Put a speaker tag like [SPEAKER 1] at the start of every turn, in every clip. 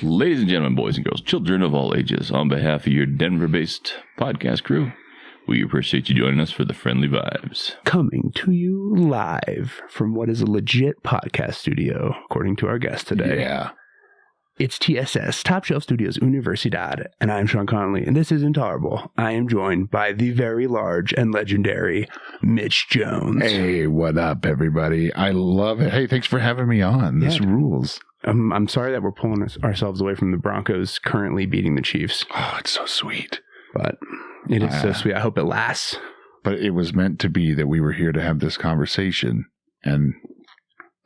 [SPEAKER 1] Ladies and gentlemen, boys and girls, children of all ages, on behalf of your Denver-based podcast crew, we appreciate you joining us for the Friendly Vibes.
[SPEAKER 2] Coming to you live from what is a legit podcast studio, according to our guest today.
[SPEAKER 1] Yeah.
[SPEAKER 2] It's TSS, Top Shelf Studios Universidad, and I'm Sean Connolly, and this is Intolerable. I am joined by the very large and legendary Mitch Jones.
[SPEAKER 3] Hey, what up, everybody? I love it. Hey, thanks for having me on. This rules.
[SPEAKER 2] I'm sorry that we're pulling ourselves away from the Broncos currently beating the Chiefs.
[SPEAKER 3] Oh, it's so sweet.
[SPEAKER 2] But it is so sweet. I hope it lasts.
[SPEAKER 3] But it was meant to be that we were here to have this conversation. And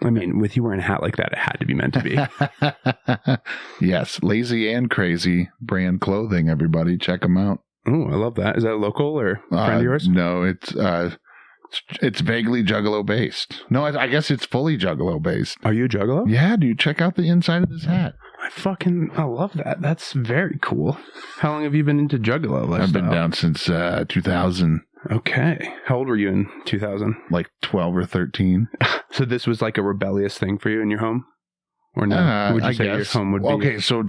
[SPEAKER 2] I mean, with you wearing a hat like that, it had to be meant to be.
[SPEAKER 3] Yes, Lazy and Crazy brand clothing, everybody. Check them out.
[SPEAKER 2] Oh, I love that. Is that local or friend of yours?
[SPEAKER 3] No, it's vaguely Juggalo based. No, I guess it's fully Juggalo based.
[SPEAKER 2] Are you a Juggalo?
[SPEAKER 3] Yeah, dude. Check out the inside of this hat.
[SPEAKER 2] I love that. That's very cool. How long have you been into Juggalo lifestyle?
[SPEAKER 3] I've been down since 2000.
[SPEAKER 2] Okay. How old were you in 2000?
[SPEAKER 3] Like 12 or 13.
[SPEAKER 2] So this was like a rebellious thing for you in your home? Or no? Would you say your home would be?
[SPEAKER 3] Okay, so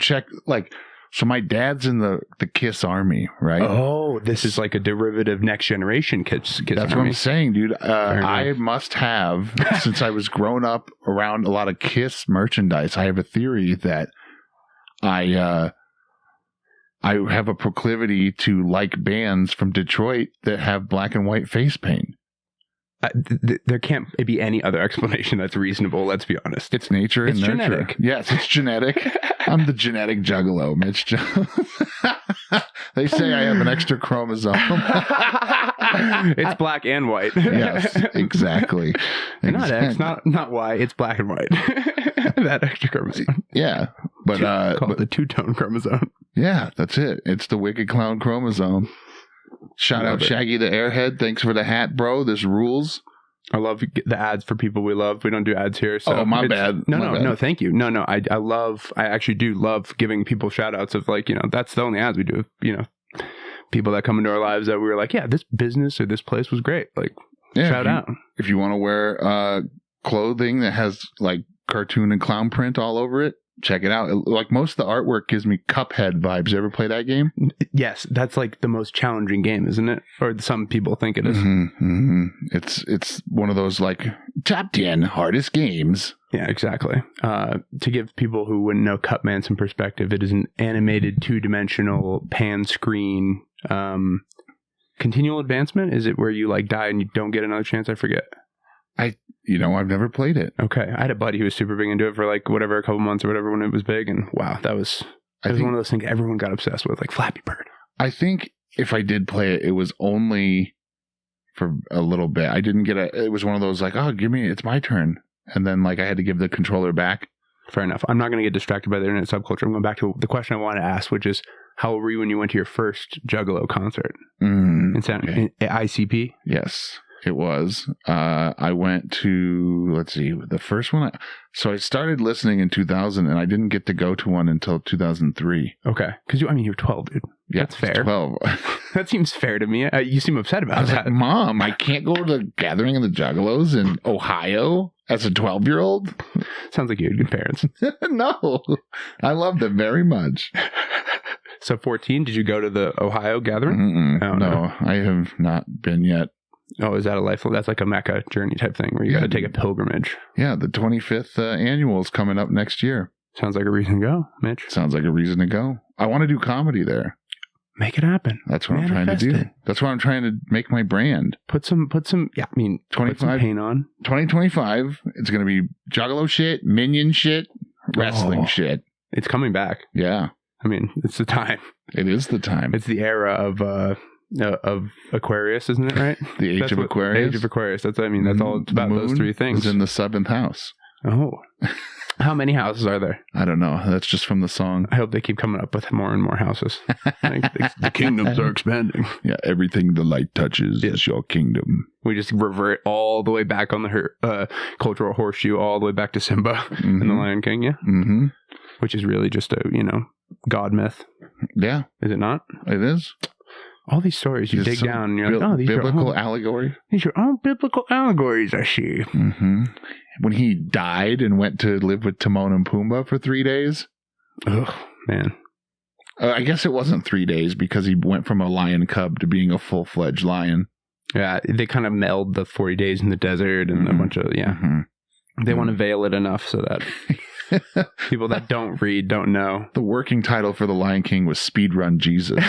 [SPEAKER 3] so my dad's in the KISS army, right?
[SPEAKER 2] Oh, this is like a derivative next generation KISS
[SPEAKER 3] That's
[SPEAKER 2] army.
[SPEAKER 3] what I'm saying, dude. I must have, since I was growing up around a lot of KISS merchandise, I have a theory that I have a proclivity to like bands from Detroit that have black and white face paint.
[SPEAKER 2] There can't be any other explanation that's reasonable, let's be honest.
[SPEAKER 3] It's nature and nurture.
[SPEAKER 2] Genetic.
[SPEAKER 3] Yes, it's genetic. I'm the genetic Juggalo, Mitch Jones. They say I have an extra chromosome.
[SPEAKER 2] It's black and white.
[SPEAKER 3] Yes, exactly.
[SPEAKER 2] Not X, not Y. It's black and white. That extra chromosome.
[SPEAKER 3] Yeah, but
[SPEAKER 2] called the two-tone chromosome.
[SPEAKER 3] Yeah, that's it. It's the Wicked Clown chromosome. Shout out Shaggy the Airhead. Thanks for the hat, bro. This rules.
[SPEAKER 2] I love the ads for people we love. We don't do ads here. So
[SPEAKER 3] my bad.
[SPEAKER 2] No, thank you. No, I actually do love giving people shout outs of like, that's the only ads we do. People that come into our lives that we were like, yeah, this business or this place was great. Like, shout out.
[SPEAKER 3] If you want to wear clothing that has like cartoon and clown print all over it, check it out. Like most of the artwork gives me Cuphead vibes. You ever play that game?
[SPEAKER 2] Yes, that's like the most challenging game, isn't it? Or some people think it is.
[SPEAKER 3] Mm-hmm. It's one of those like top 10 hardest games.
[SPEAKER 2] Yeah, exactly. To give people who wouldn't know Cupman some perspective, it is an animated 2-dimensional pan screen continual advancement. Is it where you like die and you don't get another chance? I forget.
[SPEAKER 3] I've never played it.
[SPEAKER 2] Okay. I had a buddy who was super big into it for like whatever, a couple months or whatever when it was big. And wow, it was one of those things everyone got obsessed with, like Flappy Bird.
[SPEAKER 3] I think if I did play it, it was only for a little bit. I didn't it was one of those like, oh, it's my turn. And then like I had to give the controller back.
[SPEAKER 2] Fair enough. I'm not going to get distracted by the internet subculture. I'm going back to the question I wanted to ask, which is how old were you when you went to your first Juggalo concert? In ICP?
[SPEAKER 3] Yes. It was. I went to, let's see, the first one. So I started listening in 2000 and I didn't get to go to one until 2003.
[SPEAKER 2] Okay. Because you're 12, dude.
[SPEAKER 3] Yeah,
[SPEAKER 2] that's fair.
[SPEAKER 3] 12.
[SPEAKER 2] That seems fair to me. You seem upset about that.
[SPEAKER 3] Like, Mom, I can't go to the gathering of the Juggalos in Ohio as a 12-year-old.
[SPEAKER 2] Sounds like you had good parents.
[SPEAKER 3] No, I loved them very much.
[SPEAKER 2] So 14, did you go to the Ohio gathering?
[SPEAKER 3] Oh, no, I have not been yet.
[SPEAKER 2] Oh, is that a life? That's like a Mecca journey type thing where you got to take a pilgrimage.
[SPEAKER 3] Yeah, the 25th annual is coming up next year.
[SPEAKER 2] Sounds like a reason to go, Mitch.
[SPEAKER 3] Sounds like a reason to go. I want to do comedy there.
[SPEAKER 2] Make it happen.
[SPEAKER 3] That's what I'm trying to do. That's what I'm trying to make my brand.
[SPEAKER 2] Put some put some paint on.
[SPEAKER 3] 2025, it's going to be Juggalo shit, Minion shit, wrestling shit.
[SPEAKER 2] It's coming back.
[SPEAKER 3] Yeah.
[SPEAKER 2] I mean, it's the time.
[SPEAKER 3] It is the time.
[SPEAKER 2] It's the era of Aquarius, isn't it, right?
[SPEAKER 3] The age of Aquarius.
[SPEAKER 2] Age of Aquarius. That's all it's about, those three things.
[SPEAKER 3] It's in the 7th house.
[SPEAKER 2] Oh. How many houses are there?
[SPEAKER 3] I don't know. That's just from the song.
[SPEAKER 2] I hope they keep coming up with more and more houses. The kingdoms are expanding.
[SPEAKER 3] Yeah, everything the light touches is your kingdom.
[SPEAKER 2] We just revert all the way back on the cultural horseshoe, all the way back to Simba and the Lion King, yeah?
[SPEAKER 3] Mm-hmm.
[SPEAKER 2] Which is really just a, god myth.
[SPEAKER 3] Yeah.
[SPEAKER 2] Is it not?
[SPEAKER 3] It is.
[SPEAKER 2] All these stories you dig down and you're like, these
[SPEAKER 3] biblical allegory.
[SPEAKER 2] These are all biblical allegories, I see.
[SPEAKER 3] Mm-hmm. When he died and went to live with Timon and Pumbaa for 3 days.
[SPEAKER 2] Oh, man.
[SPEAKER 3] I guess it wasn't 3 days because he went from a lion cub to being a full-fledged lion.
[SPEAKER 2] Yeah, they kind of meld the 40 days in the desert and a bunch of, They want to veil it enough so that people that don't read don't know.
[SPEAKER 3] The working title for The Lion King was Speedrun Jesus.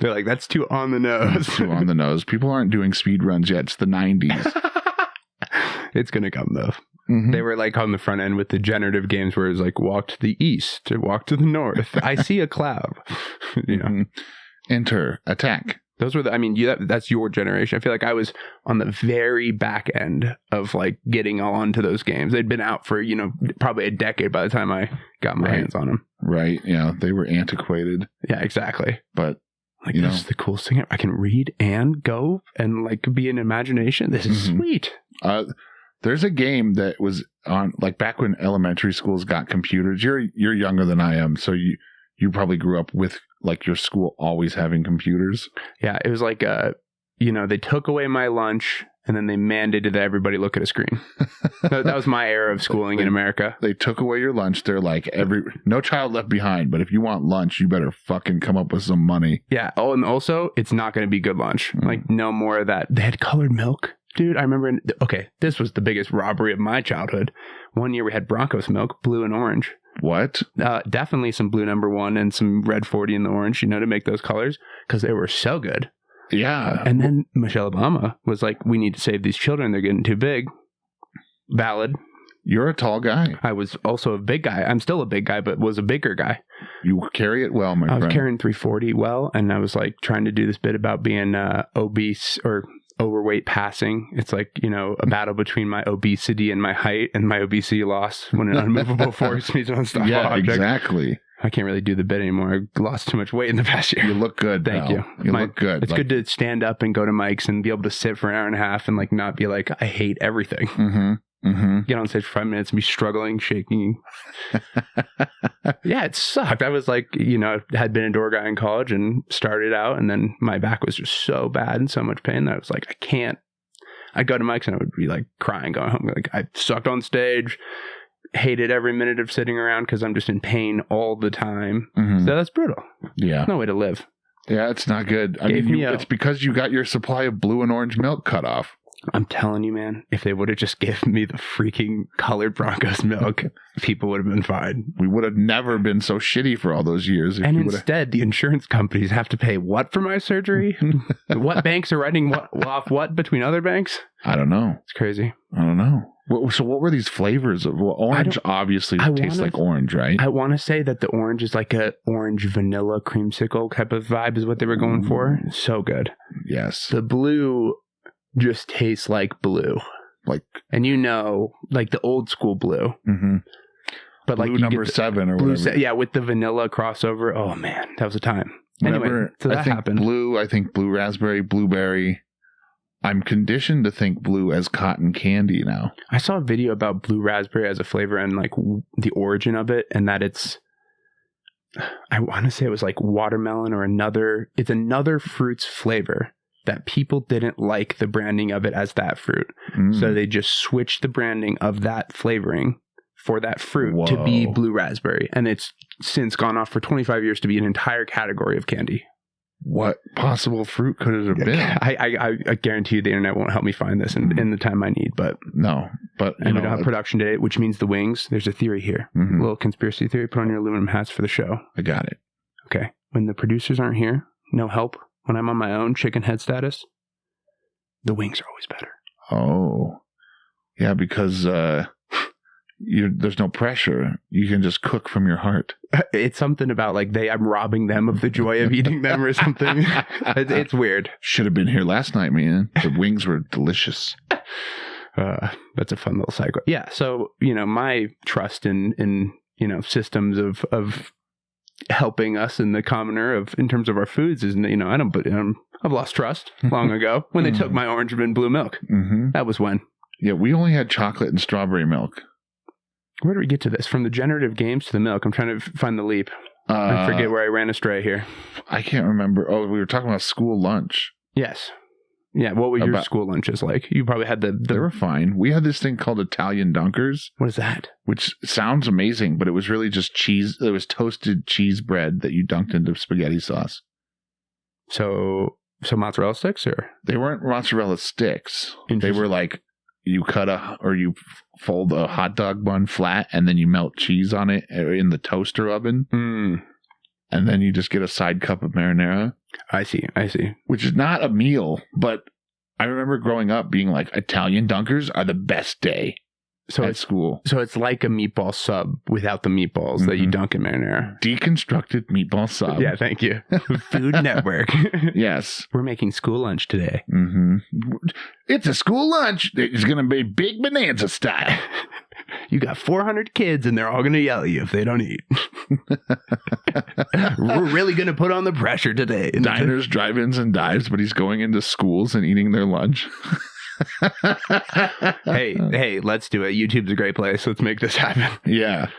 [SPEAKER 2] They're like, that's too on the nose.
[SPEAKER 3] Too on the nose. People aren't doing speedruns yet. It's the 90s.
[SPEAKER 2] It's going to come, though.
[SPEAKER 3] Mm-hmm.
[SPEAKER 2] They were like on the front end with the generative games where it was like, walk to the east, walk to the north. I see a cloud.
[SPEAKER 3] Enter, attack.
[SPEAKER 2] Those were that's your generation. I feel like I was on the very back end of like getting onto those games. They'd been out for, probably a decade by the time I got my hands on them.
[SPEAKER 3] Right. Yeah. They were antiquated.
[SPEAKER 2] Yeah, exactly.
[SPEAKER 3] But
[SPEAKER 2] like, this is the coolest thing. I can read and go and like be an imagination. This is sweet.
[SPEAKER 3] There's a game that was on like back when elementary schools got computers. You're younger than I am, so you probably grew up with like your school always having computers.
[SPEAKER 2] Yeah, it was like they took away my lunch and then they mandated that everybody look at a screen. That was my era of schooling in America.
[SPEAKER 3] They took away your lunch. They're like no child left behind, but if you want lunch, you better fucking come up with some money.
[SPEAKER 2] Yeah. Oh, and also it's not going to be good lunch. Like no more of that. They had colored milk. Dude, I remember, this was the biggest robbery of my childhood. One year we had Broncos milk, blue and orange.
[SPEAKER 3] What?
[SPEAKER 2] Definitely some blue #1 and some red 40 in the orange, to make those colors because they were so good.
[SPEAKER 3] Yeah.
[SPEAKER 2] And then Michelle Obama was like, we need to save these children. They're getting too big. Valid.
[SPEAKER 3] You're a tall guy.
[SPEAKER 2] I was also a big guy. I'm still a big guy, but was a bigger guy.
[SPEAKER 3] You carry it well, my friend.
[SPEAKER 2] I was carrying 340 well, and I was like trying to do this bit about being obese or overweight passing. It's like, a battle between my obesity and my height, and my obesity lost when an unmovable force meets an unstoppable object.
[SPEAKER 3] Exactly.
[SPEAKER 2] I can't really do the bit anymore. I lost too much weight in the past year.
[SPEAKER 3] You look good.
[SPEAKER 2] Thank you.
[SPEAKER 3] You look good.
[SPEAKER 2] It's good to stand up and go to mics and be able to sit for an hour and a half and like not be like, I hate everything. Get on stage for 5 minutes and be struggling, shaking. Yeah, it sucked. I was like, had been a door guy in college and started out, and then my back was just so bad and so much pain that I was like, I can't. I'd go to mics and I would be like crying, going home. Like I sucked on stage, hated every minute of sitting around because I'm just in pain all the time. So that's brutal.
[SPEAKER 3] Yeah.
[SPEAKER 2] No way to live.
[SPEAKER 3] Yeah, it's not good. It's because you got your supply of blue and orange milk cut off.
[SPEAKER 2] I'm telling you, man, if they would have just given me the freaking colored Broncos milk, people would have been fine.
[SPEAKER 3] We would have never been so shitty for all those years.
[SPEAKER 2] And instead, the insurance companies have to pay what for my surgery? What banks are writing off what between other banks?
[SPEAKER 3] I don't know.
[SPEAKER 2] It's crazy.
[SPEAKER 3] I don't know. So what were these flavors of orange? Obviously tastes like orange, right?
[SPEAKER 2] I want to say that the orange is like a orange vanilla creamsicle type of vibe is what they were going for. So good.
[SPEAKER 3] Yes.
[SPEAKER 2] The blue just tastes like blue, and like the old school blue. But
[SPEAKER 3] blue
[SPEAKER 2] like
[SPEAKER 3] number 7 or whatever.
[SPEAKER 2] With the vanilla crossover. Oh man, that was a time.
[SPEAKER 3] Anyway,
[SPEAKER 2] so that happened.
[SPEAKER 3] I think blue raspberry, blueberry. I'm conditioned to think blue as cotton candy now.
[SPEAKER 2] I saw a video about blue raspberry as a flavor and like the origin of it, and that I want to say it was like watermelon or it's another fruit's flavor that people didn't like the branding of it as that fruit. So they just switched the branding of that flavoring for that fruit to be blue raspberry. And it's since gone off for 25 years to be an entire category of candy.
[SPEAKER 3] What possible fruit could it have been?
[SPEAKER 2] I guarantee you the internet won't help me find this in the time I need, but
[SPEAKER 3] no. But
[SPEAKER 2] we don't have production date, which means the wings. There's a theory here. A little conspiracy theory. Put on your aluminum hats for the show.
[SPEAKER 3] I got it.
[SPEAKER 2] Okay. When the producers aren't here, no help. When I'm on my own, chicken head status, the wings are always better.
[SPEAKER 3] Oh, yeah, because there's no pressure. You can just cook from your heart.
[SPEAKER 2] It's something about like I'm robbing them of the joy of eating them or something. It's weird.
[SPEAKER 3] Should have been here last night, man. The wings were delicious.
[SPEAKER 2] That's a fun little cycle. Yeah. So, my trust in systems of helping us and the commoner in terms of our foods is, I've lost trust long ago when they took my orange and blue milk. That was when.
[SPEAKER 3] Yeah. We only had chocolate and strawberry milk.
[SPEAKER 2] Where do we get to this? From the generative games to the milk. I'm trying to find the leap. I forget where I ran astray here.
[SPEAKER 3] I can't remember. Oh, we were talking about school lunch.
[SPEAKER 2] Yes. Yeah, what were your school lunches like? You probably had
[SPEAKER 3] They were fine. We had this thing called Italian Dunkers.
[SPEAKER 2] What is that?
[SPEAKER 3] Which sounds amazing, but it was really just cheese. It was toasted cheese bread that you dunked into spaghetti sauce.
[SPEAKER 2] So mozzarella sticks, or?
[SPEAKER 3] They weren't mozzarella sticks. They were like, you you fold a hot dog bun flat, and then you melt cheese on it in the toaster oven. And then you just get a side cup of marinara.
[SPEAKER 2] I see.
[SPEAKER 3] Which is not a meal, but I remember growing up being like, Italian Dunkers are the best day at school.
[SPEAKER 2] So it's like a meatball sub without the meatballs that you dunk in marinara.
[SPEAKER 3] Deconstructed meatball sub.
[SPEAKER 2] Yeah, thank you. Food Network.
[SPEAKER 3] Yes.
[SPEAKER 2] We're making school lunch today.
[SPEAKER 3] It's a school lunch. It's going to be big bonanza style.
[SPEAKER 2] You got 400 kids and they're all going to yell at you if they don't eat. We're really going to put on the pressure today.
[SPEAKER 3] Diners, drive-ins, and dives, but he's going into schools and eating their lunch.
[SPEAKER 2] Hey, let's do it. YouTube's a great place. Let's make this happen.
[SPEAKER 3] Yeah.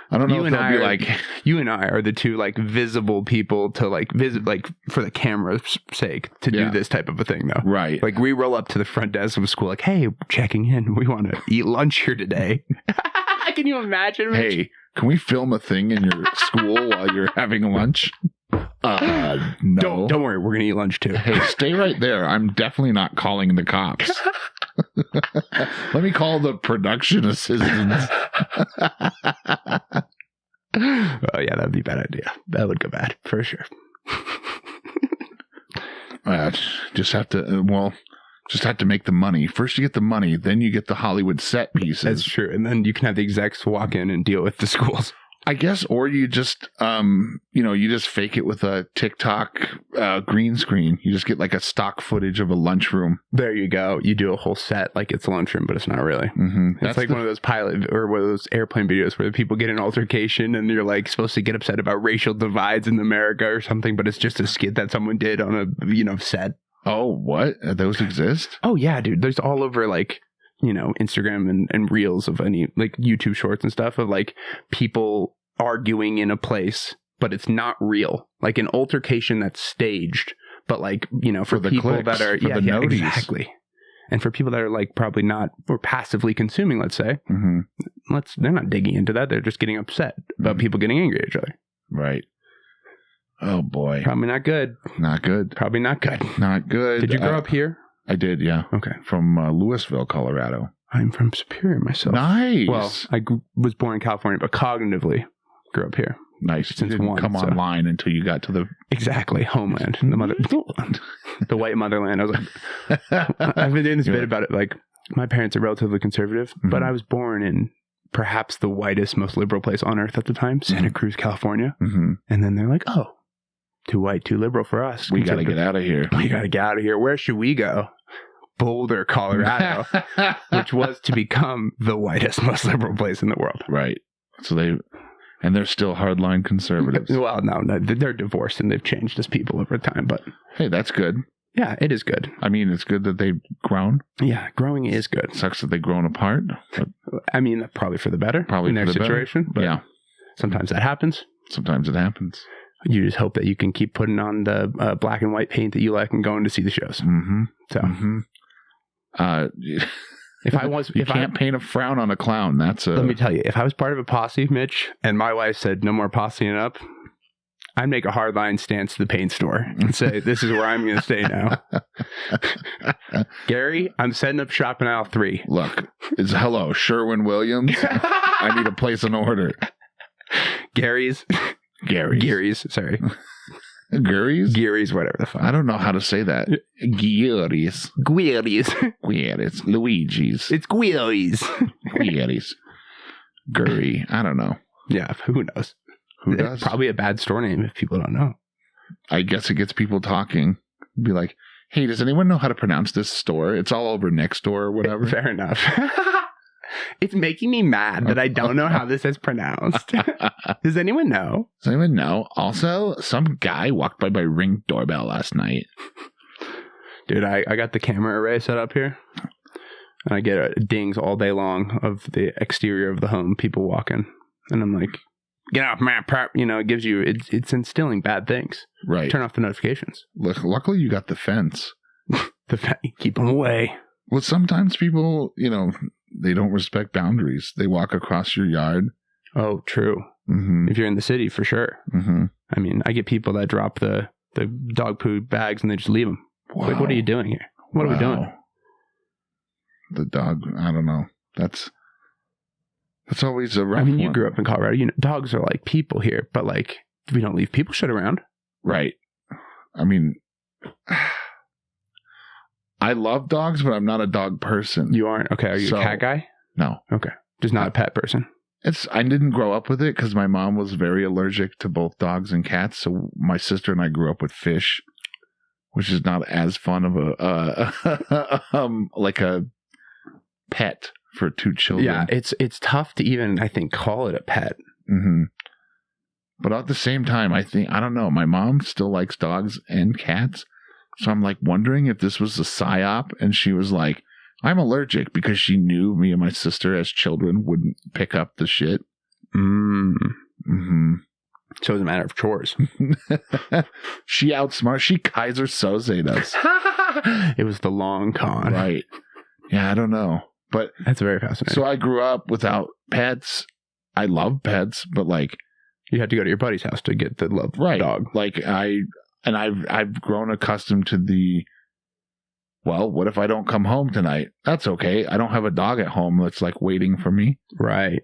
[SPEAKER 3] I don't know if they'll be like...
[SPEAKER 2] You and I are the two like visible people to like visit, like for the camera's sake to do this type of a thing though.
[SPEAKER 3] Right.
[SPEAKER 2] Like we roll up to the front desk of a school like, hey, checking in. We want to eat lunch here today. Can you imagine? Mitch?
[SPEAKER 3] Hey, can we film a thing in your school while you're having lunch? No.
[SPEAKER 2] Don't worry. We're going to eat lunch too.
[SPEAKER 3] Hey, stay right there. I'm definitely not calling the cops. Let me call the production assistants.
[SPEAKER 2] Oh, yeah, that'd be a bad idea. That would go bad for sure.
[SPEAKER 3] Just have to make the money. First you get the money, then you get the Hollywood set pieces.
[SPEAKER 2] That's true. And then you can have the execs walk in and deal with the schools.
[SPEAKER 3] I guess, or you just, you just fake it with a TikTok green screen. You just get like a stock footage of a lunchroom.
[SPEAKER 2] There you go. You do a whole set like it's a lunchroom, but it's not really. It's like one of those pilot or one of those airplane videos where the people get an altercation and you're like supposed to get upset about racial divides in America or something, but it's just a skit that someone did on a, set.
[SPEAKER 3] Oh, what? Those exist?
[SPEAKER 2] Oh, yeah, dude. There's all over like, Instagram and reels of any like YouTube shorts and stuff of like people arguing in a place, but it's not real. Like an altercation that's staged, but like, for the people
[SPEAKER 3] clicks,
[SPEAKER 2] that are,
[SPEAKER 3] for the noties.
[SPEAKER 2] Exactly. And for people that are like probably not, or passively consuming, let's say, they're not digging into that. They're just getting upset about people getting angry at each other.
[SPEAKER 3] Right. Oh boy.
[SPEAKER 2] Probably not good.
[SPEAKER 3] Not good.
[SPEAKER 2] Probably not good.
[SPEAKER 3] Not good.
[SPEAKER 2] Did you grow up here?
[SPEAKER 3] I did, yeah.
[SPEAKER 2] Okay.
[SPEAKER 3] From Louisville, Colorado.
[SPEAKER 2] I'm from Superior myself.
[SPEAKER 3] Nice.
[SPEAKER 2] Well, I was born in California, but cognitively grew up here.
[SPEAKER 3] Nice. Since you didn't come online until you got to the...
[SPEAKER 2] Exactly. Homeland. The white motherland. I was like... I've been doing this bit about it. Like, my parents are relatively conservative, but I was born in perhaps the whitest, most liberal place on earth at the time, Santa Cruz, California. And then they're like, oh, too white, too liberal for us.
[SPEAKER 3] We got to get out of here.
[SPEAKER 2] We got to get out of here. Where should we go? Boulder, Colorado, which was to become the whitest, most liberal place in the world.
[SPEAKER 3] Right. So they're still hardline conservatives.
[SPEAKER 2] Well, no, they're divorced and they've changed as people over time, but...
[SPEAKER 3] Hey, that's good.
[SPEAKER 2] Yeah, it is good.
[SPEAKER 3] I mean, it's good that they've grown.
[SPEAKER 2] Yeah, growing is good.
[SPEAKER 3] Sucks that they've grown apart.
[SPEAKER 2] I mean, probably for the better.
[SPEAKER 3] Probably
[SPEAKER 2] in
[SPEAKER 3] for
[SPEAKER 2] their
[SPEAKER 3] the
[SPEAKER 2] situation.
[SPEAKER 3] Better.
[SPEAKER 2] But
[SPEAKER 3] yeah.
[SPEAKER 2] Sometimes that happens.
[SPEAKER 3] Sometimes it happens.
[SPEAKER 2] You just hope that you can keep putting on the black and white paint that you like and going to see the shows.
[SPEAKER 3] You can't paint a frown on a clown.
[SPEAKER 2] Let me tell you, if I was part of a posse, Mitch, and my wife said no more posseing up, I'd make a hardline stance to the paint store and say, this is where I'm going to stay now. Gary, I'm setting up shop in aisle 3.
[SPEAKER 3] Look, hello, Sherwin-Williams. I need to place an order.
[SPEAKER 2] Gary's, sorry. Gary's, whatever the fuck.
[SPEAKER 3] I don't know how to say that. Gary's. Luigi's.
[SPEAKER 2] It's Gary's.
[SPEAKER 3] Gurry. I don't know.
[SPEAKER 2] Yeah, who knows?
[SPEAKER 3] Who does?
[SPEAKER 2] It's probably a bad store name if people don't know.
[SPEAKER 3] I guess it gets people talking. Be like, hey, does anyone know how to pronounce this store? It's all over next door or whatever.
[SPEAKER 2] Fair enough. It's making me mad that I don't know how this is pronounced. Does anyone know?
[SPEAKER 3] Does anyone know? Also, some guy walked by my Ring doorbell last night.
[SPEAKER 2] Dude, I got the camera array set up here. And I get dings all day long of the exterior of the home, people walking. And I'm like, get off my prep. It gives you, it's instilling bad things.
[SPEAKER 3] Right.
[SPEAKER 2] Turn off the notifications.
[SPEAKER 3] Luckily, you got the fence.
[SPEAKER 2] The fact you keep them away.
[SPEAKER 3] Well, sometimes people, they don't respect boundaries. They walk across your yard.
[SPEAKER 2] Oh, true.
[SPEAKER 3] Mm-hmm.
[SPEAKER 2] If you're in the city, for sure.
[SPEAKER 3] Mm-hmm.
[SPEAKER 2] I mean, I get people that drop the dog poo bags and they just leave them.
[SPEAKER 3] Wow.
[SPEAKER 2] Like, what are you doing here? What are we doing?
[SPEAKER 3] The dog, I don't know. That's always a rough one.
[SPEAKER 2] You grew up in Colorado. Dogs are like people here, but like, we don't leave people shit around.
[SPEAKER 3] Right. I mean, I love dogs, but I'm not a dog person.
[SPEAKER 2] You aren't? Okay. Are you a cat guy?
[SPEAKER 3] No.
[SPEAKER 2] Okay. Just not a pet person.
[SPEAKER 3] I didn't grow up with it because my mom was very allergic to both dogs and cats. So my sister and I grew up with fish, which is not as fun of like a pet for two children.
[SPEAKER 2] Yeah, it's tough to even, I think, call it a pet.
[SPEAKER 3] Mm-hmm. But at the same time, I don't know. My mom still likes dogs and cats. So I'm like wondering if this was a psyop and she was like, I'm allergic because she knew me and my sister as children wouldn't pick up the shit.
[SPEAKER 2] Mm-hmm. So it was a matter of chores.
[SPEAKER 3] She Kaiser Soze'd us.
[SPEAKER 2] It was the long con.
[SPEAKER 3] Right. Yeah, I don't know. But
[SPEAKER 2] that's very fascinating.
[SPEAKER 3] So I grew up without pets. I love pets, but like
[SPEAKER 2] you had to go to your buddy's house to get the love dog.
[SPEAKER 3] Like I've grown accustomed to well, what if I don't come home tonight? That's okay. I don't have a dog at home that's like waiting for me.
[SPEAKER 2] Right.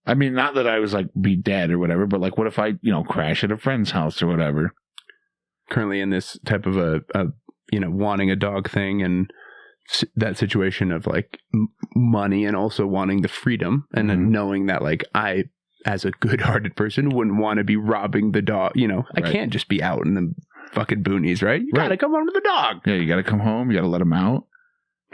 [SPEAKER 3] I mean, not that I was like be dead or whatever, but like what if I, crash at a friend's house or whatever?
[SPEAKER 2] Currently in this type of a wanting a dog thing and that situation of like money and also wanting the freedom and then knowing that like I, as a good-hearted person, wouldn't want to be robbing the dog. I can't just be out in the fucking boonies, right? You gotta come home to the dog.
[SPEAKER 3] Yeah, you gotta come home. You gotta let him out.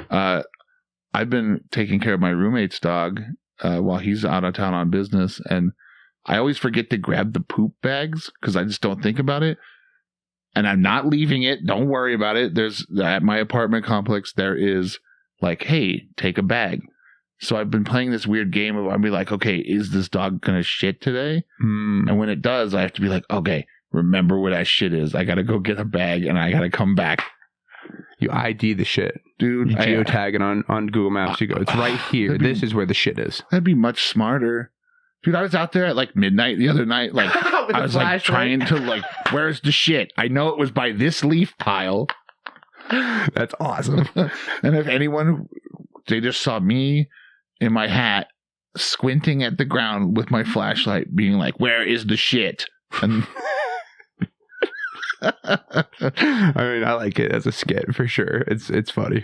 [SPEAKER 3] I've been taking care of my roommate's dog while he's out of town on business, and I always forget to grab the poop bags because I just don't think about it. And I'm not leaving it. Don't worry about it. There's at my apartment complex, there is like, hey, take a bag. So I've been playing this weird game of I'll be like, okay, is this dog gonna shit today? And when it does, I have to be like, okay, remember where that shit is. I gotta go get a bag and I gotta come back.
[SPEAKER 2] You ID the shit.
[SPEAKER 3] Dude.
[SPEAKER 2] You geotag it on Google Maps. You go, it's right here. This is where the shit is.
[SPEAKER 3] That'd be much smarter. Dude, I was out there at like midnight the other night. Like I was like trying to like, where's the shit? I know it was by this leaf pile.
[SPEAKER 2] That's awesome.
[SPEAKER 3] And if anyone, they just saw me in my hat squinting at the ground with my flashlight being like, where is the shit? And
[SPEAKER 2] I mean, I like it as a skit for sure. It's funny.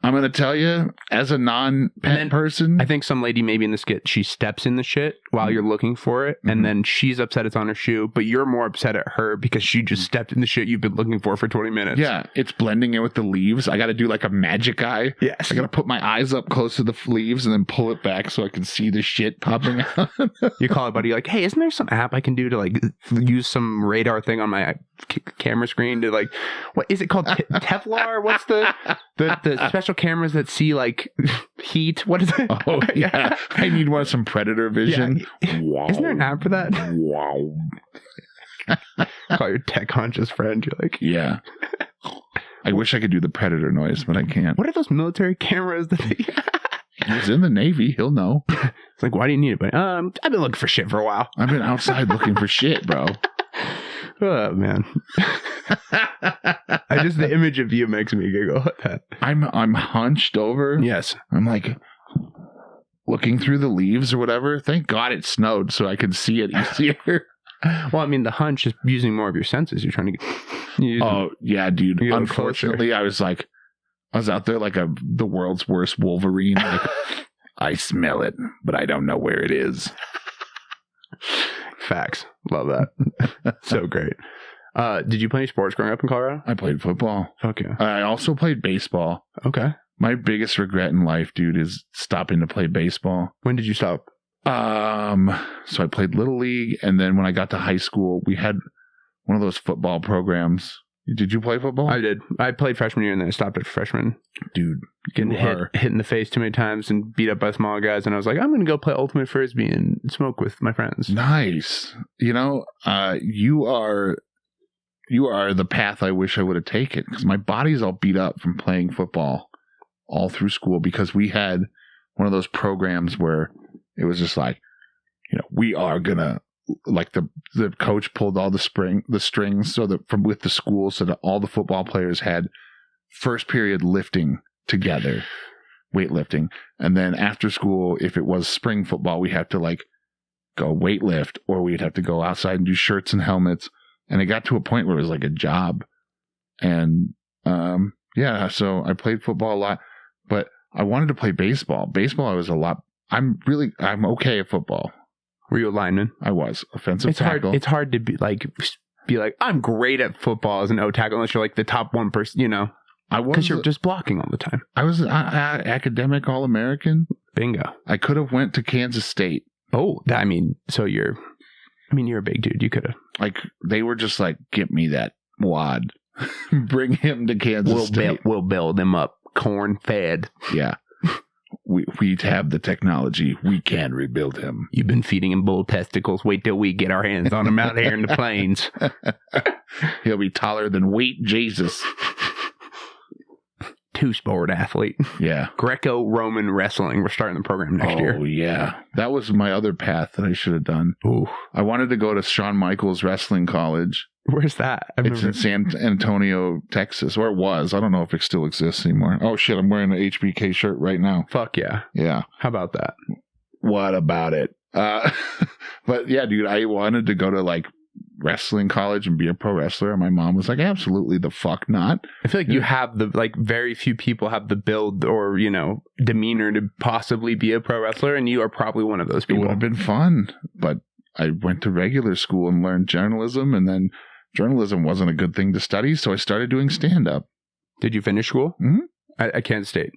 [SPEAKER 3] I'm going to tell you, as a non-pet person,
[SPEAKER 2] I think some lady maybe in the skit, she steps in the shit while you're looking for it, and then she's upset it's on her shoe, but you're more upset at her because she just stepped in the shit you've been looking for 20 minutes.
[SPEAKER 3] Yeah, it's blending in with the leaves. I got to do like a magic eye.
[SPEAKER 2] Yes.
[SPEAKER 3] I got to put my eyes up close to the leaves and then pull it back so I can see the shit popping out.
[SPEAKER 2] You call a buddy, like, hey, isn't there some app I can do to like use some radar thing on my camera screen to like, what is it called? Teflon? What's the special cameras that see like heat? What is it?
[SPEAKER 3] Oh yeah, I need some predator vision.
[SPEAKER 2] Yeah.
[SPEAKER 3] Wow.
[SPEAKER 2] Isn't there an app for that?
[SPEAKER 3] Wow.
[SPEAKER 2] Call your tech conscious friend. You're like,
[SPEAKER 3] yeah. I wish I could do the predator noise, but I can't.
[SPEAKER 2] What are those military cameras that they...
[SPEAKER 3] He's in the Navy. He'll know.
[SPEAKER 2] It's like, why do you need it? But I've been looking for shit for a while.
[SPEAKER 3] I've been outside looking for shit, bro.
[SPEAKER 2] Oh man. The image of you makes me giggle at that.
[SPEAKER 3] I'm hunched over.
[SPEAKER 2] Yes.
[SPEAKER 3] I'm like looking through the leaves or whatever. Thank God it snowed so I could see it easier.
[SPEAKER 2] Well, I mean, the hunch is using more of your senses. You're trying to get...
[SPEAKER 3] Oh, yeah, dude. Unfortunately, I was out there like the world's worst Wolverine. Like, I smell it, but I don't know where it is.
[SPEAKER 2] Facts. Love that. So great. Did you play any sports growing up in Colorado?
[SPEAKER 3] I played football.
[SPEAKER 2] Okay.
[SPEAKER 3] I also played baseball.
[SPEAKER 2] Okay.
[SPEAKER 3] My biggest regret in life, dude, is stopping to play baseball.
[SPEAKER 2] When did you stop?
[SPEAKER 3] So I played Little League, and then when I got to high school, we had one of those football programs. Did you play football?
[SPEAKER 2] I did. I played freshman year, and then I stopped at freshman.
[SPEAKER 3] Dude,
[SPEAKER 2] getting hit in the face too many times and beat up by small guys, and I was like, I'm going to go play Ultimate Frisbee and smoke with my friends.
[SPEAKER 3] Nice. You are you are the path I wish I would have taken, because my body's all beat up from playing football all through school, because we had one of those programs where it was just like, we are gonna, like, the coach pulled all the strings so that from with the school, so that all the football players had first period lifting together, weightlifting, and then after school, if it was spring football, we had to like go weightlift, or we'd have to go outside and do shirts and helmets. And it got to a point where it was like a job. And so I played football a lot, but I wanted to play baseball. I'm okay at football.
[SPEAKER 2] Were you a lineman?
[SPEAKER 3] I was. Offensive tackle.
[SPEAKER 2] It's hard to be like, I'm great at football as an O tackle, unless you're like the top 1%, because you're just blocking all the time.
[SPEAKER 3] I was an academic All-American.
[SPEAKER 2] Bingo.
[SPEAKER 3] I could have went to Kansas State.
[SPEAKER 2] Oh, you're a big dude. You could have.
[SPEAKER 3] Like, they were just like, get me that wad. Bring him to Kansas State.
[SPEAKER 2] We'll build him up. Corn fed.
[SPEAKER 3] Yeah. We have the technology. We can rebuild him.
[SPEAKER 2] You've been feeding him bull testicles. Wait till we get our hands on him out here in the plains.
[SPEAKER 3] He'll be taller than Weight Jesus.
[SPEAKER 2] Two-sport athlete.
[SPEAKER 3] Yeah.
[SPEAKER 2] Greco-Roman wrestling. We're starting the program next year.
[SPEAKER 3] Oh, yeah. That was my other path that I should have done.
[SPEAKER 2] Ooh.
[SPEAKER 3] I wanted to go to Shawn Michaels Wrestling College.
[SPEAKER 2] Where's that?
[SPEAKER 3] It's in San Antonio, Texas, or it was. I don't know if it still exists anymore. Oh, shit. I'm wearing an HBK shirt right now.
[SPEAKER 2] Fuck yeah.
[SPEAKER 3] Yeah.
[SPEAKER 2] How about that?
[SPEAKER 3] What about it? But yeah, dude, I wanted to go to like wrestling college and be a pro wrestler. And my mom was like, absolutely the fuck not.
[SPEAKER 2] I feel like you have very few people have the build or, demeanor to possibly be a pro wrestler. And you are probably one of those people.
[SPEAKER 3] It would have been fun. But I went to regular school and learned journalism, and then journalism wasn't a good thing to study, so I started doing stand-up.
[SPEAKER 2] Did you finish school?
[SPEAKER 3] Mm-hmm.
[SPEAKER 2] At Kansas State?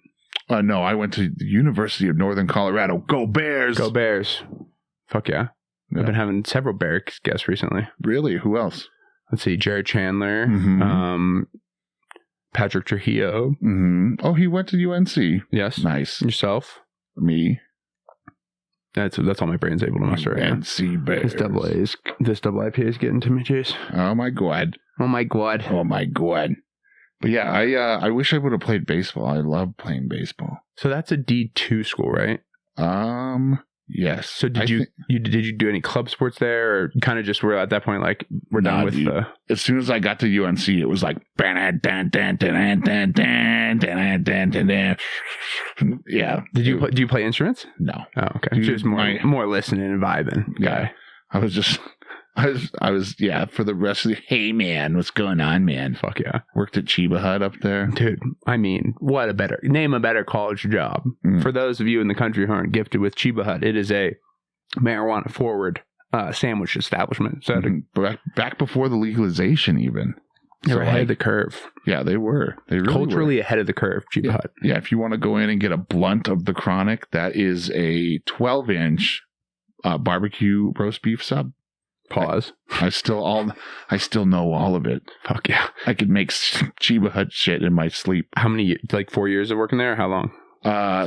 [SPEAKER 3] No, I went to the University of Northern Colorado. Go Bears!
[SPEAKER 2] Go Bears. Fuck yeah. I've been having several Bear guests recently.
[SPEAKER 3] Really? Who else?
[SPEAKER 2] Let's see. Jared Chandler.
[SPEAKER 3] Mm-hmm.
[SPEAKER 2] Patrick Trujillo.
[SPEAKER 3] Mm-hmm. Oh, he went to UNC.
[SPEAKER 2] Yes.
[SPEAKER 3] Nice.
[SPEAKER 2] Yourself?
[SPEAKER 3] Me.
[SPEAKER 2] That's all my brain's able to muster right now.
[SPEAKER 3] UNC Bears.
[SPEAKER 2] This double IPA is getting to me, Chase.
[SPEAKER 3] Oh my god.
[SPEAKER 2] Oh my god.
[SPEAKER 3] Oh my god. But yeah, I wish I would have played baseball. I love playing baseball.
[SPEAKER 2] So that's a D2 school, right?
[SPEAKER 3] Yes.
[SPEAKER 2] So did you do any club sports there, or kind of just were at that point like we're done with the?
[SPEAKER 3] As soon as I got to UNC, it was like yeah.
[SPEAKER 2] Do you play instruments?
[SPEAKER 3] No.
[SPEAKER 2] Oh, okay. Just more listening and vibing.
[SPEAKER 3] Yeah. I was for the rest of the, hey man, what's going on, man?
[SPEAKER 2] Fuck yeah.
[SPEAKER 3] Worked at Chiba Hut up there.
[SPEAKER 2] Dude, I mean, name a better college job. For those of you in the country who aren't gifted with Chiba Hut, it is a marijuana forward sandwich establishment. So
[SPEAKER 3] back before the legalization even.
[SPEAKER 2] They were ahead of the curve.
[SPEAKER 3] Yeah, they were. They really
[SPEAKER 2] culturally
[SPEAKER 3] were.
[SPEAKER 2] ahead of the curve, Chiba Hut.
[SPEAKER 3] Yeah, if you want to go in and get a blunt of the Chronic, that is a 12-inch barbecue roast beef sub.
[SPEAKER 2] Pause.
[SPEAKER 3] I still know all of it.
[SPEAKER 2] Fuck yeah.
[SPEAKER 3] I could make Chiba Hut shit in my sleep.
[SPEAKER 2] How many, 4 years of working there, or how long?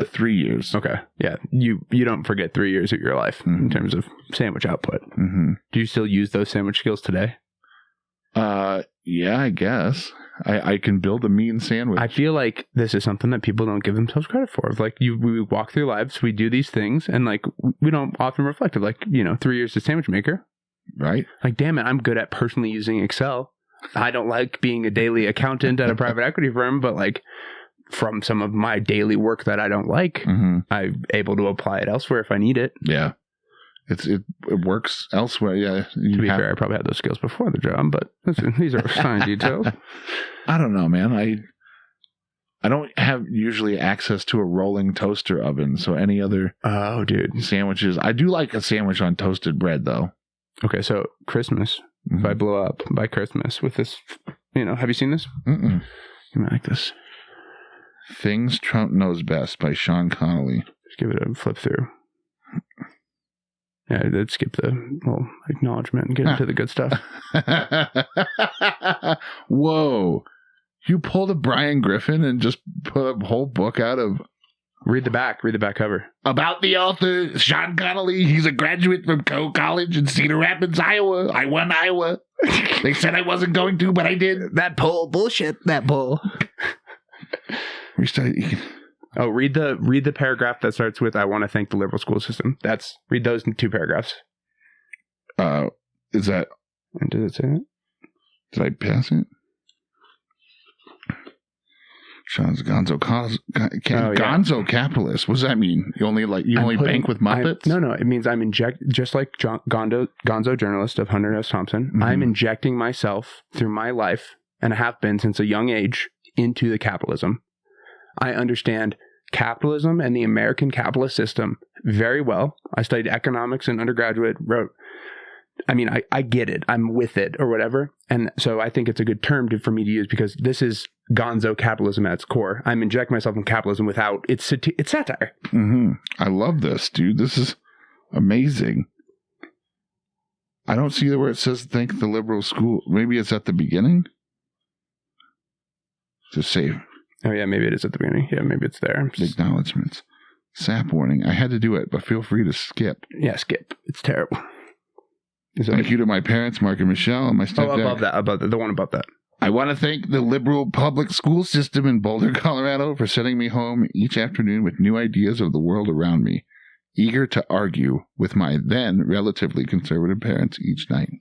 [SPEAKER 3] 3 years.
[SPEAKER 2] Okay. Yeah. You don't forget 3 years of your life in terms of sandwich output.
[SPEAKER 3] Mm-hmm.
[SPEAKER 2] Do you still use those sandwich skills today?
[SPEAKER 3] Yeah, I guess. I can build a mean sandwich.
[SPEAKER 2] I feel like this is something that people don't give themselves credit for. We walk through lives, we do these things, and we don't often reflect of 3 years as sandwich maker.
[SPEAKER 3] Right?
[SPEAKER 2] Damn it, I'm good at personally using Excel. I don't like being a daily accountant at a private equity firm, but from some of my daily work that I don't like, I'm able to apply it elsewhere if I need it.
[SPEAKER 3] Yeah. It works elsewhere. Yeah.
[SPEAKER 2] To be fair, I probably had those skills before the job, but these are fine details.
[SPEAKER 3] I don't know, man. I don't have usually access to a rolling toaster oven, so any other sandwiches. I do like a sandwich on toasted bread, though. Okay,
[SPEAKER 2] so Christmas, if I blow up by Christmas with this, have you seen this?
[SPEAKER 3] Mm-mm.
[SPEAKER 2] You might like this.
[SPEAKER 3] Things Trump Knows Best by Sean Connolly.
[SPEAKER 2] Just give it a flip through. Yeah, let's skip the whole acknowledgement and get into the good stuff.
[SPEAKER 3] Whoa. You pulled a Brian Griffin and just put a whole book out of...
[SPEAKER 2] Read the back cover.
[SPEAKER 3] About the author, Sean Connolly. He's a graduate from Coe College in Cedar Rapids, Iowa. I won Iowa. They said I wasn't going to, but I did.
[SPEAKER 2] That poll, bullshit. That poll. Read the paragraph that starts with "I want to thank the liberal school system." Read those 2 paragraphs.
[SPEAKER 3] Is that?
[SPEAKER 2] And did it say that?
[SPEAKER 3] Did I pass it? Sean's Gonzo Gonzo capitalist. What does that mean? You only bank with Muppets?
[SPEAKER 2] No. It means I'm just like Gonzo journalist of Hunter S. Thompson. Mm-hmm. I'm injecting myself through my life, and I have been since a young age, into the capitalism. I understand capitalism and the American capitalist system very well. I studied economics in undergraduate. I get it. I'm with it or whatever. And so I think it's a good term for me to use because this is gonzo capitalism at its core. I'm injecting myself in capitalism without it's satire.
[SPEAKER 3] Mm-hmm. I love this, dude. This is amazing. I don't see where it says thank the liberal school. Maybe it's at the beginning. Just say.
[SPEAKER 2] Oh yeah, maybe it is at the beginning. Yeah, maybe it's there.
[SPEAKER 3] Acknowledgements. SAP warning. I had to do it, but feel free to skip.
[SPEAKER 2] Yeah, skip. It's terrible.
[SPEAKER 3] Thank you to my parents, Mark and Michelle, and my stepdad.
[SPEAKER 2] Above that, the one above that.
[SPEAKER 3] I want to thank the liberal public school system in Boulder, Colorado, for sending me home each afternoon with new ideas of the world around me, eager to argue with my then relatively conservative parents each night.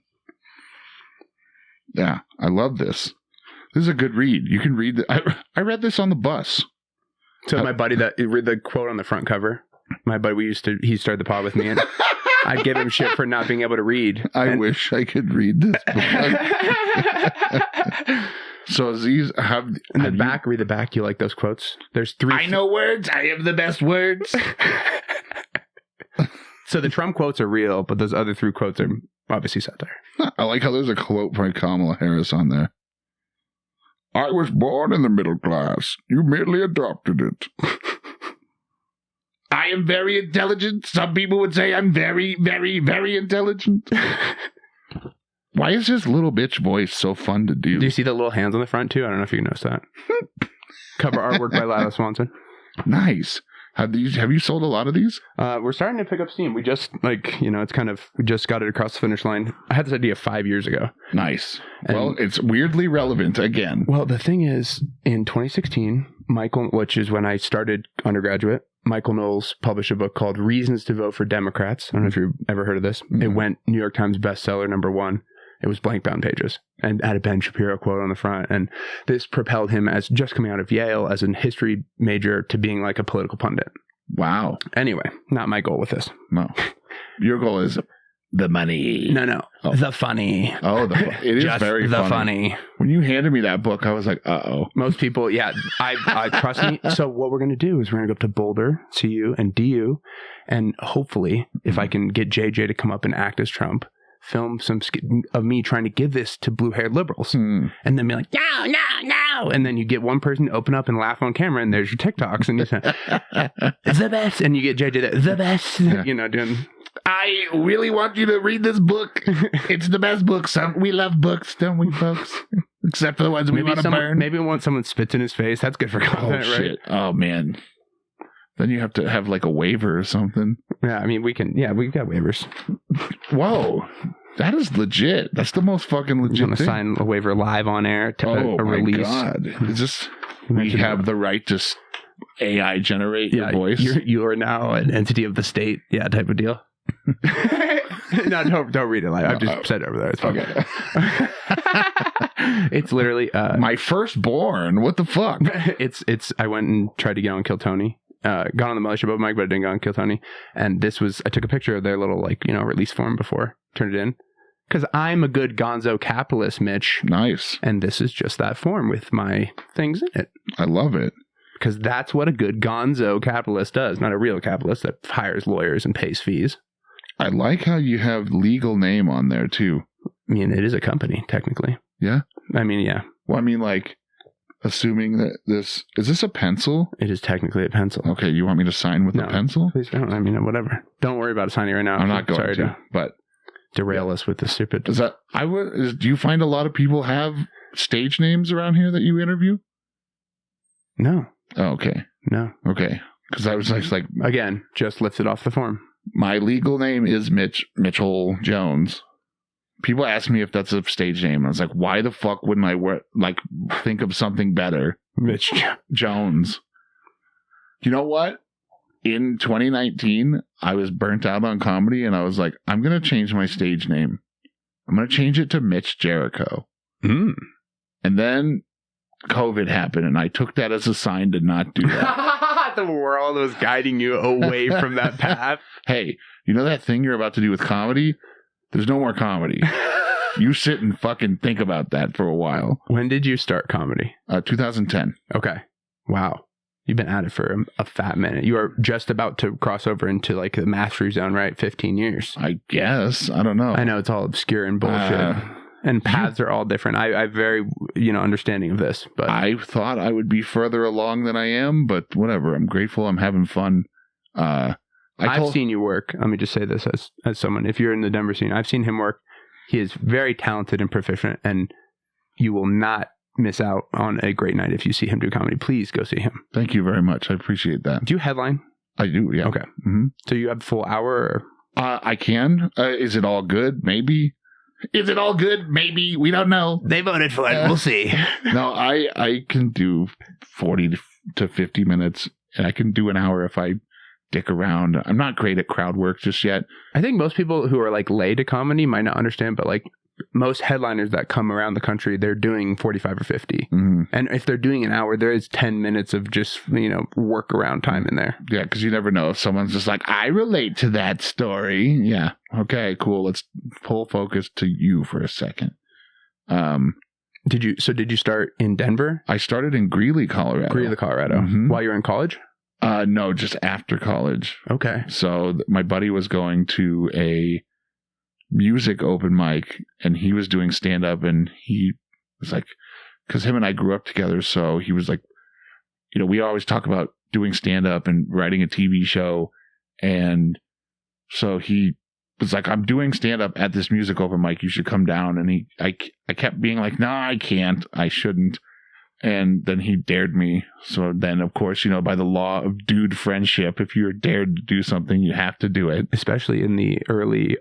[SPEAKER 3] Yeah, I love this. This is a good read. You can read I read this on the bus.
[SPEAKER 2] So my buddy that read the quote on the front cover. My buddy, he started the pod with me, and I'd give him shit for not being able to read.
[SPEAKER 3] I wish I could read this book. So Aziz,
[SPEAKER 2] read the back. You like those quotes? There's 3.
[SPEAKER 3] I know words. I have the best words.
[SPEAKER 2] So the Trump quotes are real, but those other 3 quotes are obviously satire.
[SPEAKER 3] I like how there's a quote by Kamala Harris on there. I was born in the middle class. You merely adopted it. I am very intelligent. Some people would say I'm very, very, very intelligent. Why is his little bitch voice so fun to do?
[SPEAKER 2] Do you see the little hands on the front too? I don't know if you can notice that. Cover artwork by Lila Swanson.
[SPEAKER 3] Nice. Have you sold a lot of these?
[SPEAKER 2] We're starting to pick up steam. We just we just got it across the finish line. I had this idea 5 years ago.
[SPEAKER 3] Nice. Well, it's weirdly relevant again.
[SPEAKER 2] Well, the thing is, in 2016, which is when I started undergraduate, Michael Knowles published a book called Reasons to Vote for Democrats. I don't know if you've ever heard of this. Mm-hmm. It went New York Times bestseller #1. It was blank bound pages and had a Ben Shapiro quote on the front. And this propelled him, as just coming out of Yale as a history major, to being like a political pundit.
[SPEAKER 3] Wow.
[SPEAKER 2] Anyway, not my goal with this.
[SPEAKER 3] No. Your goal is the money.
[SPEAKER 2] No. Oh. The funny.
[SPEAKER 3] Oh, it is very
[SPEAKER 2] the
[SPEAKER 3] funny. When you handed me that book, I was like, uh-oh.
[SPEAKER 2] Most people, yeah, I trust me. So what we're going to do is we're going to go up to Boulder, CU, and DU, and hopefully, if I can get JJ to come up and act as Trump, film some of me trying to give this to blue-haired liberals, and then be like, no, and then you get one person to open up and laugh on camera, and there's your TikToks, and you say, the best, and you get JJ the best, doing...
[SPEAKER 3] I really want you to read this book. It's the best book. We love books, don't we, folks? Except for the ones we want to burn.
[SPEAKER 2] Maybe when someone spits in his face, that's good for content, right?
[SPEAKER 3] Shit. Oh, man. Then you have to have like a waiver or something.
[SPEAKER 2] Yeah, I mean, we got waivers.
[SPEAKER 3] Whoa. That is legit. That's the most fucking legit
[SPEAKER 2] thing. You want to sign a waiver live on air to a release? Oh, my God.
[SPEAKER 3] Is this... We have the right to AI generate your voice?
[SPEAKER 2] You are now an entity of the state. Yeah, type of deal. No, don't read it live. I've just said it over there. It's fine. Okay. It's literally
[SPEAKER 3] my firstborn. What the fuck?
[SPEAKER 2] It's I went and tried to get on Kill Tony. Got on the Mothership Open Mic, but I didn't go on Kill Tony. And I took a picture of their little release form before, turned it in. Because I'm a good gonzo capitalist, Mitch.
[SPEAKER 3] Nice.
[SPEAKER 2] And this is just that form with my things in it.
[SPEAKER 3] I love it.
[SPEAKER 2] Because that's what a good gonzo capitalist does. Not a real capitalist that hires lawyers and pays fees.
[SPEAKER 3] I like how you have legal name on there, too.
[SPEAKER 2] I mean, it is a company, technically.
[SPEAKER 3] Yeah?
[SPEAKER 2] I mean, yeah.
[SPEAKER 3] Well, I mean, assuming that is this a pencil?
[SPEAKER 2] It is technically a pencil.
[SPEAKER 3] Okay, you want me to sign with a pencil?
[SPEAKER 2] Please don't. I mean, whatever. Don't worry about signing right now.
[SPEAKER 3] I'm not going to, but...
[SPEAKER 2] Derail us with the stupid...
[SPEAKER 3] Do you find a lot of people have stage names around here that you interview?
[SPEAKER 2] No.
[SPEAKER 3] Oh, okay.
[SPEAKER 2] No.
[SPEAKER 3] Okay. Because I was like...
[SPEAKER 2] Again, just lifted off the form.
[SPEAKER 3] My legal name is Mitchell Jones. people ask me if that's a stage name. I was like, why the fuck wouldn't I think of something better?
[SPEAKER 2] Mitch
[SPEAKER 3] Jones. You know what? In 2019, I was burnt out on comedy, and I was like, I'm going to change my stage name. I'm going to change it to Mitch Jericho.
[SPEAKER 2] Mm.
[SPEAKER 3] And then COVID happened, and I took that as a sign to not do that.
[SPEAKER 2] The world was guiding you away from that path.
[SPEAKER 3] Hey, you know that thing you're about to do with comedy? There's no more comedy. You sit and fucking think about that for a while.
[SPEAKER 2] When did you start comedy?
[SPEAKER 3] 2010.
[SPEAKER 2] Okay. Wow. You've been at it for a fat minute. You are just about to cross over into like the mastery zone, right? 15 years.
[SPEAKER 3] I guess. I don't know.
[SPEAKER 2] I know it's all obscure and bullshit. And paths are all different. I'm very, understanding of this. But
[SPEAKER 3] I thought I would be further along than I am, but whatever. I'm grateful. I'm having fun. I've
[SPEAKER 2] seen you work. Let me just say this as someone. If you're in the Denver scene, I've seen him work. He is very talented and proficient, and you will not miss out on a great night if you see him do comedy. Please go see him.
[SPEAKER 3] Thank you very much. I appreciate that.
[SPEAKER 2] Do you headline?
[SPEAKER 3] I do, yeah.
[SPEAKER 2] Okay.
[SPEAKER 3] Mm-hmm.
[SPEAKER 2] So you have a full hour?
[SPEAKER 3] I can. Is it all good? Maybe. Is it all good? Maybe. We don't know.
[SPEAKER 2] They voted for it. We'll see.
[SPEAKER 3] No, I can do 40 to 50 minutes, and I can do an hour if I dick around. I'm not great at crowd work just yet.
[SPEAKER 2] I think most people who are like lay to comedy might not understand, but like most headliners that come around the country, they're doing 45 or 50.
[SPEAKER 3] Mm-hmm.
[SPEAKER 2] And if they're doing an hour, there is 10 minutes of just, work around time in there.
[SPEAKER 3] Yeah, because you never know if someone's just like, I relate to that story. Yeah. Okay, cool. Let's pull focus to you for a second.
[SPEAKER 2] Did you start in Denver?
[SPEAKER 3] I started in Greeley, Colorado. Mm-hmm.
[SPEAKER 2] While you were in college?
[SPEAKER 3] No, just after college.
[SPEAKER 2] Okay.
[SPEAKER 3] So my buddy was going to a music open mic, and he was doing stand-up, and he was like, because him and I grew up together, so he was like, we always talk about doing stand-up and writing a TV show, and so he was like, I'm doing stand-up at this music open mic, you should come down. And I kept being like, no, I can't, I shouldn't. And then he dared me. So then, of course, by the law of dude friendship, if you're dared to do something, you have to do it.
[SPEAKER 2] Especially in the early,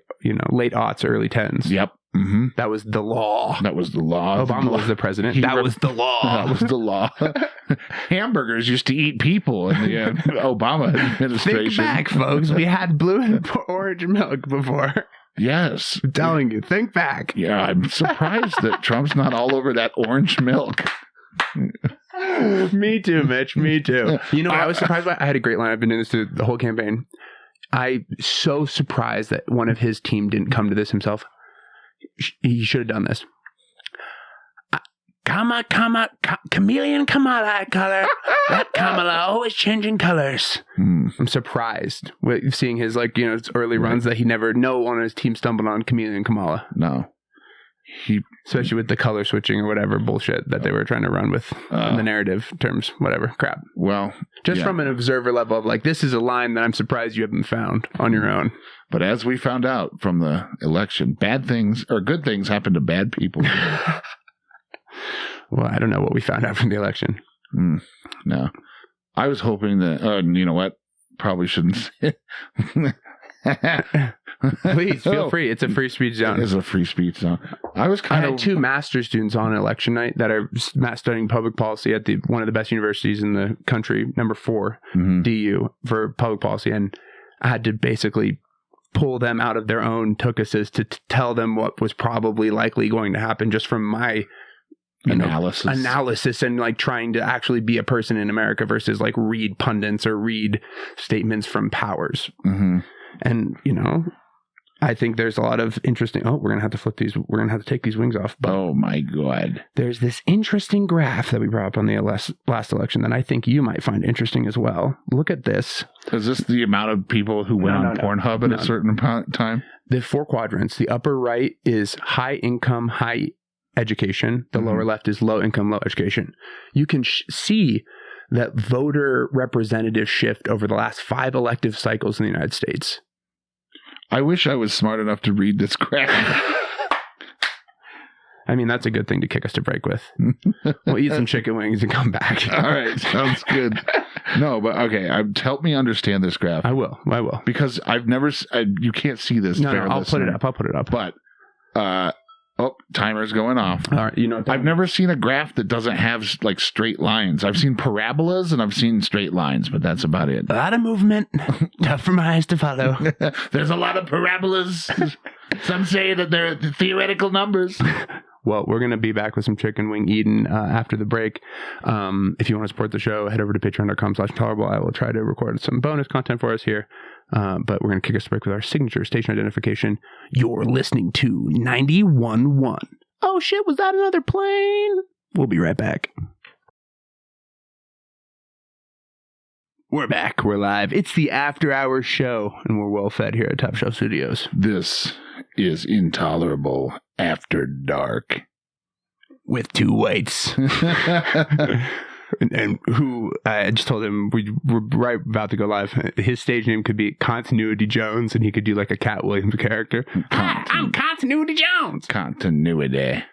[SPEAKER 2] late aughts, early 10s.
[SPEAKER 3] Yep. Mm-hmm.
[SPEAKER 2] That was the law.
[SPEAKER 3] Obama
[SPEAKER 2] was the president. That was the law.
[SPEAKER 3] That was the law. Hamburgers used to eat people in the Obama administration.
[SPEAKER 2] Think back, folks. We had blue and orange milk before.
[SPEAKER 3] Yes.
[SPEAKER 2] I'm telling you, think back.
[SPEAKER 3] Yeah, I'm surprised that Trump's not all over that orange milk.
[SPEAKER 2] Me too, Mitch. Me too. I was surprised by. I had a great line. I've been doing this through the whole campaign. I'm so surprised that one of his team didn't come to this himself. He should have done this. Chameleon Kamala color. That Kamala always changing colors. I'm surprised with seeing his early runs that no one on his team stumbled on Chameleon Kamala.
[SPEAKER 3] No.
[SPEAKER 2] Especially with the color switching or whatever bullshit that they were trying to run with in the narrative terms, whatever crap.
[SPEAKER 3] Well,
[SPEAKER 2] from an observer level of this is a line that I'm surprised you haven't found on your own.
[SPEAKER 3] But as we found out from the election, bad things or good things happen to bad people.
[SPEAKER 2] Well, I don't know what we found out from the election.
[SPEAKER 3] No, I was hoping that. You know what? Probably shouldn't say.
[SPEAKER 2] Please feel free. It's a free speech zone.
[SPEAKER 3] It is a free speech zone. I had
[SPEAKER 2] two master's students on election night that are studying public policy at one of the best universities in the country, number 4, DU, for public policy. And I had to basically pull them out of their own tukuses to tell them what was probably likely going to happen just from my analysis and trying to actually be a person in America versus read pundits or read statements from powers.
[SPEAKER 3] Mm-hmm.
[SPEAKER 2] And, I think there's a lot of interesting... Oh, we're going to have to flip these... We're going to have to take these wings off. But
[SPEAKER 3] oh, my God.
[SPEAKER 2] There's this interesting graph that we brought up on the last election that I think you might find interesting as well. Look at this.
[SPEAKER 3] Is this the amount of people who went on Pornhub at a certain time?
[SPEAKER 2] The 4 quadrants. The upper right is high income, high education. The lower left is low income, low education. You can see that voter representative shift over the last 5 elective cycles in the United States.
[SPEAKER 3] I wish I was smart enough to read this graph.
[SPEAKER 2] I mean, that's a good thing to kick us to break with. We'll eat some chicken wings and come back.
[SPEAKER 3] All right. Sounds good. No, but okay. Help me understand this graph.
[SPEAKER 2] I will.
[SPEAKER 3] Because I've never... you can't see this.
[SPEAKER 2] No, I'll put it up.
[SPEAKER 3] But Timer's going off.
[SPEAKER 2] All right,
[SPEAKER 3] I've never seen a graph that doesn't have like straight lines. I've seen parabolas and I've seen straight lines, but that's about it.
[SPEAKER 2] A lot of movement, tough for my eyes to follow.
[SPEAKER 3] There's a lot of parabolas. Some say that they're theoretical numbers.
[SPEAKER 2] Well, we're going to be back with some chicken wing eating after the break. If you want to support the show, head over to patreon.com/intolerable. I will try to record some bonus content for us here. But we're going to kick us break with our signature station identification. You're listening to 91.1. Oh shit, was that another plane? We'll be right back. We're back. We're live. It's the After Hours show, and we're well fed here at Top Shelf Studios.
[SPEAKER 3] This is Intolerable After Dark.
[SPEAKER 2] With two whites. and who, I just told him we were right about to go live. His stage name could be Continuity Jones, and he could do like a Cat Williams character. Hi, I'm Continuity Jones.
[SPEAKER 3] Continuity.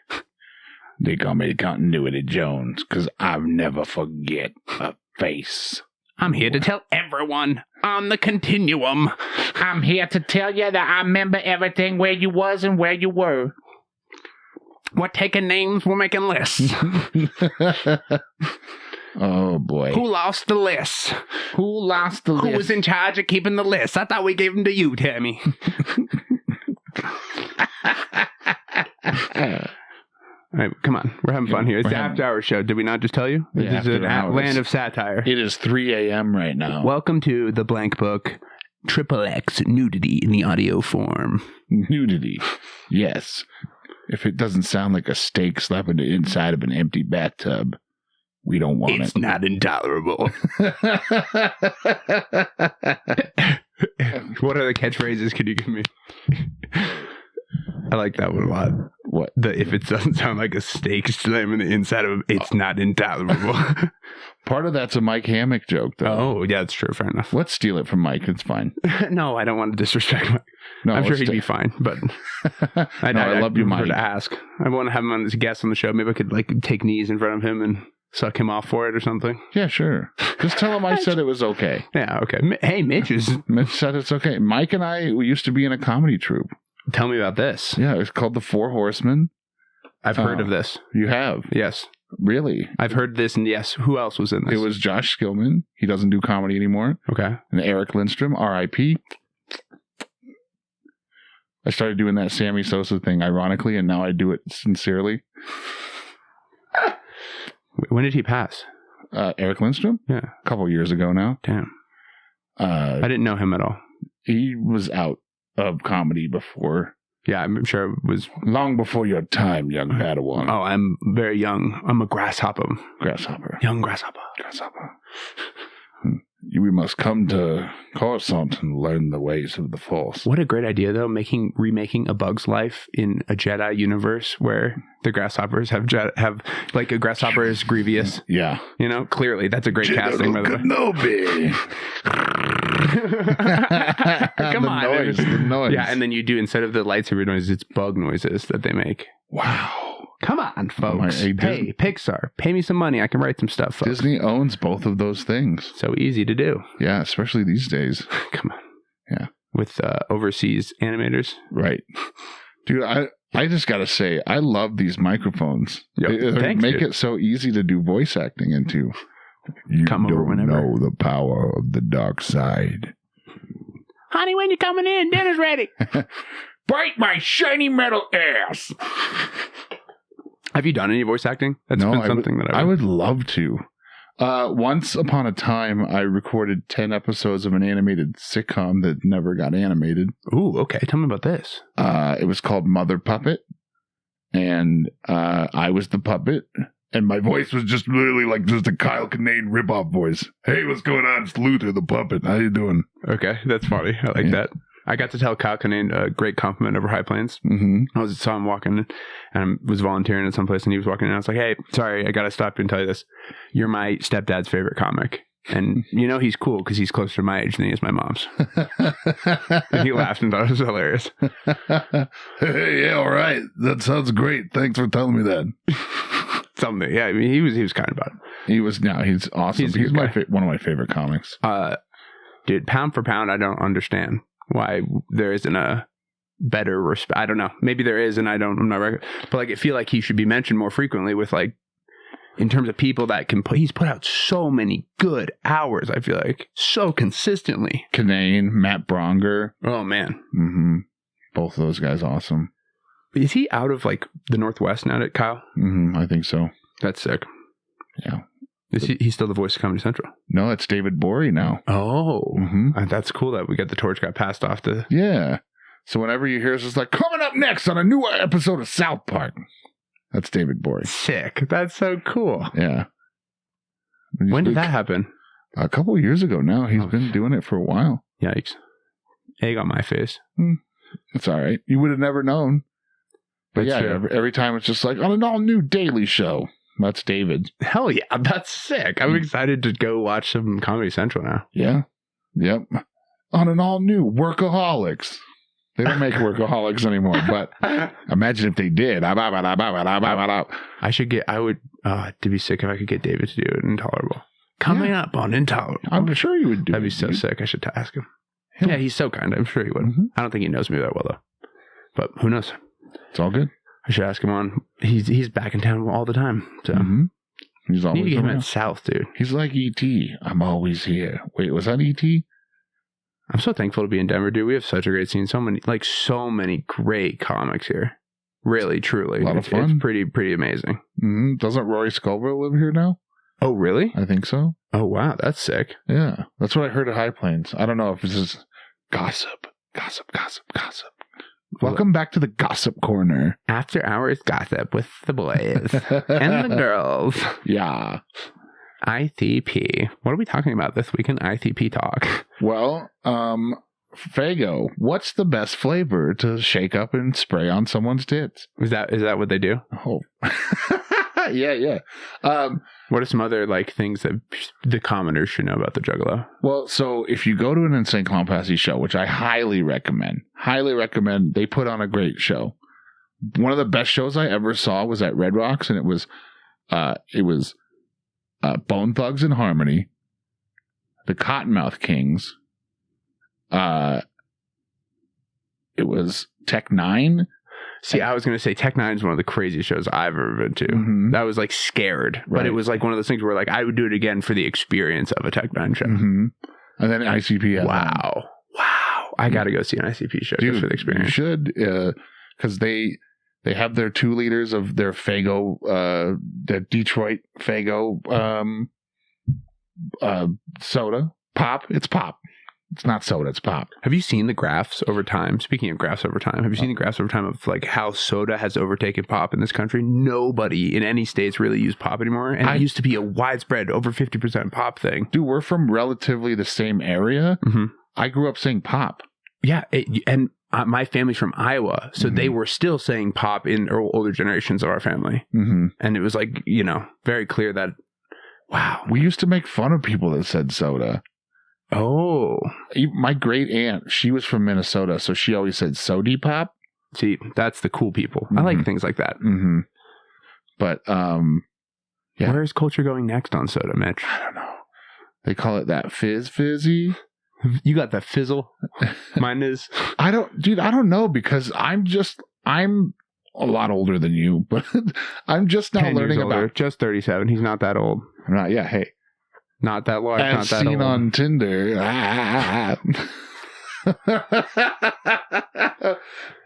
[SPEAKER 3] They call me Continuity Jones because I'll never forget a face.
[SPEAKER 2] I'm here to tell everyone on the continuum.
[SPEAKER 3] I'm here to tell you that I remember everything where you was and where you were.
[SPEAKER 2] We're taking names, we're making lists.
[SPEAKER 3] Oh, boy.
[SPEAKER 2] Who lost the list?
[SPEAKER 3] Who lost the list?
[SPEAKER 2] Who was in charge of keeping the list? I thought we gave them to you, Tammy. All right, come on. We're having fun here. It's the After Hours show. Did we not just tell you? This is a land of satire.
[SPEAKER 3] It is 3 a.m. right now.
[SPEAKER 2] Welcome to the blank book, XXX nudity in the audio form.
[SPEAKER 3] Nudity. Yes. If it doesn't sound like a steak slapping the inside of an empty bathtub, we don't want it.
[SPEAKER 2] It's not intolerable. What other catchphrases could you give me? I like that one a lot.
[SPEAKER 3] What?
[SPEAKER 2] If it doesn't sound like a steak slamming the inside of it's not intolerable.
[SPEAKER 3] Part of that's a Mike Hammock joke, though.
[SPEAKER 2] Oh, yeah, that's true. Fair enough.
[SPEAKER 3] Let's steal it from Mike. It's fine.
[SPEAKER 2] No, I don't want to disrespect Mike.
[SPEAKER 3] No,
[SPEAKER 2] I'm sure he'd be fine, but
[SPEAKER 3] I love you, Mike.
[SPEAKER 2] To ask. I want to have him on as a guest on the show. Maybe I could like take knees in front of him and suck him off for it or something.
[SPEAKER 3] Yeah, sure. Just tell him I said it was okay.
[SPEAKER 2] Yeah, okay. Hey, Mitch
[SPEAKER 3] said it's okay. Mike and I, we used to be in a comedy troupe.
[SPEAKER 2] Tell me about this.
[SPEAKER 3] Yeah, it was called The Four Horsemen.
[SPEAKER 2] I've heard of this.
[SPEAKER 3] You have?
[SPEAKER 2] Yes.
[SPEAKER 3] Really?
[SPEAKER 2] I've heard this, and yes. Who else was in this?
[SPEAKER 3] It was Josh Skillman. He doesn't do comedy anymore.
[SPEAKER 2] Okay.
[SPEAKER 3] And Eric Lindstrom, R.I.P. I started doing that Sammy Sosa thing ironically, and now I do it sincerely.
[SPEAKER 2] When did he pass?
[SPEAKER 3] Eric Lindstrom?
[SPEAKER 2] Yeah.
[SPEAKER 3] A couple years ago now.
[SPEAKER 2] Damn. I didn't know him at all.
[SPEAKER 3] He was out of comedy before.
[SPEAKER 2] Yeah, I'm sure it was
[SPEAKER 3] long before your time, young Padawan.
[SPEAKER 2] Oh, I'm very young. I'm a grasshopper. Young grasshopper.
[SPEAKER 3] We must come to Coruscant and learn the ways of the Force.
[SPEAKER 2] What a great idea, though, remaking A Bug's Life in a Jedi universe where the grasshoppers have like a grasshopper is Grievous.
[SPEAKER 3] Yeah.
[SPEAKER 2] Clearly, that's a great casting, by the way.
[SPEAKER 3] Kenobi.
[SPEAKER 2] Come on.
[SPEAKER 3] The noise.
[SPEAKER 2] Yeah, and then you do, instead of the lightsaber noises, it's bug noises that they make.
[SPEAKER 3] Wow.
[SPEAKER 2] Come on, folks. Hey, Pixar, pay me some money. I can write some stuff, folks.
[SPEAKER 3] Disney owns both of those things.
[SPEAKER 2] So easy to do.
[SPEAKER 3] Yeah, especially these days.
[SPEAKER 2] Come on.
[SPEAKER 3] Yeah.
[SPEAKER 2] With overseas animators.
[SPEAKER 3] Right. Dude, I just got to say, I love these microphones.
[SPEAKER 2] Yep.
[SPEAKER 3] They make it so easy to do voice acting into. You
[SPEAKER 2] come over whenever.
[SPEAKER 3] Know the power of the dark side.
[SPEAKER 2] Honey, when you coming in? Dinner's ready.
[SPEAKER 3] Bite my shiny metal ass.
[SPEAKER 2] Have you done any voice acting? That's
[SPEAKER 3] been
[SPEAKER 2] something that
[SPEAKER 3] I would love to. Once upon a time, I recorded 10 episodes of an animated sitcom that never got animated.
[SPEAKER 2] Ooh, okay. Tell me about this.
[SPEAKER 3] It was called Mother Puppet, and I was the puppet, and my voice was just literally like just a Kyle Kinane ripoff voice. Hey, what's going on? It's Luther the puppet. How you doing?
[SPEAKER 2] Okay, that's funny. I like that. I got to tell Kyle Kinane a great compliment over High Plains.
[SPEAKER 3] Mm-hmm.
[SPEAKER 2] I saw him walking and was volunteering at some place, and he was walking in, and I was like, hey, sorry, I got to stop you and tell you this. You're my stepdad's favorite comic. And he's cool because he's closer to my age than he is my mom's. And he laughed and thought it was hilarious.
[SPEAKER 3] Hey, yeah, all right. That sounds great. Thanks for telling me that.
[SPEAKER 2] Something. Yeah, I mean, he was kind about it.
[SPEAKER 3] He's awesome. He's one of my favorite comics.
[SPEAKER 2] Dude, pound for pound, I don't understand why there isn't a better respect. I don't know. Maybe there is, and I'm not but like I feel like he should be mentioned more frequently with like in terms of people that can he's put out so many good hours, I feel like, so consistently.
[SPEAKER 3] Kinane, Matt Bronger.
[SPEAKER 2] Oh man.
[SPEAKER 3] Mm-hmm. Both of those guys awesome.
[SPEAKER 2] Is he out of like the Northwest now, Kyle?
[SPEAKER 3] Mm-hmm, I think so.
[SPEAKER 2] That's sick.
[SPEAKER 3] Yeah.
[SPEAKER 2] Is he's still the voice of Comedy Central?
[SPEAKER 3] No, it's David Bory now.
[SPEAKER 2] Oh.
[SPEAKER 3] Mm-hmm.
[SPEAKER 2] That's cool that we got the torch got passed off to...
[SPEAKER 3] Yeah. So whenever you hear it's like, coming up next on a new episode of South Park. That's David Bory.
[SPEAKER 2] Sick. That's so cool.
[SPEAKER 3] Yeah.
[SPEAKER 2] When did that happen?
[SPEAKER 3] A couple of years ago now. He's been doing it for a while.
[SPEAKER 2] Yikes. Egg on my face.
[SPEAKER 3] It's all right. You would have never known. But
[SPEAKER 2] That's
[SPEAKER 3] yeah,
[SPEAKER 2] true.
[SPEAKER 3] every time it's just like, on an all-new Daily Show. That's David.
[SPEAKER 2] Hell yeah. That's sick. I'm excited to go watch some Comedy Central now.
[SPEAKER 3] Yeah. Yep. On an all-new Workaholics. They don't make Workaholics anymore, but imagine if they did. I
[SPEAKER 2] would to be sick if I could get David to do it. Intolerable. Coming up on Intolerable.
[SPEAKER 3] I'm sure you would do
[SPEAKER 2] That'd be
[SPEAKER 3] it,
[SPEAKER 2] so
[SPEAKER 3] dude.
[SPEAKER 2] sick. I should ask him. Yeah, he's so kind. I'm sure he would.
[SPEAKER 3] Mm-hmm.
[SPEAKER 2] I don't think he knows me that well, though. But who knows?
[SPEAKER 3] It's all good.
[SPEAKER 2] I should ask him on. He's back in town all the time. So
[SPEAKER 3] He's
[SPEAKER 2] I need
[SPEAKER 3] always
[SPEAKER 2] to get him
[SPEAKER 3] around.
[SPEAKER 2] at South, dude.
[SPEAKER 3] He's like E.T. I'm always here. Wait, was that E.T.?
[SPEAKER 2] I'm so thankful to be in Denver, dude. We have such a great scene. So many great comics here. Really, truly.
[SPEAKER 3] A lot of fun.
[SPEAKER 2] It's pretty amazing.
[SPEAKER 3] Mm-hmm. Doesn't Rory Scovel live here now?
[SPEAKER 2] Oh, really?
[SPEAKER 3] I think so.
[SPEAKER 2] Oh, wow. That's sick.
[SPEAKER 3] Yeah. That's what I heard at High Plains. I don't know if this is gossip. Welcome back to the Gossip Corner.
[SPEAKER 2] After hours gossip with the boys and the girls.
[SPEAKER 3] Yeah.
[SPEAKER 2] ITP. What are we talking about this week in ITP talk?
[SPEAKER 3] Well, Faygo, what's the best flavor to shake up and spray on someone's tits?
[SPEAKER 2] Is that what they do?
[SPEAKER 3] Oh. Yeah.
[SPEAKER 2] What are some other like things that the commoners should know about the Juggalo?
[SPEAKER 3] Well, so if you go to an Insane Clown Posse show, which I highly recommend, they put on a great show. One of the best shows I ever saw was at Red Rocks, and it was Bone Thugs and Harmony, the Cottonmouth Kings. It was Tech 9.
[SPEAKER 2] See, I was going to say Tech 9 is one of the craziest shows I've ever been to.
[SPEAKER 3] Mm-hmm.
[SPEAKER 2] That was like scared,
[SPEAKER 3] right.
[SPEAKER 2] But it was like one of those things where like I would do it again for the experience of a Tech 9 show.
[SPEAKER 3] Mm-hmm. And then ICP had
[SPEAKER 2] Wow. I got to go see an ICP show just for the experience.
[SPEAKER 3] You should, because they have their 2 liters of their Faygo, the Detroit Faygo soda. Pop. It's pop. It's not soda, it's pop.
[SPEAKER 2] Have you seen the graphs over time? Speaking of graphs over time, have you seen the graphs over time of like how soda has overtaken pop in this country? Nobody in any states really use pop anymore. And it used to be a widespread over 50% pop thing.
[SPEAKER 3] Dude, we're from relatively the same area.
[SPEAKER 2] Mm-hmm.
[SPEAKER 3] I grew up saying pop.
[SPEAKER 2] Yeah. My family's from Iowa. So they were still saying pop in older generations of our family.
[SPEAKER 3] Mm-hmm.
[SPEAKER 2] And it was like, very clear that, wow.
[SPEAKER 3] We used to make fun of people that said soda.
[SPEAKER 2] Oh,
[SPEAKER 3] my great aunt, she was from Minnesota, so she always said sody pop.
[SPEAKER 2] See, that's the cool people. I like things like that.
[SPEAKER 3] Mm-hmm. But yeah.
[SPEAKER 2] Where is culture going next on soda, Mitch?
[SPEAKER 3] I don't know. They call it that fizzy.
[SPEAKER 2] You got that fizzle. Mine is.
[SPEAKER 3] I don't know, because I'm a lot older than you, but I'm just now learning about.
[SPEAKER 2] Just 37. He's not that old.
[SPEAKER 3] Right? Yeah. Hey.
[SPEAKER 2] Not that large,
[SPEAKER 3] As
[SPEAKER 2] not that
[SPEAKER 3] seen
[SPEAKER 2] old.
[SPEAKER 3] on Tinder.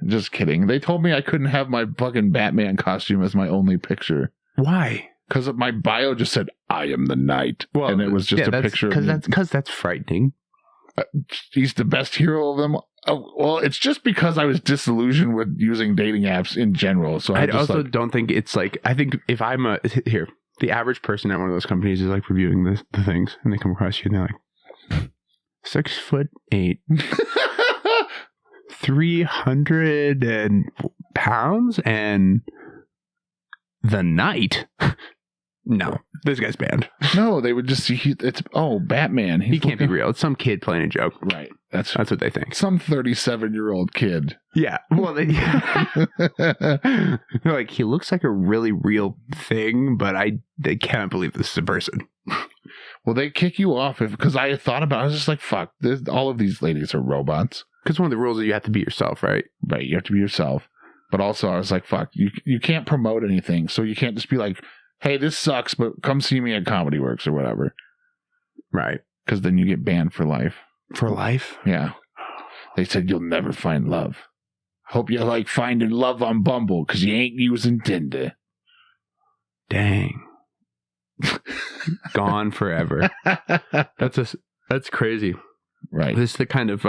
[SPEAKER 3] Just kidding. They told me I couldn't have my fucking Batman costume as my only picture.
[SPEAKER 2] Why?
[SPEAKER 3] Because my bio just said, I am the Knight.
[SPEAKER 2] Well,
[SPEAKER 3] and it was just a picture of me.
[SPEAKER 2] Because that's frightening.
[SPEAKER 3] He's the best hero of them. Oh, well, it's just because I was disillusioned with using dating apps in general. So
[SPEAKER 2] I also don't think it's like, I think if I'm the average person at one of those companies is like reviewing the things, and they come across you and they're like, 6'8", 300 pounds, and the Knight. No, this guy's banned.
[SPEAKER 3] No, they would just see Batman.
[SPEAKER 2] He can't be real. It's some kid playing a joke.
[SPEAKER 3] Right. That's
[SPEAKER 2] what they think.
[SPEAKER 3] Some 37-year-old kid.
[SPEAKER 2] Yeah. Well, they're like, he looks like a really real thing, but they can't believe this is a person.
[SPEAKER 3] Well, they kick you off because I thought about it. I was just like, fuck, all of these ladies are robots.
[SPEAKER 2] Because one of the rules is you have to be yourself, right?
[SPEAKER 3] Right, you have to be yourself. But also, I was like, fuck, you can't promote anything. So you can't just be like, hey, this sucks, but come see me at Comedy Works or whatever.
[SPEAKER 2] Right.
[SPEAKER 3] Because then you get banned for life.
[SPEAKER 2] For life?
[SPEAKER 3] Yeah. They said you'll never find love. Hope you like finding love on Bumble because you ain't using Tinder.
[SPEAKER 2] Dang. Gone forever. That's crazy.
[SPEAKER 3] Right.
[SPEAKER 2] This is the kind of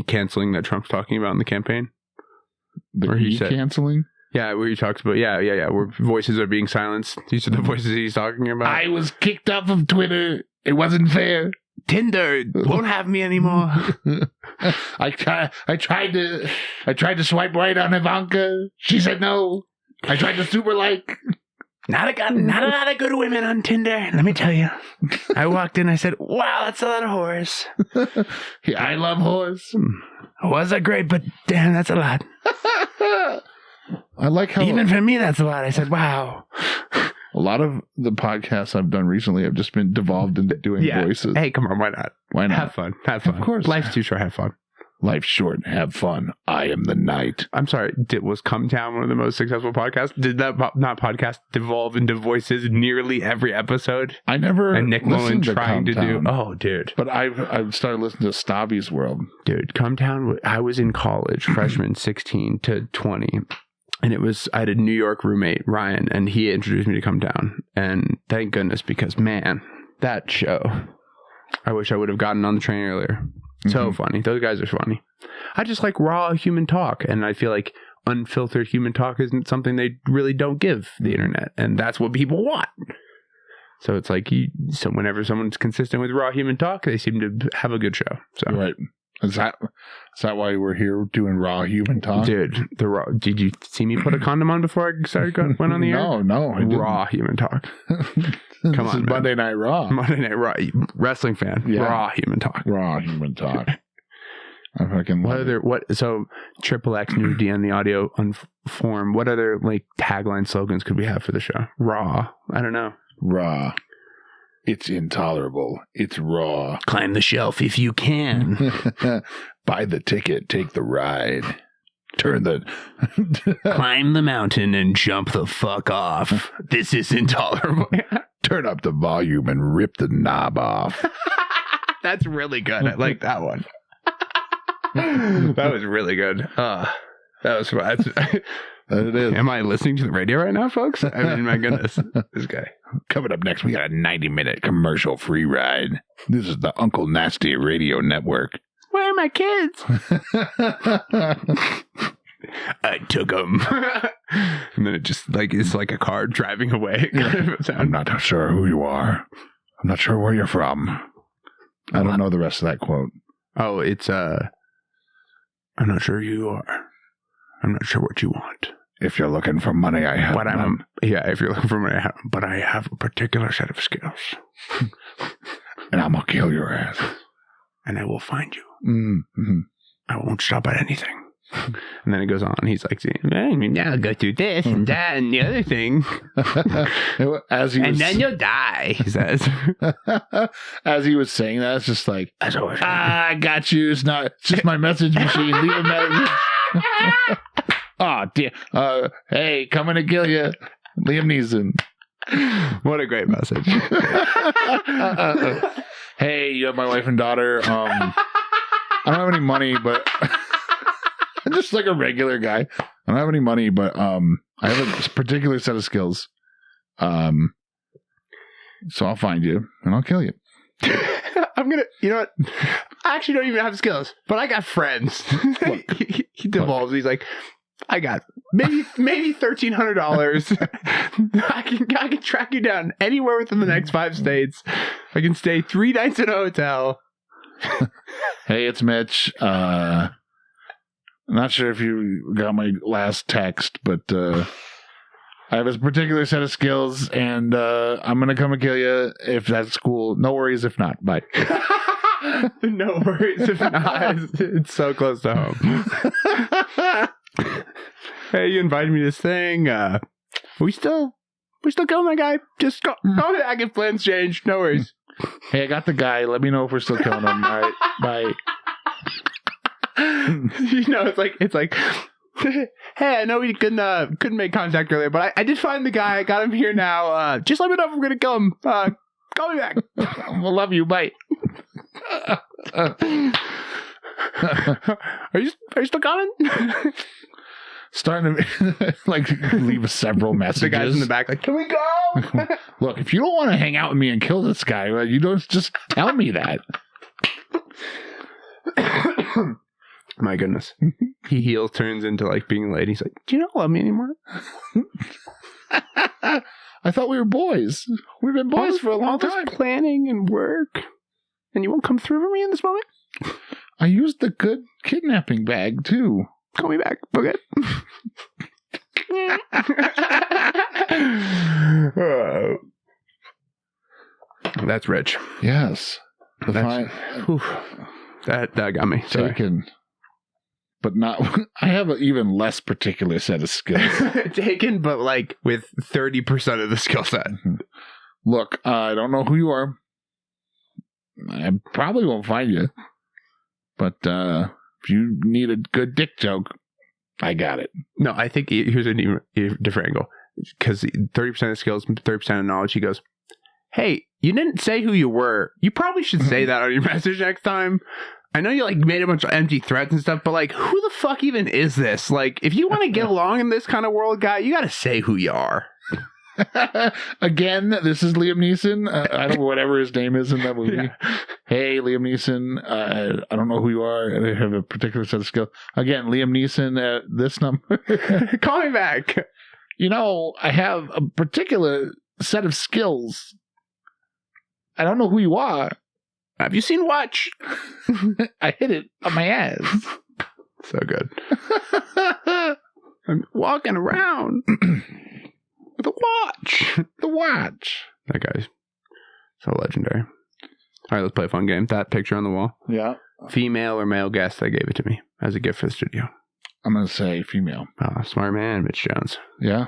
[SPEAKER 2] canceling that Trump's talking about in the campaign.
[SPEAKER 3] Where he said canceling?
[SPEAKER 2] Yeah, where he talks about where voices are being silenced. These are the voices he's talking about.
[SPEAKER 3] I was kicked off of Twitter. It wasn't fair.
[SPEAKER 2] Tinder won't have me anymore.
[SPEAKER 3] I tried to swipe right on Ivanka. She said no. I tried to super like.
[SPEAKER 2] Not a lot of good women on Tinder. Let me tell you. I walked in. I said, "Wow, that's a lot of whores."
[SPEAKER 3] Yeah, I love whores.
[SPEAKER 2] Wasn't great, but damn, that's a lot.
[SPEAKER 3] I like how
[SPEAKER 2] even for me, that's a lot. I said, "Wow."
[SPEAKER 3] A lot of the podcasts I've done recently have just been devolved into doing voices.
[SPEAKER 2] Hey, come on, why not?
[SPEAKER 3] Why not?
[SPEAKER 2] Have fun. Have fun.
[SPEAKER 3] Of course.
[SPEAKER 2] Life's too short. Have fun.
[SPEAKER 3] Life's short. Have fun. I am the night.
[SPEAKER 2] I'm sorry. Was Come Town one of the most successful podcasts? Did that not podcast devolve into voices nearly every episode?
[SPEAKER 3] I never.
[SPEAKER 2] And Nick Mullen trying to do.
[SPEAKER 3] Oh,
[SPEAKER 2] dude.
[SPEAKER 3] But I've started listening to Stabby's World.
[SPEAKER 2] Dude, Come Town. I was in college, freshman 16 to 20. And I had a New York roommate, Ryan, and he introduced me to Come Down. And thank goodness, because man, that show, I wish I would have gotten on the train earlier. So funny. Those guys are funny. I just like raw human talk. And I feel like unfiltered human talk isn't something they really don't give the internet. And that's what people want. So it's like, whenever someone's consistent with raw human talk, they seem to have a good show. So
[SPEAKER 3] right. Is that why we're here doing raw human talk?
[SPEAKER 2] Dude, did you see me put a condom on before I went on the air?
[SPEAKER 3] No.
[SPEAKER 2] Raw human talk. Come on, man.
[SPEAKER 3] Monday Night Raw.
[SPEAKER 2] Monday Night Raw. Wrestling fan. Yeah. Raw human talk.
[SPEAKER 3] Raw human talk. I fucking
[SPEAKER 2] so Triple X new DN the audio form. What other like tagline slogans could we have for the show? Raw. I don't know.
[SPEAKER 3] Raw. It's intolerable. It's raw.
[SPEAKER 2] Climb the shelf if you can.
[SPEAKER 3] Buy the ticket. Take the ride.
[SPEAKER 2] Climb the mountain and jump the fuck off. This is intolerable.
[SPEAKER 3] Turn up the volume and rip the knob off.
[SPEAKER 2] That's really good. I like that one. That was really good. That was fun.
[SPEAKER 3] It is.
[SPEAKER 2] Am I listening to the radio right now, folks? I mean, my goodness. This guy.
[SPEAKER 3] Coming up next, we got a 90-minute commercial-free ride. This is the Uncle Nasty Radio Network.
[SPEAKER 2] Where are my kids? I took them. And then it just it's like a car driving away.
[SPEAKER 3] I'm not sure who you are. I'm not sure where you're from. I don't know the rest of that quote.
[SPEAKER 2] Oh, it's I'm not sure who you are. I'm not sure what you want.
[SPEAKER 3] If you're looking for money, I have none.
[SPEAKER 2] If you're looking for money, but I have a particular set of skills.
[SPEAKER 3] And I'm going to kill your ass.
[SPEAKER 2] And I will find you.
[SPEAKER 3] Mm-hmm.
[SPEAKER 2] I won't stop at anything. And then it goes on. He's like, I'll go through this and that and the other thing. And then you'll die, he says.
[SPEAKER 3] As he was saying that, it's just like, I got you. It's just my message machine. Leave a message. Oh, dear. Hey, coming to kill you. Liam Neeson.
[SPEAKER 2] What a great message.
[SPEAKER 3] Hey, you have my wife and daughter. I don't have any money, but I'm just like a regular guy. I don't have any money, but I have a particular set of skills. So I'll find you and I'll kill you.
[SPEAKER 2] You know what? I actually don't even have skills, but I got friends. He devolves. He's like, I got maybe $1,300. I can track you down anywhere within the next 5 states. I can stay 3 nights in a hotel.
[SPEAKER 3] Hey, it's Mitch. I'm not sure if you got my last text, but I have a particular set of skills, and I'm gonna come and kill you if that's cool. No worries if not. Bye.
[SPEAKER 2] No worries if not. It's so close to home. Hey, you invited me to this thing. We still killing that guy. Just go back if plans change. No worries.
[SPEAKER 3] Hey, I got the guy. Let me know if we're still killing him. All right. Bye.
[SPEAKER 2] It's like, hey, I know we couldn't make contact earlier, but I did find the guy. I got him here now. Just let me know if we're gonna kill him. Call me back.
[SPEAKER 3] We'll love you. Bye.
[SPEAKER 2] Are you still coming?
[SPEAKER 3] Starting to leave several messages.
[SPEAKER 2] The guys in the back like, can we go?
[SPEAKER 3] Look, if you don't want to hang out with me and kill this guy, you don't just tell me that.
[SPEAKER 2] My goodness. He heals, turns into like being late. He's like, do you not love me anymore?
[SPEAKER 3] I thought we were boys. We've been boys for a long time.
[SPEAKER 2] Planning and work. And you won't come through for me in this moment?
[SPEAKER 3] I used the good kidnapping bag too.
[SPEAKER 2] Call me back. Okay. That's rich.
[SPEAKER 3] Yes.
[SPEAKER 2] That got me. Sorry.
[SPEAKER 3] Taken. But not. I have an even less particular set of skills.
[SPEAKER 2] Taken, but like with 30% of the skill set.
[SPEAKER 3] Look, I don't know who you are. I probably won't find you. But if you need a good dick joke, I got it.
[SPEAKER 2] No, I think here's a different angle. Because 30% of skills, 30% of knowledge, he goes, hey, you didn't say who you were. You probably should say that on your message next time. I know you like made a bunch of empty threats and stuff, but like, who the fuck even is this? Like, if you want to get along in this kind of world, guy, you got to say who you are.
[SPEAKER 3] Again, this is Liam Neeson. I don't know whatever his name is in that movie.
[SPEAKER 2] Yeah.
[SPEAKER 3] Hey, Liam Neeson. I don't know who you are. I have a particular set of skills. Again, Liam Neeson. This number.
[SPEAKER 2] Call me back.
[SPEAKER 3] You know, I have a particular set of skills. I don't know who you are.
[SPEAKER 2] Have you seen Watch?
[SPEAKER 3] I hit it on my ass.
[SPEAKER 2] So good. I'm walking around with a watch.
[SPEAKER 3] The watch.
[SPEAKER 2] That guy's so legendary. All right, let's play a fun game. That picture on the wall.
[SPEAKER 3] Yeah.
[SPEAKER 2] Female or male guest that gave it to me as a gift for the studio.
[SPEAKER 3] I'm going to say female.
[SPEAKER 2] Smart man, Mitch Jones.
[SPEAKER 3] Yeah.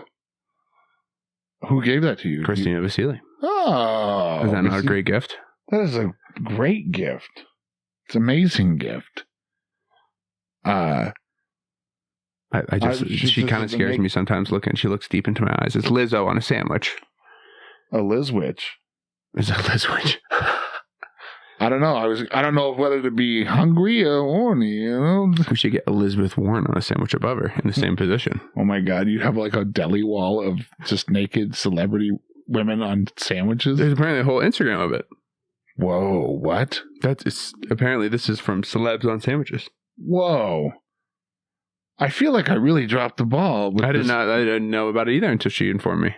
[SPEAKER 3] Who gave that to you?
[SPEAKER 2] Christina Vasili.
[SPEAKER 3] Oh.
[SPEAKER 2] Is that not a great gift?
[SPEAKER 3] That is a great gift. It's an amazing gift.
[SPEAKER 2] She kind of scares me sometimes looking. She looks deep into my eyes. It's Lizzo on a sandwich.
[SPEAKER 3] A Lizwitch.
[SPEAKER 2] Is it Lizwitch?
[SPEAKER 3] I don't know. I don't know whether to be hungry or horny, you know?
[SPEAKER 2] We should get Elizabeth Warren on a sandwich above her in the same position.
[SPEAKER 3] Oh my God. You'd have like a deli wall of just naked celebrity women on sandwiches.
[SPEAKER 2] There's apparently a whole Instagram of it.
[SPEAKER 3] Whoa, what?
[SPEAKER 2] Apparently this is from celebs on sandwiches.
[SPEAKER 3] Whoa. I feel like I really dropped the ball.
[SPEAKER 2] I didn't know about it either until she informed me.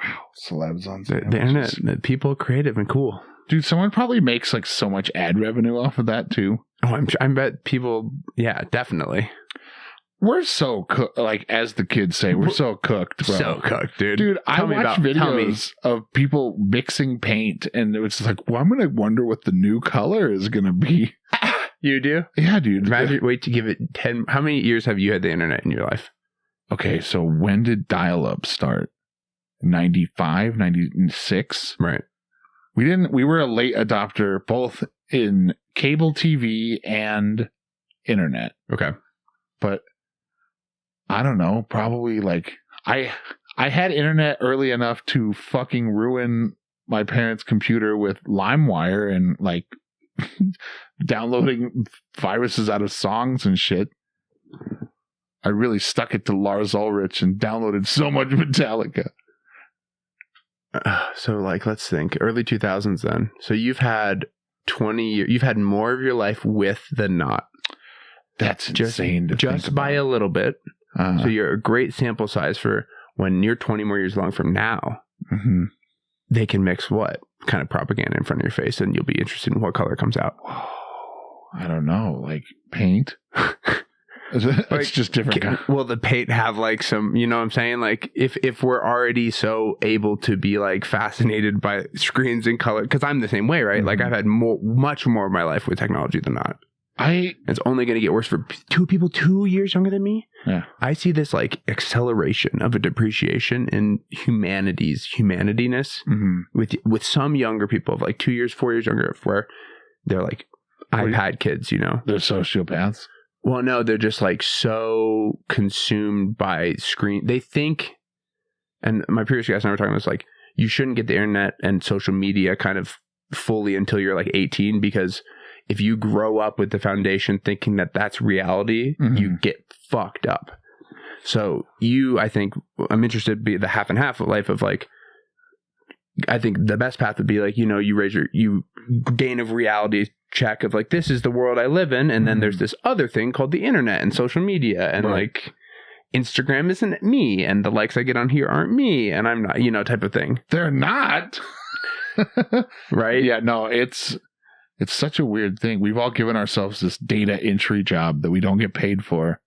[SPEAKER 3] Wow. Celebs on sandwiches.
[SPEAKER 2] The internet, people are creative and cool.
[SPEAKER 3] Dude, someone probably makes like so much ad revenue off of that too.
[SPEAKER 2] Oh, I bet people, yeah, definitely.
[SPEAKER 3] We're so cooked, like as the kids say, we're so cooked, bro.
[SPEAKER 2] So cooked, dude.
[SPEAKER 3] Dude, I watch videos of people mixing paint, and it's like, well, I'm gonna wonder what the new color is gonna be.
[SPEAKER 2] You do?
[SPEAKER 3] Yeah, dude.
[SPEAKER 2] Imagine, wait to give it 10. How many years have you had the internet in your life?
[SPEAKER 3] Okay, so when did dial-up start? 95, 96?
[SPEAKER 2] Right.
[SPEAKER 3] We were a late adopter, both in cable TV and internet.
[SPEAKER 2] Okay.
[SPEAKER 3] But I don't know, probably like I had internet early enough to fucking ruin my parents' computer with LimeWire and like downloading viruses out of songs and shit. I really stuck it to Lars Ulrich and downloaded so much Metallica.
[SPEAKER 2] So like, let's think early 2000s then. So you've had 20 years, you've had more of your life with than not.
[SPEAKER 3] That's insane to
[SPEAKER 2] just
[SPEAKER 3] think
[SPEAKER 2] by
[SPEAKER 3] about.
[SPEAKER 2] A little bit. So you're a great sample size for when you're 20 more years along from now.
[SPEAKER 3] Mm-hmm.
[SPEAKER 2] They can mix what kind of propaganda in front of your face, and you'll be interested in what color comes out.
[SPEAKER 3] I don't know, like paint. It's
[SPEAKER 2] like,
[SPEAKER 3] just different.
[SPEAKER 2] Will the paint have like some, you know what I'm saying? Like if we're already so able to be like fascinated by screens and color, because I'm the same way, right? Mm-hmm. Like I've had much more of my life with technology than not. It's only going to get worse for two people 2 years younger than me.
[SPEAKER 3] Yeah.
[SPEAKER 2] I see this like acceleration of a depreciation in humanityness
[SPEAKER 3] mm-hmm.
[SPEAKER 2] with some younger people of like 2 years, 4 years younger, where they're like, iPad kids, you know.
[SPEAKER 3] They're sociopaths.
[SPEAKER 2] Well, no, they're just like so consumed by screen. They think, and my previous guest and I were talking about this, like, you shouldn't get the internet and social media kind of fully until you're like 18, because if you grow up with the foundation thinking that that's reality, you get fucked up. So I think I'm interested in be the half and half of life of like, I think the best path would be like, you know, you gain a reality check of like, this is the world I live in. And then there's this other thing called the internet and social media. And like, Instagram isn't me. And the likes I get on here aren't me. And I'm not, you know, type of thing.
[SPEAKER 3] They're not.
[SPEAKER 2] Right?
[SPEAKER 3] Yeah, no, it's such a weird thing. We've all given ourselves this data entry job that we don't get paid for.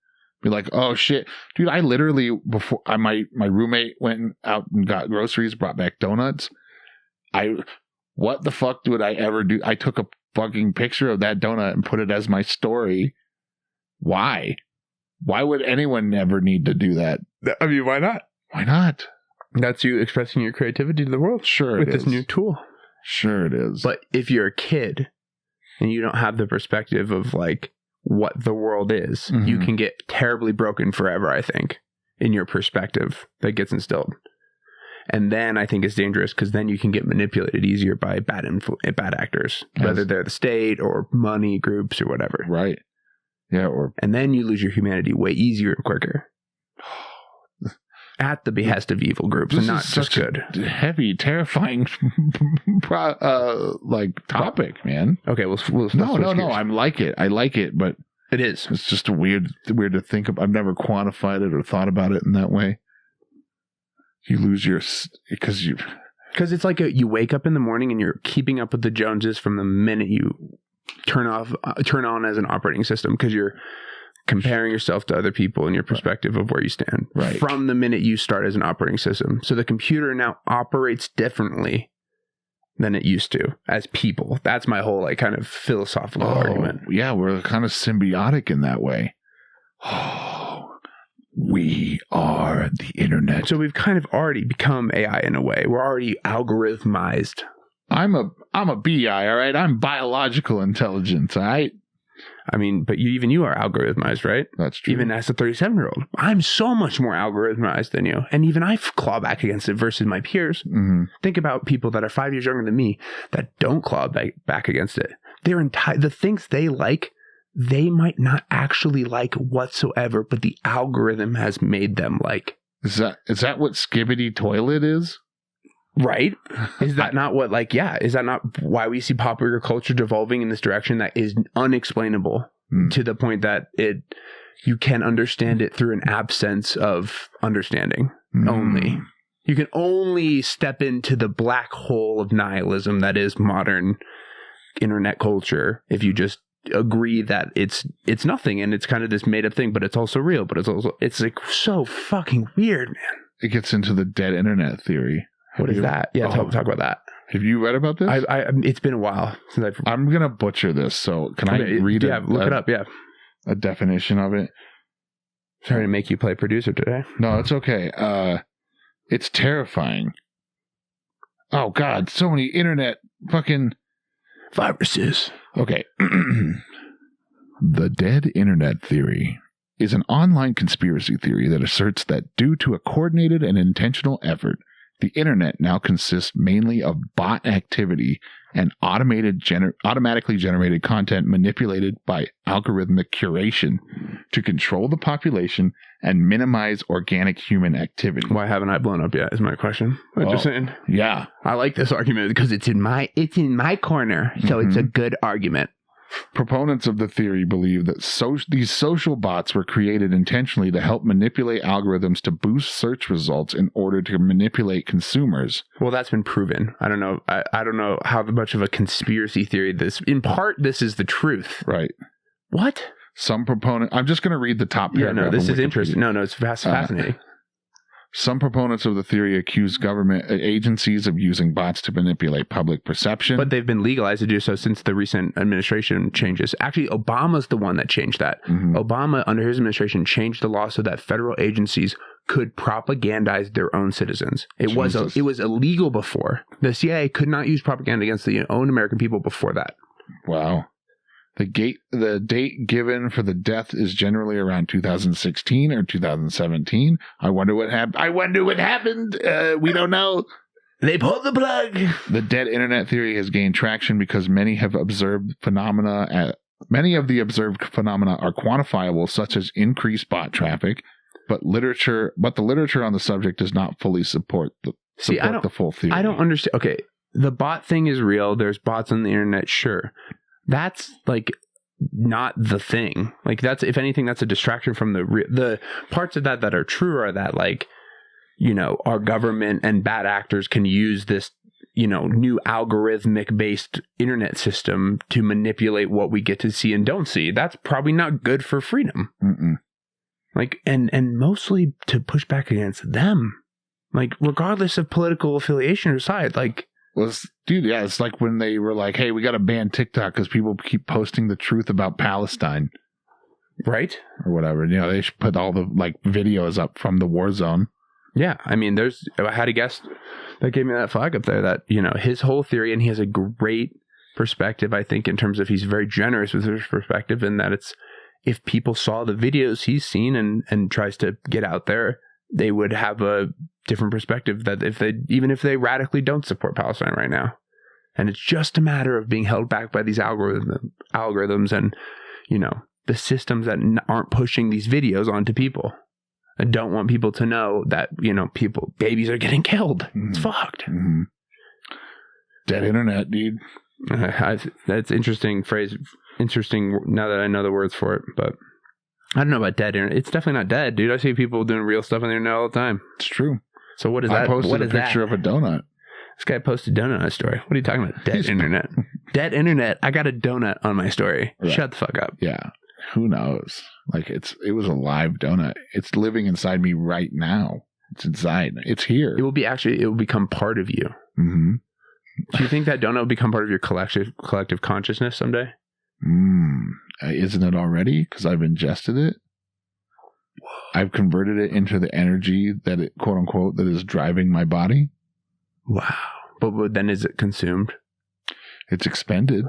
[SPEAKER 3] Be like, oh shit, dude! I literally before my roommate went out and got groceries, brought back donuts. What the fuck would I ever do? I took a fucking picture of that donut and put it as my story. Why? Why would anyone ever need to do that?
[SPEAKER 2] I mean, why not?
[SPEAKER 3] Why not?
[SPEAKER 2] That's you expressing your creativity to the world.
[SPEAKER 3] Sure,
[SPEAKER 2] with this new tool.
[SPEAKER 3] Sure, it is.
[SPEAKER 2] But if you're a kid and you don't have the perspective of like what the world is, you can get terribly broken forever, I think, in your perspective that gets instilled. And then I think it's dangerous because then you can get manipulated easier by bad actors, whether they're the state or money groups or whatever.
[SPEAKER 3] Right. Yeah.
[SPEAKER 2] And then you lose your humanity way easier and quicker. At the behest of evil groups, and not just good.
[SPEAKER 3] Heavy, terrifying, like topic, man.
[SPEAKER 2] Okay, we'll
[SPEAKER 3] no. I like it, but
[SPEAKER 2] it is.
[SPEAKER 3] It's just weird to think of. I've never quantified it or thought about it in that way. You lose because
[SPEAKER 2] it's like you wake up in the morning and you're keeping up with the Joneses from the minute you turn on as an operating system, because you're comparing yourself to other people and your perspective of where you stand from the minute you start as an operating system. So the computer now operates differently than it used to as people. That's my whole like kind of philosophical argument.
[SPEAKER 3] Yeah, we're kind of symbiotic in that way. Oh, we are the internet.
[SPEAKER 2] So we've kind of already become AI in a way. We're already algorithmized.
[SPEAKER 3] I'm a BI, all right? I'm biological intelligence, all right?
[SPEAKER 2] I mean, but you are algorithmized, right?
[SPEAKER 3] That's true.
[SPEAKER 2] Even as a 37-year-old, I'm so much more algorithmized than you. And even I claw back against it versus my peers. Think about people that are 5 years younger than me that don't claw back against it. The things they like, they might not actually like whatsoever, but the algorithm has made them like.
[SPEAKER 3] Is that what Skibbity Toilet is?
[SPEAKER 2] Right? Is that not what, like, yeah, is that not why we see popular culture devolving in this direction that is unexplainable to the point that you can understand it through an absence of understanding only. You can only step into the black hole of nihilism that is modern internet culture if you just agree that it's nothing and it's kind of this made up thing, but it's also real, but it's like so fucking weird, man.
[SPEAKER 3] It gets into the dead internet theory.
[SPEAKER 2] What is that? Yeah, talk about that.
[SPEAKER 3] Have you read about this?
[SPEAKER 2] It's been a while since
[SPEAKER 3] I'm going to butcher this, so can I read it?
[SPEAKER 2] Yeah, look it up, yeah.
[SPEAKER 3] A definition of it.
[SPEAKER 2] Sorry to make you play producer today.
[SPEAKER 3] No, it's okay. It's terrifying. Oh, God, so many internet fucking
[SPEAKER 2] viruses.
[SPEAKER 3] Okay. The dead internet theory is an online conspiracy theory that asserts that due to a coordinated and intentional effort, the internet now consists mainly of bot activity and automatically generated content manipulated by algorithmic curation to control the population and minimize organic human activity.
[SPEAKER 2] Why haven't I blown up yet is my question. I'm just saying.
[SPEAKER 3] Yeah.
[SPEAKER 2] I like this argument because it's in my corner, so it's a good argument.
[SPEAKER 3] Proponents of the theory believe that these social bots were created intentionally to help manipulate algorithms to boost search results in order to manipulate consumers.
[SPEAKER 2] Well, that's been proven. I don't know. I don't know how much of a conspiracy theory this. In part, this is the truth.
[SPEAKER 3] Right.
[SPEAKER 2] What?
[SPEAKER 3] Some proponent. I'm just going to read the top paragraph.
[SPEAKER 2] Yeah, no, this is interesting. No, it's fascinating.
[SPEAKER 3] Some proponents of the theory accuse government agencies of using bots to manipulate public perception.
[SPEAKER 2] But they've been legalized to do so since the recent administration changes. Actually, Obama's the one that changed that. Obama, under his administration, changed the law so that federal agencies could propagandize their own citizens. It was illegal before. The CIA could not use propaganda against the own American people before that.
[SPEAKER 3] Wow. The date given for the death is generally around 2016 or 2017. I wonder what happened. We don't know.
[SPEAKER 2] They pulled the plug.
[SPEAKER 3] The dead internet theory has gained traction because many of the observed phenomena are quantifiable, such as increased bot traffic, but the literature on the subject does not fully support the full theory.
[SPEAKER 2] I don't understand. Okay, the bot thing is real. There's bots on the internet, sure. That's like not the thing. Like that's, if anything, that's a distraction from the parts of that are true are that, like, you know, our government and bad actors can use this, you know, new algorithmic based internet system to manipulate what we get to see and don't see. That's probably not good for freedom.
[SPEAKER 3] Mm-mm.
[SPEAKER 2] Like, and mostly to push back against them, like regardless of political affiliation or side, like.
[SPEAKER 3] It's like when they were like, hey, we got to ban TikTok because people keep posting the truth about Palestine.
[SPEAKER 2] Right?
[SPEAKER 3] Or whatever. You know, they should put all the like videos up from the war zone.
[SPEAKER 2] Yeah. I mean, I had a guest that gave me that flag up there that, you know, his whole theory, and he has a great perspective, I think, in terms of he's very generous with his perspective, and that it's, if people saw the videos he's seen and tries to get out there, they would have a different perspective that even if they radically don't support Palestine right now, and it's just a matter of being held back by these algorithms and, you know, the systems that aren't pushing these videos onto people and don't want people to know that, you know, babies are getting killed. Mm-hmm. It's fucked.
[SPEAKER 3] Mm-hmm. Dead internet, dude.
[SPEAKER 2] That's interesting phrase. Interesting now that I know the words for it, but I don't know about dead internet. It's definitely not dead, dude. I see people doing real stuff on the internet all the time.
[SPEAKER 3] It's true.
[SPEAKER 2] So what is that?
[SPEAKER 3] I posted a picture of a donut.
[SPEAKER 2] This guy posted a donut on his story. What are you talking about? Dead internet. Dead internet. I got a donut on my story. Right. Shut the fuck up.
[SPEAKER 3] Yeah. Who knows? Like it was a live donut. It's living inside me right now. It's inside. It's here.
[SPEAKER 2] It will become part of you.
[SPEAKER 3] Mm-hmm.
[SPEAKER 2] Do you think that donut will become part of your collective consciousness someday?
[SPEAKER 3] Isn't it already? Because I've ingested it. I've converted it into the energy that it, quote unquote, that is driving my body.
[SPEAKER 2] Wow. But then is it consumed?
[SPEAKER 3] It's expended.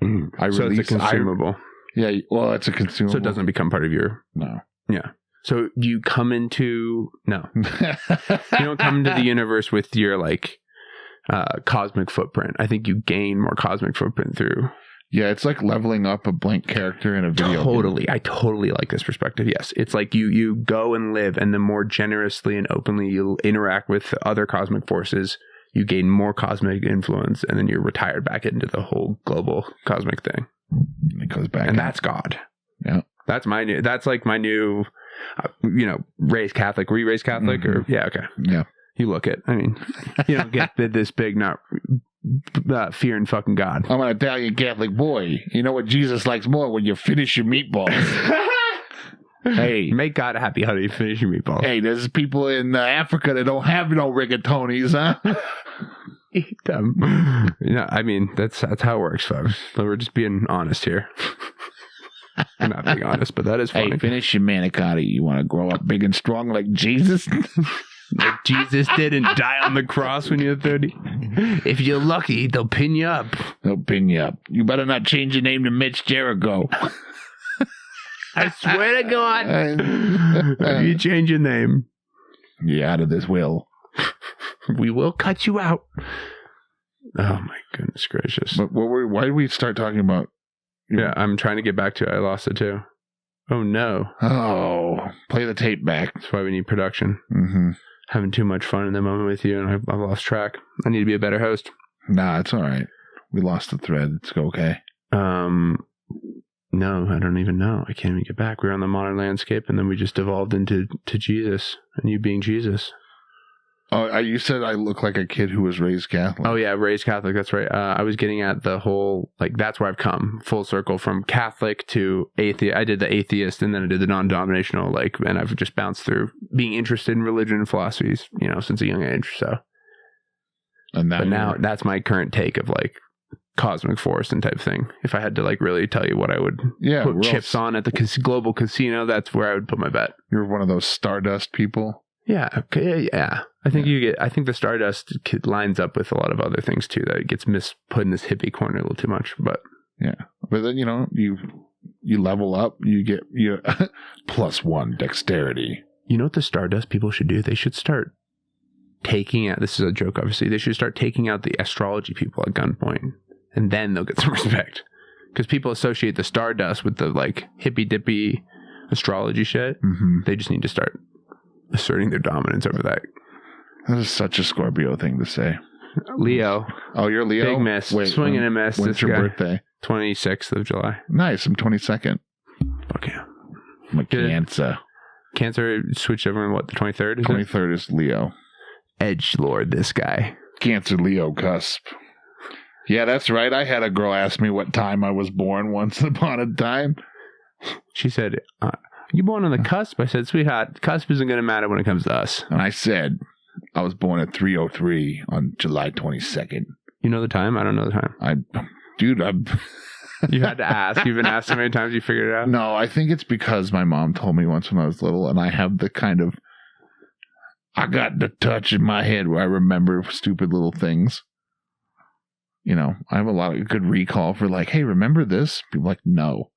[SPEAKER 2] So it's a consumable.
[SPEAKER 3] It's a consumable.
[SPEAKER 2] So it doesn't become part of your...
[SPEAKER 3] No.
[SPEAKER 2] Yeah. So do you come into... No. You don't come into the universe with your, like, cosmic footprint. I think you gain more cosmic footprint through...
[SPEAKER 3] Yeah, it's like leveling up a blank character in a video game.
[SPEAKER 2] I totally like this perspective. Yes. It's like you go and live, and the more generously and openly you interact with other cosmic forces, you gain more cosmic influence, and then you're retired back into the whole global cosmic thing.
[SPEAKER 3] It goes back.
[SPEAKER 2] And that's God.
[SPEAKER 3] Yeah.
[SPEAKER 2] That's my new, raised Catholic. Were you raised Catholic? Mm-hmm. Or yeah, okay.
[SPEAKER 3] Yeah.
[SPEAKER 2] You look it. I mean, you don't get this big, not... fearing fucking God.
[SPEAKER 3] I'm an Italian Catholic boy. You know what Jesus likes more? When you finish your meatballs. Hey,
[SPEAKER 2] make God happy. How do you finish your meatballs?
[SPEAKER 3] Hey, there's people in Africa that don't have no rigatonis, huh?
[SPEAKER 2] Eat them. I mean that's how it works, folks. So we're just being honest here. We're not being honest, but that is funny.
[SPEAKER 3] Hey, finish your manicotti. You want to grow up big and strong like Jesus?
[SPEAKER 2] Like Jesus did and die on the cross when you're 30. If you're lucky, they'll pin you up.
[SPEAKER 3] They'll pin you up. You better not change your name to Mitch Jericho.
[SPEAKER 2] I swear to God. If you change your name,
[SPEAKER 3] you're out of this will.
[SPEAKER 2] We will cut you out. Oh my goodness gracious.
[SPEAKER 3] But why did we start talking about...
[SPEAKER 2] Yeah, I'm trying to get back to it. I lost it too. Oh no.
[SPEAKER 3] Oh, play the tape back.
[SPEAKER 2] That's why we need production.
[SPEAKER 3] Mm-hmm.
[SPEAKER 2] Having too much fun in the moment with you, and I've lost track. I need to be a better host.
[SPEAKER 3] Nah, it's all right. We lost the thread. It's okay.
[SPEAKER 2] No, I don't even know. I can't even get back. We were on the modern landscape, and then we just evolved into Jesus, and you being Jesus.
[SPEAKER 3] Oh, you said I look like a kid who was raised Catholic.
[SPEAKER 2] Oh, yeah, raised Catholic. That's right. I was getting at the whole, like, that's where I've come full circle from Catholic to atheist. I did the atheist, and then I did the non-denominational, like, and I've just bounced through being interested in religion and philosophies, since a young age. So, but now that's my current take of, like, cosmic force and type thing. If I had to, like, really tell you what I would put chips on at the global casino, that's where I would put my bet.
[SPEAKER 3] You're one of those Stardust people.
[SPEAKER 2] Yeah. Okay. Yeah. I think I think the Stardust lines up with a lot of other things too. That it gets put in this hippie corner a little too much. But
[SPEAKER 3] Yeah. But then, you level up, you get +1 dexterity.
[SPEAKER 2] You know what the Stardust people should do? They should start taking out, this is a joke obviously, they should start taking out the astrology people at gunpoint, and then they'll get some respect. Because people associate the Stardust with the like hippy dippy astrology shit.
[SPEAKER 3] Mm-hmm.
[SPEAKER 2] They just need to start asserting their dominance over that.
[SPEAKER 3] That is such a Scorpio thing to say.
[SPEAKER 2] Leo.
[SPEAKER 3] Oh, you're Leo?
[SPEAKER 2] Big miss. Swinging and miss.
[SPEAKER 3] When's your birthday?
[SPEAKER 2] 26th of July.
[SPEAKER 3] Nice. I'm 22nd.
[SPEAKER 2] Okay.
[SPEAKER 3] I'm a Cancer.
[SPEAKER 2] Cancer switched over in what, the 23rd?
[SPEAKER 3] 23rd is Leo.
[SPEAKER 2] Edgelord, this guy.
[SPEAKER 3] Cancer Leo cusp. Yeah, that's right. I had a girl ask me what time I was born once upon a time.
[SPEAKER 2] She said, you born on the cusp? I said, sweetheart, cusp isn't going to matter when it comes to us.
[SPEAKER 3] And I said, I was born at 3:03 on July 22nd.
[SPEAKER 2] You know the time? I don't know the time. You had to ask. You've been asked so many times you figured it out?
[SPEAKER 3] No, I think it's because my mom told me once when I was little, and I have the kind of, I got the touch in my head where I remember stupid little things. I have a lot of good recall for like, hey, remember this? People are like, no.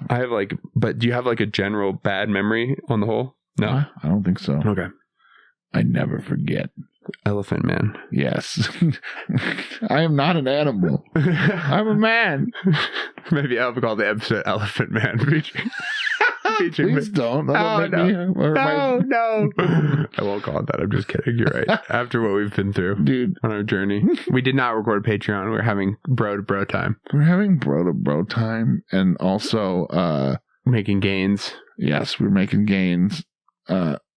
[SPEAKER 2] I have but do you have like a general bad memory on the whole? No.
[SPEAKER 3] I don't think so.
[SPEAKER 2] Okay.
[SPEAKER 3] I never forget.
[SPEAKER 2] Elephant man.
[SPEAKER 3] Yes. I am not an animal. I'm a man.
[SPEAKER 2] Maybe I'll call the episode Elephant Man.
[SPEAKER 3] Please don't.
[SPEAKER 2] No. I won't call it that. I'm just kidding. You're right. After what we've been through,
[SPEAKER 3] dude,
[SPEAKER 2] on our journey, we did not record Patreon. We're having bro to bro time.
[SPEAKER 3] We're having bro to bro time, and also
[SPEAKER 2] making gains.
[SPEAKER 3] Yes, we're making gains.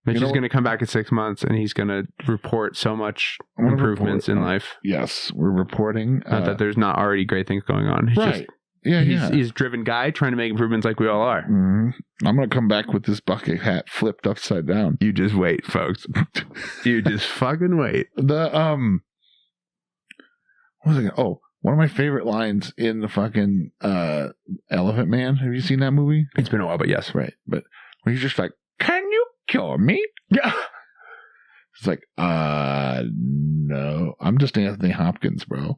[SPEAKER 2] Mitch is going to come back in 6 months, and he's going to report so much improvements in life.
[SPEAKER 3] Yes, we're reporting.
[SPEAKER 2] Not that there's not already great things going on. He's
[SPEAKER 3] right. He's
[SPEAKER 2] a driven guy trying to make improvements like we all are.
[SPEAKER 3] Mm-hmm. I'm going to come back with this bucket hat flipped upside down.
[SPEAKER 2] You just wait, folks. You just fucking wait.
[SPEAKER 3] What was it? Oh, one of my favorite lines in the fucking Elephant Man. Have you seen that movie?
[SPEAKER 2] It's been a while, but yes.
[SPEAKER 3] Right. But he's just like, can you cure me? Yeah. It's like, no. I'm just Anthony Hopkins, bro.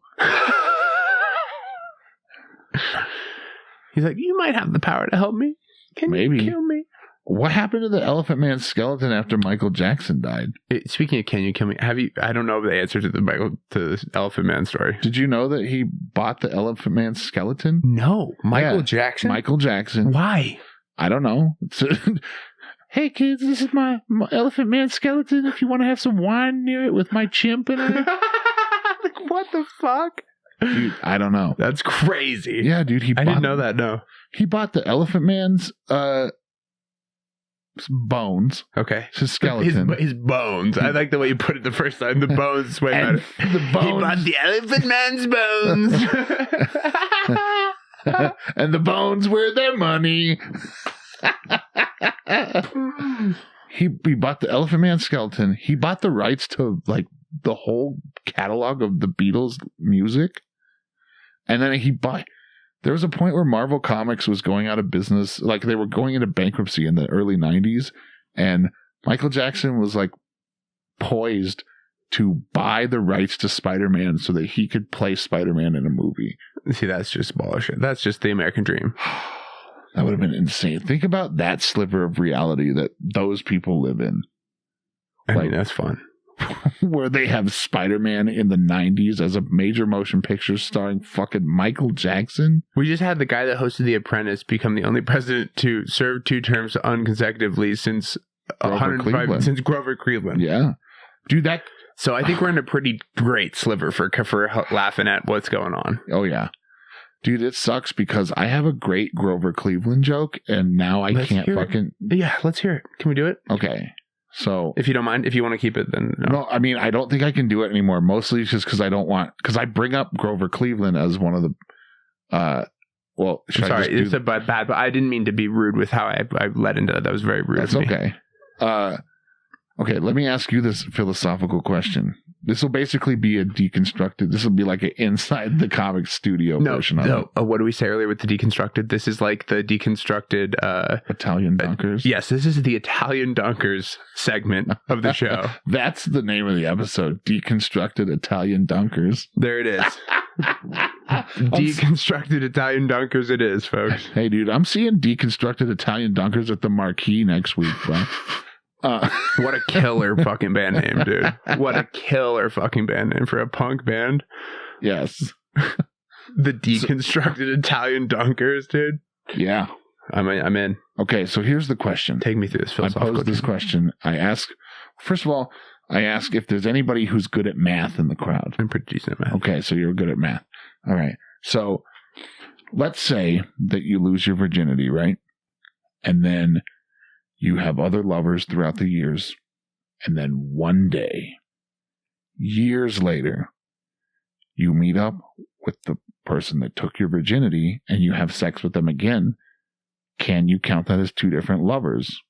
[SPEAKER 2] He's like, you might have the power to help me. Can you kill me?
[SPEAKER 3] What happened to the Elephant Man skeleton after Michael Jackson died?
[SPEAKER 2] Speaking of can you kill me, I don't know the answer to the Elephant Man story.
[SPEAKER 3] Did you know that he bought the Elephant Man skeleton?
[SPEAKER 2] No. Michael Jackson?
[SPEAKER 3] Michael Jackson.
[SPEAKER 2] Why?
[SPEAKER 3] I don't know. Hey kids, this is my Elephant Man skeleton. If you want to have some wine near it with my chimp in it.
[SPEAKER 2] Like, what the fuck?
[SPEAKER 3] Dude, I don't know.
[SPEAKER 2] That's crazy.
[SPEAKER 3] Yeah, dude.
[SPEAKER 2] I didn't know that, no.
[SPEAKER 3] He bought the Elephant Man's bones.
[SPEAKER 2] Okay.
[SPEAKER 3] His skeleton.
[SPEAKER 2] His bones. I like the way you put it the first time. The bones is way better.
[SPEAKER 3] The bones.
[SPEAKER 2] He bought the Elephant Man's bones.
[SPEAKER 3] And the bones were their money. He bought the Elephant Man skeleton. He bought the rights to like the whole catalog of the Beatles music. And then there was a point where Marvel Comics was going out of business. Like they were going into bankruptcy in the early 90s. And Michael Jackson was like poised to buy the rights to Spider-Man so that he could play Spider-Man in a movie.
[SPEAKER 2] See, that's just bullshit. That's just the American dream.
[SPEAKER 3] That would have been insane. Think about that sliver of reality that those people live in.
[SPEAKER 2] I mean, that's fun.
[SPEAKER 3] Where they have Spider-Man in the 90s as a major motion picture starring fucking Michael Jackson.
[SPEAKER 2] We just had the guy that hosted The Apprentice become the only president to serve 2 terms unconsecutively since since Grover Cleveland.
[SPEAKER 3] Yeah. Dude,
[SPEAKER 2] So I think we're in a pretty great sliver for laughing at what's going on.
[SPEAKER 3] Oh, yeah. Dude, it sucks because I have a great Grover Cleveland joke and now I can't fucking...
[SPEAKER 2] Yeah, let's hear it. Can we do it?
[SPEAKER 3] Okay. So...
[SPEAKER 2] If you don't mind, if you want to keep it, then...
[SPEAKER 3] No, I mean, I don't think I can do it anymore. Mostly just because I don't want... Because I bring up Grover Cleveland as one of the... Well,
[SPEAKER 2] I'm sorry, it's a bad, but I didn't mean to be rude with how I led into that. That was very rude.
[SPEAKER 3] That's okay. Okay, let me ask you this philosophical question. This will basically be a deconstructed. This will be like an inside the comic studio version of it.
[SPEAKER 2] What did we say earlier with the deconstructed? This is like the deconstructed
[SPEAKER 3] Italian Dunkers.
[SPEAKER 2] Yes, this is the Italian Dunkers segment of the show.
[SPEAKER 3] That's the name of the episode. Deconstructed Italian Dunkers.
[SPEAKER 2] There it is. Deconstructed Italian dunkers it is, folks.
[SPEAKER 3] Hey, dude, I'm seeing Deconstructed Italian Dunkers at the Marquee next week, bro.
[SPEAKER 2] What a killer fucking band name, dude. What a killer fucking band name for a punk band.
[SPEAKER 3] Yes.
[SPEAKER 2] The Deconstructed Italian Dunkers, dude.
[SPEAKER 3] Yeah.
[SPEAKER 2] I'm in.
[SPEAKER 3] Okay, so here's the question.
[SPEAKER 2] Take me through this philosophical.
[SPEAKER 3] I pose this question. First of all, I ask if there's anybody who's good at math in the crowd.
[SPEAKER 2] I'm pretty decent at math.
[SPEAKER 3] Okay, so you're good at math. All right. So let's say that you lose your virginity, right? And then you have other lovers throughout the years. And then one day, years later, you meet up with the person that took your virginity and you have sex with them again. Can you count that as two different lovers?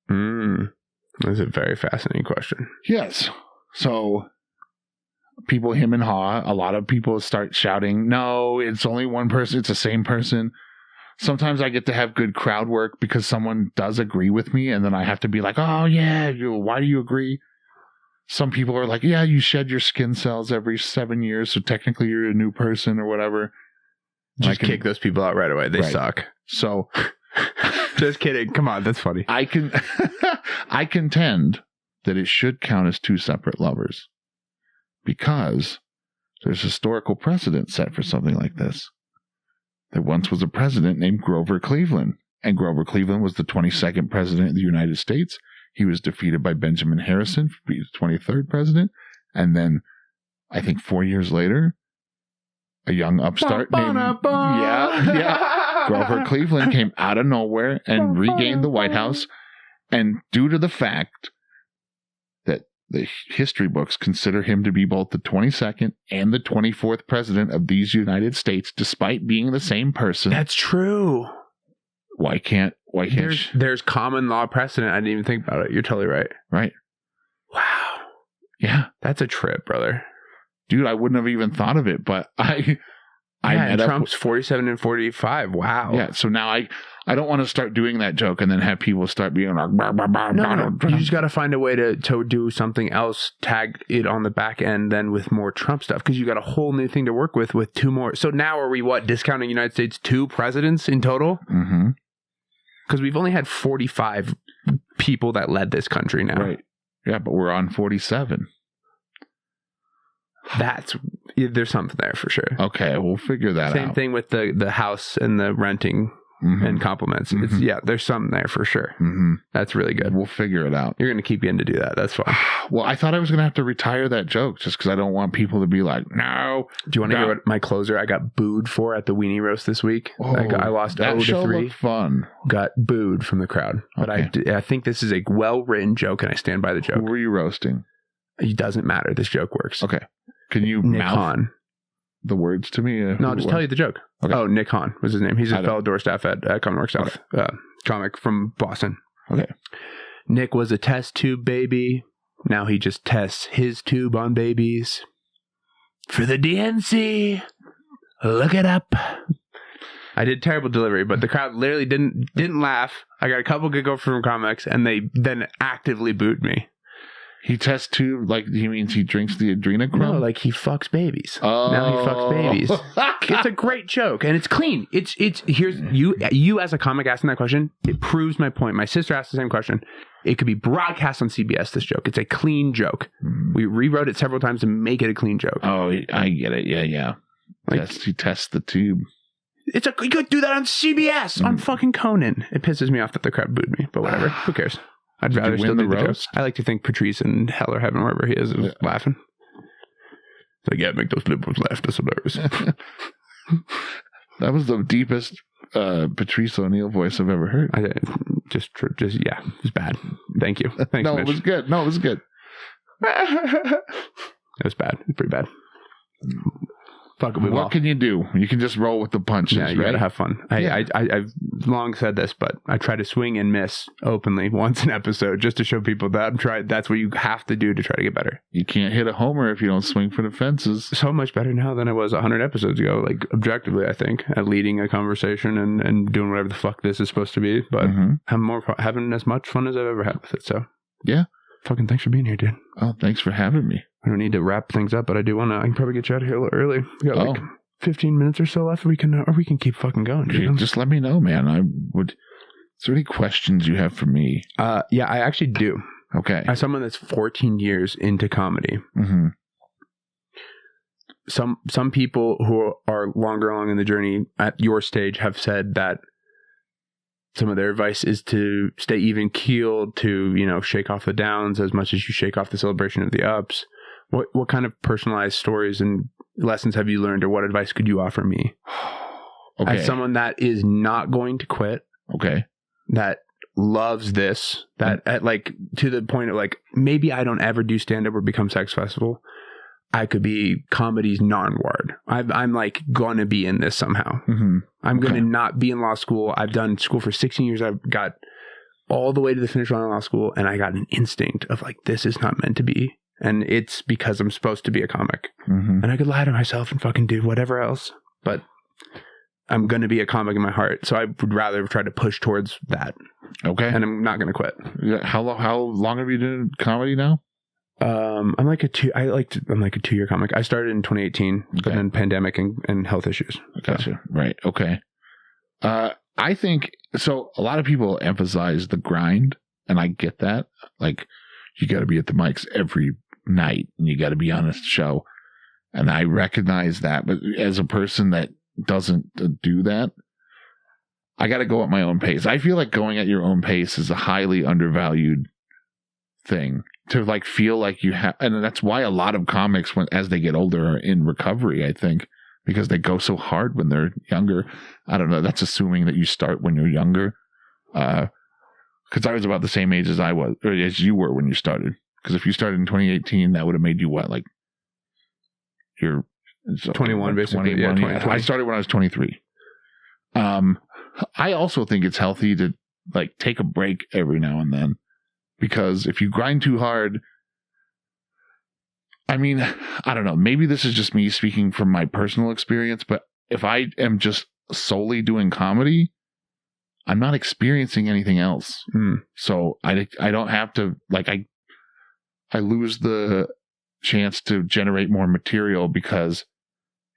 [SPEAKER 2] That's a very fascinating question.
[SPEAKER 3] Yes. So people him and haw. A lot of people start shouting, no, it's only one person. It's the same person. Sometimes I get to have good crowd work because someone does agree with me. And then I have to be like, oh, yeah, why do you agree? Some people are like, yeah, you shed your skin cells every 7 years. So technically you're a new person or whatever.
[SPEAKER 2] Just kick those people out right away. They suck.
[SPEAKER 3] So
[SPEAKER 2] just kidding. Come on. That's funny.
[SPEAKER 3] I contend that it should count as two separate lovers because there's historical precedent set for something like this. There once was a president named Grover Cleveland, and Grover Cleveland was the 22nd president of the United States. He was defeated by Benjamin Harrison to be the 23rd president. And then I think 4 years later, a young upstart named Grover Cleveland came out of nowhere and regained the White House. And due to the fact that the history books consider him to be both the 22nd and the 24th president of these United States, despite being the same person.
[SPEAKER 2] That's true.
[SPEAKER 3] Why can't
[SPEAKER 2] there's common law precedent. I didn't even think about it. You're totally right.
[SPEAKER 3] Right.
[SPEAKER 2] Wow.
[SPEAKER 3] Yeah.
[SPEAKER 2] That's a trip, brother.
[SPEAKER 3] Dude, I wouldn't have even thought of it, but
[SPEAKER 2] Trump's 47 and 45. Wow.
[SPEAKER 3] Yeah, so now I don't want to start doing that joke and then have people start being like,
[SPEAKER 2] no. You just got to find a way to do something else, tag it on the back end then with more Trump stuff, because you got a whole new thing to work with two more. So now are we discounting United States 2 presidents in total?
[SPEAKER 3] Mm-hmm.
[SPEAKER 2] Because we've only had 45 people that led this country now.
[SPEAKER 3] Right. Yeah, but we're on 47.
[SPEAKER 2] There's something there for sure.
[SPEAKER 3] Okay, we'll figure that out.
[SPEAKER 2] Same thing with the house and the renting and compliments.
[SPEAKER 3] Mm-hmm.
[SPEAKER 2] There's something there for sure.
[SPEAKER 3] Mm-hmm.
[SPEAKER 2] That's really good.
[SPEAKER 3] We'll figure it out.
[SPEAKER 2] You're going to keep getting to do that. That's fine.
[SPEAKER 3] Well, I thought I was going to have to retire that joke just because I don't want people to be like, no.
[SPEAKER 2] Do you want to hear what my closer I got booed for at the Weenie Roast this week?
[SPEAKER 3] Oh,
[SPEAKER 2] I lost 0 to 3.
[SPEAKER 3] That show looked fun.
[SPEAKER 2] Got booed from the crowd. But I think this is a well-written joke and I stand by the joke.
[SPEAKER 3] Who were you roasting?
[SPEAKER 2] It doesn't matter. This joke works.
[SPEAKER 3] Okay. Can you
[SPEAKER 2] Nick
[SPEAKER 3] mouth
[SPEAKER 2] Hahn.
[SPEAKER 3] The words to me?
[SPEAKER 2] No, I'll just tell you the joke. Okay. Oh, Nick Hahn was his name. He's a fellow door staff at Commonwealth South.
[SPEAKER 3] Okay.
[SPEAKER 2] Comic from Boston.
[SPEAKER 3] Okay.
[SPEAKER 2] Nick was a test tube baby. Now he just tests his tube on babies. For the DNC. Look it up. I did terrible delivery, but the crowd literally didn't laugh. I got a couple giggle from comics, and they then actively booed me.
[SPEAKER 3] He tests tube, like he means he drinks the adrenochrome?
[SPEAKER 2] No, like he fucks babies.
[SPEAKER 3] Oh.
[SPEAKER 2] Now he fucks babies. It's a great joke, and it's clean. It's here's you as a comic asking that question. It proves my point. My sister asked the same question. It could be broadcast on CBS. This joke. It's a clean joke. We rewrote it several times to make it a clean joke.
[SPEAKER 3] Oh, I get it. Yeah. Like, he tests the tube.
[SPEAKER 2] You could do that on CBS on fucking Conan. It pisses me off that the crowd booed me, but whatever. Who cares? I'd rather still do the roast. I like to think Patrice in hell or heaven, wherever he is laughing. It's like, yeah, make those liberals laugh. That's hilarious.
[SPEAKER 3] That was the deepest Patrice O'Neill voice I've ever heard.
[SPEAKER 2] Just yeah, it's bad. Thank you. Thanks,
[SPEAKER 3] No,
[SPEAKER 2] Mitch.
[SPEAKER 3] it was good.
[SPEAKER 2] It was bad. It's pretty bad. Fuck it,
[SPEAKER 3] what can you do? You can just roll with the punches.
[SPEAKER 2] Yeah, you
[SPEAKER 3] right?
[SPEAKER 2] gotta have fun. I've long said this, but I try to swing and miss openly once an episode just to show people that that's what you have to do to try to get better.
[SPEAKER 3] You can't hit a homer if you don't swing for the fences.
[SPEAKER 2] So much better now than I was 100 episodes ago, like objectively, I think, at leading a conversation and doing whatever the fuck this is supposed to be. But I'm having as much fun as I've ever had with it. So
[SPEAKER 3] yeah.
[SPEAKER 2] Fucking thanks for being here, dude.
[SPEAKER 3] Oh, thanks for having me.
[SPEAKER 2] I don't need to wrap things up, but I do want to. I can probably get you out of here a little early. We got like 15 minutes or so left. We can keep fucking going, dude.
[SPEAKER 3] Just let me know, man. Is there any questions you have for me?
[SPEAKER 2] Yeah, I actually do.
[SPEAKER 3] Okay.
[SPEAKER 2] As someone that's 14 years into comedy,
[SPEAKER 3] mm-hmm.
[SPEAKER 2] some people who are longer along in the journey at your stage have said that some of their advice is to stay even keeled, to, shake off the downs as much as you shake off the celebration of the ups. What kind of personalized stories and lessons have you learned, or what advice could you offer me?
[SPEAKER 3] Okay.
[SPEAKER 2] As someone that is not going to quit.
[SPEAKER 3] Okay.
[SPEAKER 2] That loves this, that at to the point of maybe I don't ever do stand-up or become Sex Festival. I could be comedy's non-ward. I'm going to be in this somehow.
[SPEAKER 3] Mm-hmm.
[SPEAKER 2] I'm going to not be in law school. I've done school for 16 years. I've got all the way to the finish line of law school, and I got an instinct of this is not meant to be. And it's because I'm supposed to be a comic.
[SPEAKER 3] Mm-hmm.
[SPEAKER 2] And I could lie to myself and fucking do whatever else, but I'm going to be a comic in my heart. So I would rather try to push towards that.
[SPEAKER 3] Okay.
[SPEAKER 2] And I'm not going to quit.
[SPEAKER 3] Yeah. How long have you done comedy now?
[SPEAKER 2] I'm like a 2-year comic. I started in 2018, but then pandemic and health issues.
[SPEAKER 3] Gotcha. So. Right. Okay. I think so. A lot of people emphasize the grind, and I get that. You got to be at the mics every night, and you got to be on a show, and I recognize that. But as a person that doesn't do that, I got to go at my own pace. I feel like going at your own pace is a highly undervalued thing. To feel like you have, and that's why a lot of comics, as they get older, are in recovery, I think, because they go so hard when they're younger. I don't know. That's assuming that you start when you're younger. Because I was about the same age as I was, or as you were when you started. Because if you started in 2018, that would have made you what? You're
[SPEAKER 2] 21, basically.
[SPEAKER 3] 21,
[SPEAKER 2] yeah, 20.
[SPEAKER 3] I started when I was 23. I also think it's healthy to take a break every now and then. Because if you grind too hard, I mean, I don't know. Maybe this is just me speaking from my personal experience, but if I am just solely doing comedy, I'm not experiencing anything else. So I don't have to, I lose the chance to generate more material because,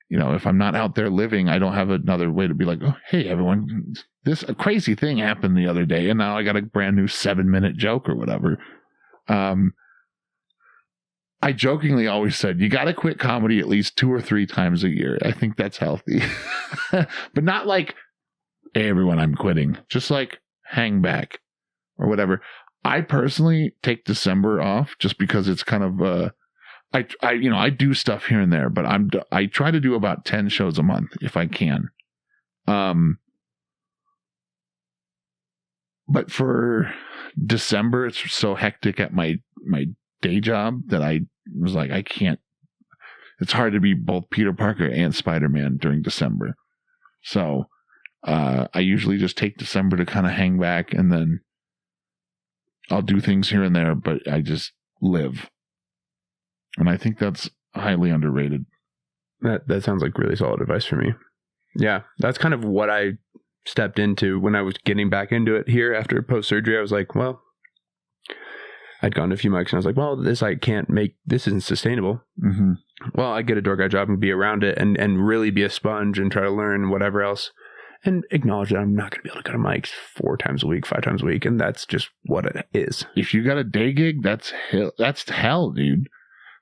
[SPEAKER 3] if I'm not out there living, I don't have another way to be like, oh, hey, everyone, a crazy thing happened the other day, and now I got a brand new 7-minute joke or whatever. I jokingly always said, you got to quit comedy at least 2 or 3 times a year. I think that's healthy. But not hey, everyone, I'm quitting. Just hang back or whatever. I personally take December off just because it's kind of I do stuff here and there, but I try to do about 10 shows a month if I can. But for December, it's so hectic at my day job that I was I can't. It's hard to be both Peter Parker and Spider-Man during December. So I usually just take December to kind of hang back, and then I'll do things here and there, but I just live. And I think that's highly underrated.
[SPEAKER 2] That sounds like really solid advice for me. Yeah, that's kind of what I stepped into when I was getting back into it here after post-surgery. I was well, I'd gone to a few mics and I was well, this isn't sustainable.
[SPEAKER 3] Mm-hmm.
[SPEAKER 2] Well, I'd get a door guy job and be around it and really be a sponge and try to learn whatever else and acknowledge that I'm not going to be able to go to mics 4 times a week, 5 times a week. And that's just what it is.
[SPEAKER 3] If you got a day gig, that's hell, dude.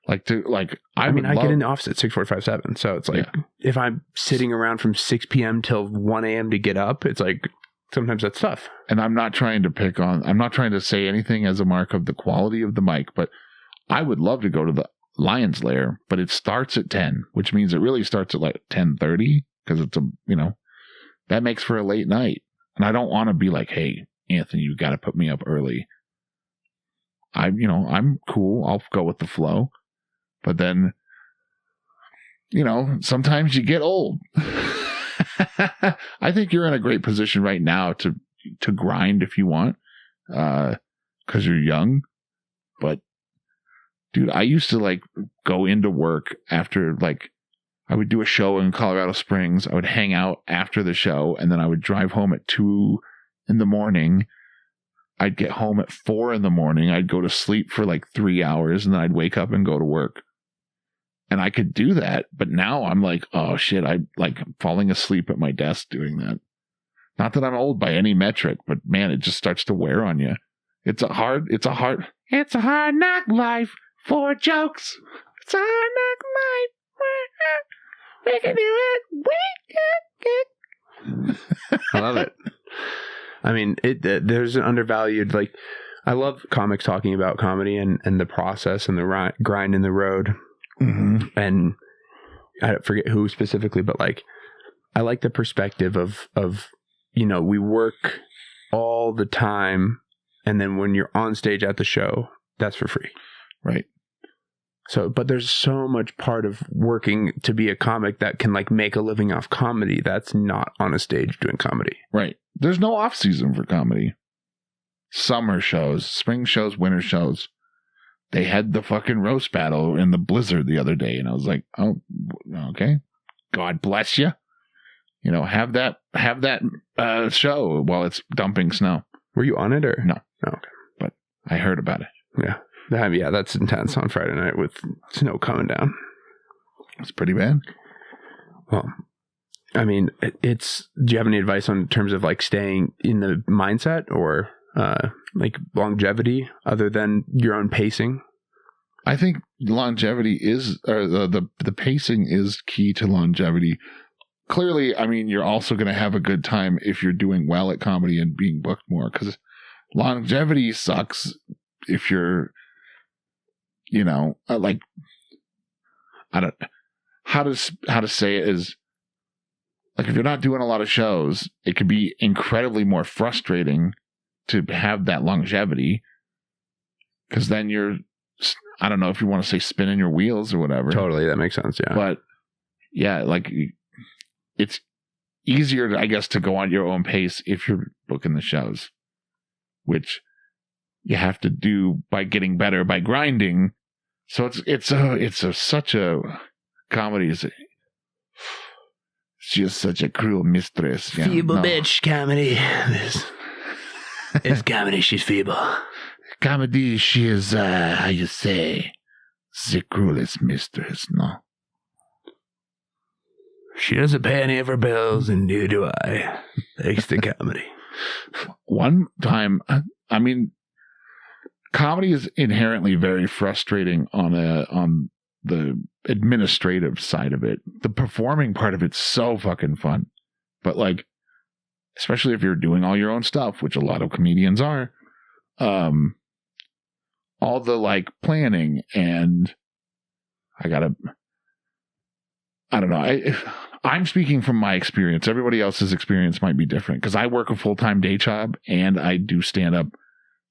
[SPEAKER 3] I
[SPEAKER 2] get in the office at 6:45, 7. So it's if I'm sitting around from 6 p.m. till 1 a.m. to get up, it's sometimes that's tough.
[SPEAKER 3] And I'm not trying to say anything as a mark of the quality of the mic, but I would love to go to the Lion's Lair, but it starts at 10, which means it really starts at 10:30 because it's that makes for a late night. And I don't want to be hey, Anthony, you got to put me up early. I'm cool. I'll go with the flow. But then, sometimes you get old. I think you're in a great position right now to grind if you want, because you're young. But, dude, I used to go into work after I would do a show in Colorado Springs. I would hang out after the show, and then I would drive home at 2 a.m. I'd get home at 4 a.m. I'd go to sleep for 3 hours, and then I'd wake up and go to work. And I could do that, but now I'm like, oh shit, I'm like falling asleep at my desk doing that. Not that I'm old by any metric, but man, it just starts to wear on you. It's a hard knock life for jokes. It's a hard knock life. We can do it.
[SPEAKER 2] I love it. I mean, there's an undervalued, like, I love comics talking about comedy and the process and the grind in the road.
[SPEAKER 3] Mm-hmm.
[SPEAKER 2] And I forget who specifically, but like, I like the perspective of, we work all the time. And then when you're on stage at the show, that's for free.
[SPEAKER 3] Right.
[SPEAKER 2] So, but there's so much part of working to be a comic that can like make a living off comedy that's not on a stage doing comedy.
[SPEAKER 3] Right. There's no off season for comedy. Summer shows, spring shows, winter shows. They had the fucking roast battle in the blizzard the other day, and I was like, "Oh, okay. God bless you. Have that show while it's dumping snow."
[SPEAKER 2] Were you on it or
[SPEAKER 3] no?
[SPEAKER 2] Oh, okay.
[SPEAKER 3] But I heard about it.
[SPEAKER 2] Yeah, that's intense on Friday night with snow coming down.
[SPEAKER 3] It's pretty bad.
[SPEAKER 2] Well, I mean, do you have any advice on terms of like staying in the mindset or like longevity other than your own pacing?
[SPEAKER 3] I think longevity is, or the pacing is key to longevity. Clearly, I mean, you're also going to have a good time if you're doing well at comedy and being booked more, because longevity sucks if you're, like, I don't, how to say it is, like, if you're not doing a lot of shows, it could be incredibly more frustrating to have that longevity, because then you're, I don't know if you want to say spinning your wheels or whatever.
[SPEAKER 2] Totally, that makes sense, yeah.
[SPEAKER 3] But, yeah, like, it's easier, I guess, to go on your own pace if you're booking the shows, which you have to do by getting better, by grinding. So it's such a comedy is just such a cruel mistress.
[SPEAKER 2] Feeble bitch comedy. It's comedy, she's feeble.
[SPEAKER 3] Comedy, she is, how you say, the cruelest mistress, no?
[SPEAKER 2] She doesn't pay any of her bills, and neither do I. Thanks to comedy.
[SPEAKER 3] One time, I mean, comedy is inherently very frustrating on the administrative side of it. The performing part of it's so fucking fun. But like, especially if you're doing all your own stuff, which a lot of comedians are, all the like planning and I don't know. I'm speaking from my experience. Everybody else's experience might be different because I work a full-time day job and I do stand-up.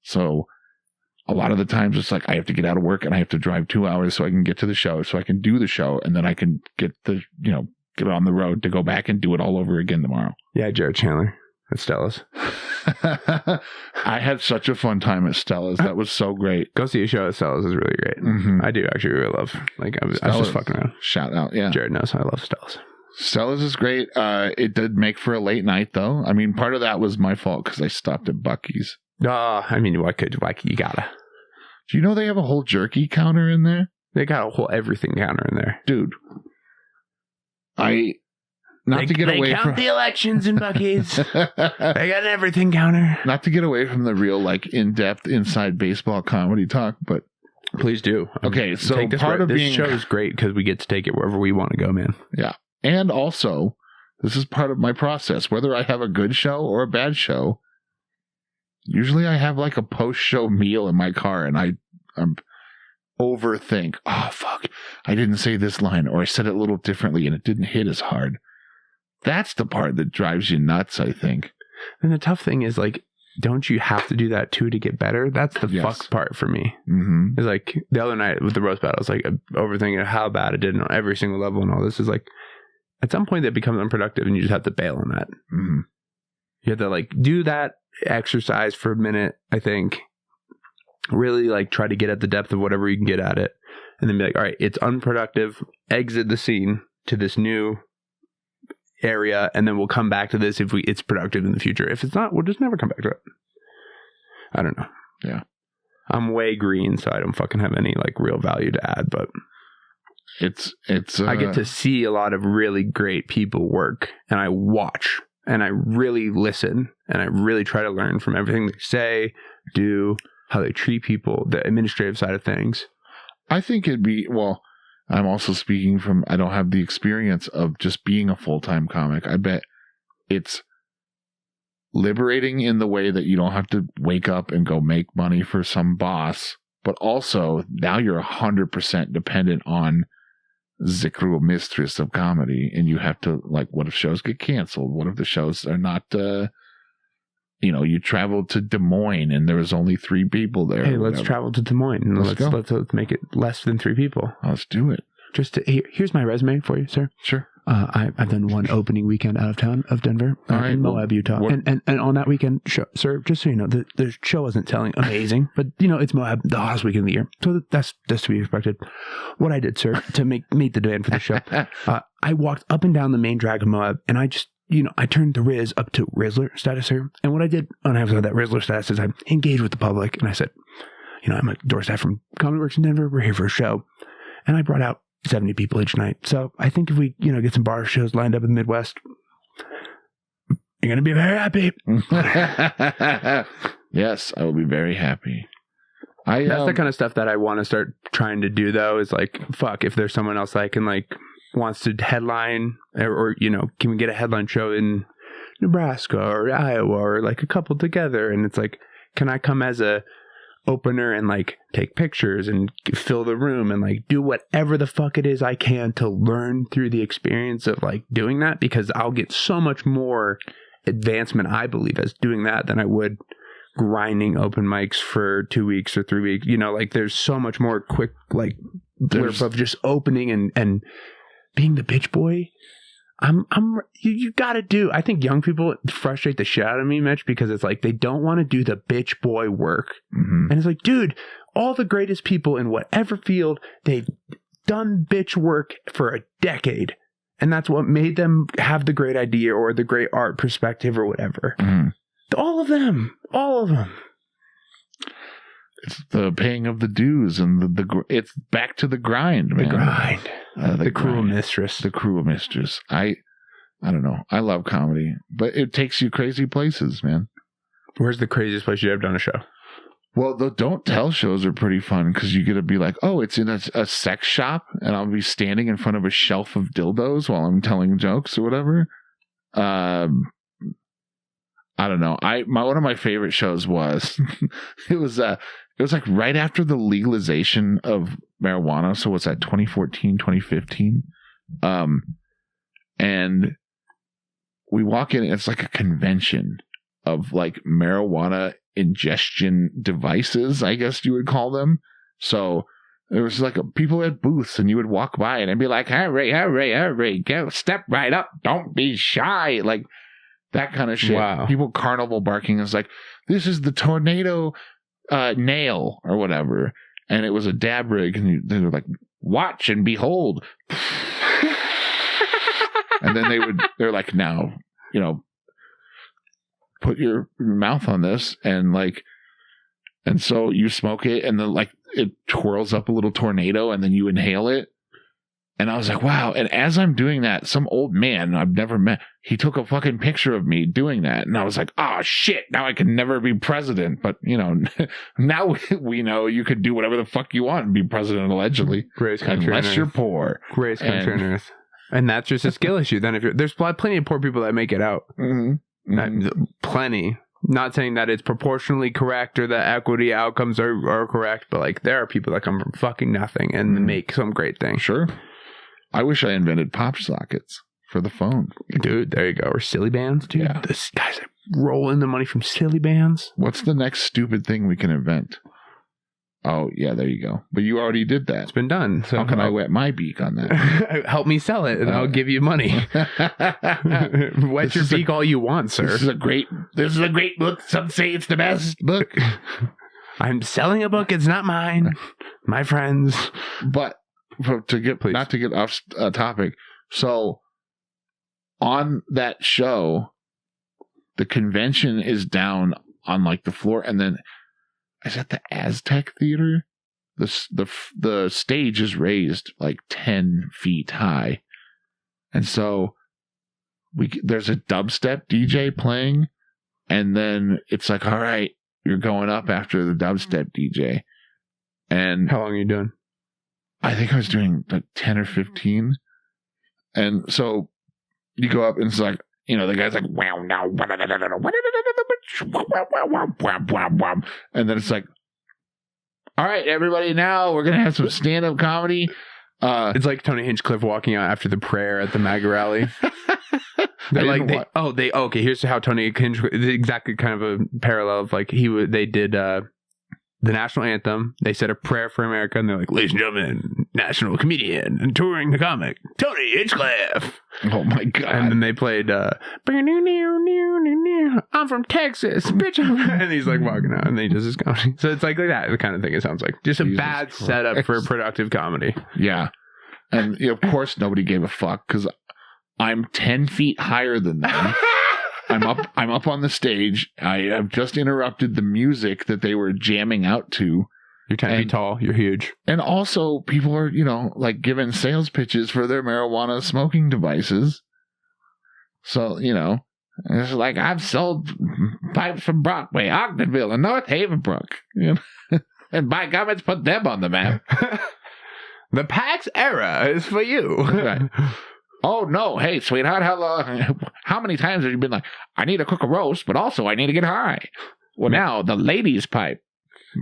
[SPEAKER 3] So a lot of the times it's like I have to get out of work and I have to drive 2 hours so I can get to the show, so I can do the show, and then I can get on the road to go back and do it all over again tomorrow.
[SPEAKER 2] Yeah, Jared Chandler at Stella's.
[SPEAKER 3] I had such a fun time at Stella's. That was so great.
[SPEAKER 2] Go see a show at Stella's is really great.
[SPEAKER 3] Mm-hmm.
[SPEAKER 2] I do actually really love. Like I was just fucking around.
[SPEAKER 3] Shout out, yeah.
[SPEAKER 2] Jared knows I love Stella's.
[SPEAKER 3] Stella's is great. It did make for a late night though. I mean, part of that was my fault because I stopped at Buc-ee's.
[SPEAKER 2] I mean, why you gotta?
[SPEAKER 3] Do you know they have a whole jerky counter in there?
[SPEAKER 2] They got a whole everything counter in there,
[SPEAKER 3] dude. They count
[SPEAKER 2] the elections in Buc-ee's. They got an everything counter.
[SPEAKER 3] Not to get away from the real, like, in-depth inside baseball comedy talk, but
[SPEAKER 2] please do.
[SPEAKER 3] Okay, so part of
[SPEAKER 2] this show is great because we get to take it wherever we want to go, man.
[SPEAKER 3] Yeah, and also this is part of my process. Whether I have a good show or a bad show, usually I have like a post-show meal in my car, and I'm overthink. Oh fuck, I didn't say this line, or I said it a little differently, and it didn't hit as hard. That's the part that drives you nuts, I think.
[SPEAKER 2] And the tough thing is, like, don't you have to do that too to get better? That's the fuck part for me.
[SPEAKER 3] Mm-hmm.
[SPEAKER 2] It's like the other night with the roast battle, I was like overthinking how bad it did on every single level, and all this is like, at some point that becomes unproductive, and you just have to bail on that.
[SPEAKER 3] Mm-hmm.
[SPEAKER 2] You have to like do that exercise for a minute, I think. Really like try to get at the depth of whatever you can get at it, and then be like, all right, it's unproductive. Exit the scene to this new area, and then we'll come back to this if it's productive in the future. If it's not, we'll just never come back to it. I don't know.
[SPEAKER 3] Yeah,
[SPEAKER 2] I'm way green, so I don't fucking have any like real value to add. But I get to see a lot of really great people work, and I watch, and I really listen, and I really try to learn from everything they say, do, how they treat people, the administrative side of things.
[SPEAKER 3] I think it'd be, well, I'm also speaking from, I don't have the experience of just being a full-time comic. I bet it's liberating in the way that you don't have to wake up and go make money for some boss, but also now you're 100% dependent on the cruel mistress of comedy, and you have to, like, what if shows get canceled? What if the shows are not, you traveled to Des Moines and there was only 3 people there.
[SPEAKER 2] Hey, let's travel to Des Moines and let's make it less than 3 people.
[SPEAKER 3] Let's do it.
[SPEAKER 2] Here's my resume for you, sir.
[SPEAKER 3] Sure.
[SPEAKER 2] I've done one opening weekend out of town of Denver, in Moab, Utah, and on that weekend, sir, just so you know, the show wasn't selling amazing, but it's Moab, the hottest weekend of the year, so that's to be expected. What I did, sir, to meet the demand for the show, I walked up and down the main drag of Moab, and I just, I turned the Riz up to Rizzler status, sir, and what I did when I was on that Rizzler status is I engaged with the public, and I said, I'm a door staff from Comedy Works in Denver, we're here for a show, and I brought out 70 people each night. So I think if we, get some bar shows lined up in the Midwest, you're going to be very happy.
[SPEAKER 3] Yes, I will be very happy.
[SPEAKER 2] That's the kind of stuff that I want to start trying to do, though, is like, fuck, if there's someone else I can, wants to headline or can we get a headline show in Nebraska or Iowa or a couple together? And it's like, can I come as a opener and take pictures and fill the room and do whatever the fuck it is I can to learn through the experience of doing that, because I'll get so much more advancement, I believe, as doing that than I would grinding open mics for 2 weeks or 3 weeks. There's so much more quick blurb of just opening and being the bitch boy. You gotta do. I think young people frustrate the shit out of me, Mitch, because it's they don't want to do the bitch boy work. Mm-hmm. And it's dude, all the greatest people in whatever field, they've done bitch work for a decade. And that's what made them have the great idea or the great art perspective or whatever. Mm-hmm. All of them.
[SPEAKER 3] It's the paying of the dues and it's back to the grind, man.
[SPEAKER 2] The grind. The cruel mistress.
[SPEAKER 3] The cruel mistress. I don't know. I love comedy, but it takes you crazy places, man.
[SPEAKER 2] Where's the craziest place you've ever done a show?
[SPEAKER 3] Well, the don't tell shows are pretty fun because you get to be like, oh, it's in a sex shop, and I'll be standing in front of a shelf of dildos while I'm telling jokes or whatever. I don't know. One of my favorite shows was it was right after the legalization of marijuana. So what's that, 2014, 2015? And we walk in, and it's like a convention of marijuana ingestion devices, I guess you would call them. So there was people at booths, and you would walk by and I'd be like, hurry, go, step right up. Don't be shy. That kind of shit.
[SPEAKER 2] Wow.
[SPEAKER 3] People carnival barking. It's this is the tornado nail or whatever. And it was a dab rig, and they were watch and behold. And then they're now, put your mouth on this, and and so you smoke it, and then it twirls up a little tornado, and then you inhale it. And I was like, wow. And as I'm doing that, some old man I've never met, he took a fucking picture of me doing that. And I was like, oh, shit, now I can never be president. But, now we know you could do whatever the fuck you want and be president, allegedly. Unless you're poor.
[SPEAKER 2] Greatest country on earth. And that's just a skill issue. Then there's plenty of poor people that make it out. Mm-hmm. Mm-hmm. Plenty. Not saying that it's proportionally correct or that equity outcomes are correct, but there are people that come from fucking nothing and make some great thing.
[SPEAKER 3] Sure. I wish I invented pop sockets for the phone.
[SPEAKER 2] Dude, there you go. Or silly bands, dude.
[SPEAKER 3] Yeah.
[SPEAKER 2] This guys are rolling the money from silly bands.
[SPEAKER 3] What's the next stupid thing we can invent? Oh, yeah, there you go. But you already did that.
[SPEAKER 2] It's been done. So
[SPEAKER 3] how can I wet my beak on that?
[SPEAKER 2] Help me sell it, and I'll give you money. Wet your beak all you want, sir.
[SPEAKER 3] This is a great book. Some say it's the best book.
[SPEAKER 2] I'm selling a book. It's not mine. My friends.
[SPEAKER 3] But not to get off topic. So on that show, the convention is down on the floor, and then is that the Aztec Theater? the stage is raised like 10 feet high, and so there's a dubstep DJ playing, and then it's like, all right, you're going up after the dubstep DJ. And
[SPEAKER 2] how long are you doing?
[SPEAKER 3] I think I was doing like 10 or 15. And so you go up and it's like, you know, the guy's like, wow, now, and then it's like, all right, everybody, now we're going to have some stand-up comedy.
[SPEAKER 2] It's like Tony Hinchcliffe walking out after the prayer at the MAGA rally. They're like, okay, here's how Tony Hinchcliffe, exactly kind of a parallel of like, they did the national anthem, they said a prayer for America, and they're like, ladies and gentlemen, national comedian and touring the comic, Tony Hinchcliffe.
[SPEAKER 3] Oh my God.
[SPEAKER 2] And then they played I'm from Texas, bitch. And he's like walking out, and then he does his comedy. So it's like that, the kind of thing it sounds like. Just a bad setup for a productive comedy.
[SPEAKER 3] Yeah. And of course nobody gave a fuck, because I'm 10 feet higher than them. I'm up on the stage. I have just interrupted the music that they were jamming out to.
[SPEAKER 2] You're 10 feet tall. You're huge.
[SPEAKER 3] And also, people are, you know, like giving sales pitches for their marijuana smoking devices. So, you know, it's like, I've sold pipes from Brockway, Ogdenville, and North Havenbrook. You know? And by God, let's put them on the map.
[SPEAKER 2] The PAX era is for you.
[SPEAKER 3] Right. Oh, no. Hey, sweetheart, how many times have you been like, I need to cook a roast, but also I need to get high? Well, now the ladies' pipe.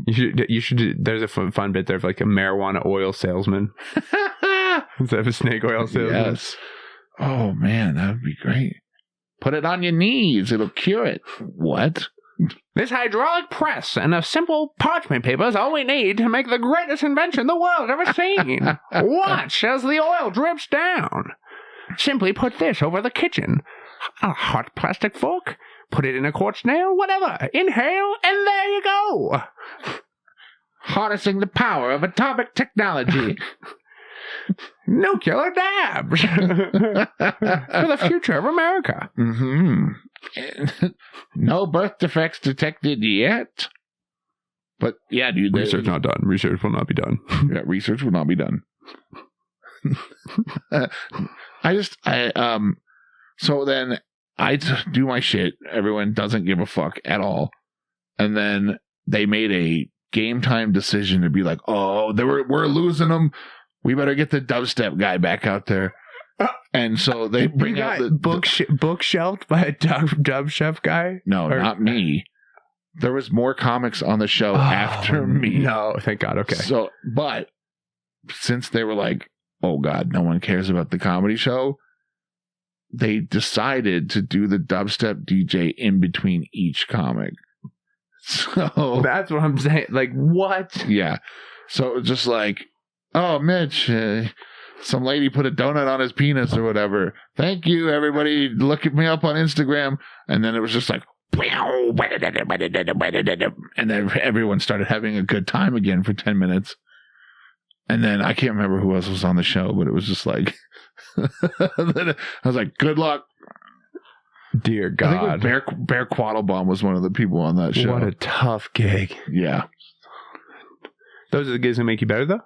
[SPEAKER 2] You should. There's a fun bit there of like a marijuana oil salesman instead of a snake oil salesman.
[SPEAKER 3] Yes. Oh man, that would be great. Put it on your knees; it'll cure it. What?
[SPEAKER 2] This hydraulic press and a simple parchment paper is all we need to make the greatest invention the world's ever seen. Watch as the oil drips down. Simply put this over the kitchen. A hot plastic fork. Put it in a quartz nail, whatever. Inhale, and there you go.
[SPEAKER 3] Harnessing the power of atomic technology.
[SPEAKER 2] Nuclear dabs. For the future of America.
[SPEAKER 3] Mm-hmm. No birth defects detected yet. But, yeah, dude.
[SPEAKER 2] Research not done. Research will not be done.
[SPEAKER 3] Yeah, research will not be done. So then I do my shit. Everyone doesn't give a fuck at all. And then they made a game time decision to be like, oh, we're losing them. We better get the dubstep guy back out there. And so they bring out the
[SPEAKER 2] bookshelved by a dub chef guy.
[SPEAKER 3] No, not me. There was more comics on the show after me.
[SPEAKER 2] No, thank God. Okay.
[SPEAKER 3] So, but since they were like, oh God, no one cares about the comedy show, they decided to do the dubstep DJ in between each comic. So
[SPEAKER 2] that's what I'm saying. Like, what?
[SPEAKER 3] Yeah. So it was just like, oh, Mitch, some lady put a donut on his penis or whatever. Thank you, everybody. Look me up on Instagram. And then it was just like, and then everyone started having a good time again for 10 minutes. And then I can't remember who else was on the show, but it was just like, I was like, good luck.
[SPEAKER 2] Dear God.
[SPEAKER 3] I think Bear Quattlebaum was one of the people on that show.
[SPEAKER 2] What a tough gig.
[SPEAKER 3] Yeah.
[SPEAKER 2] Those are the gigs that make you better, though?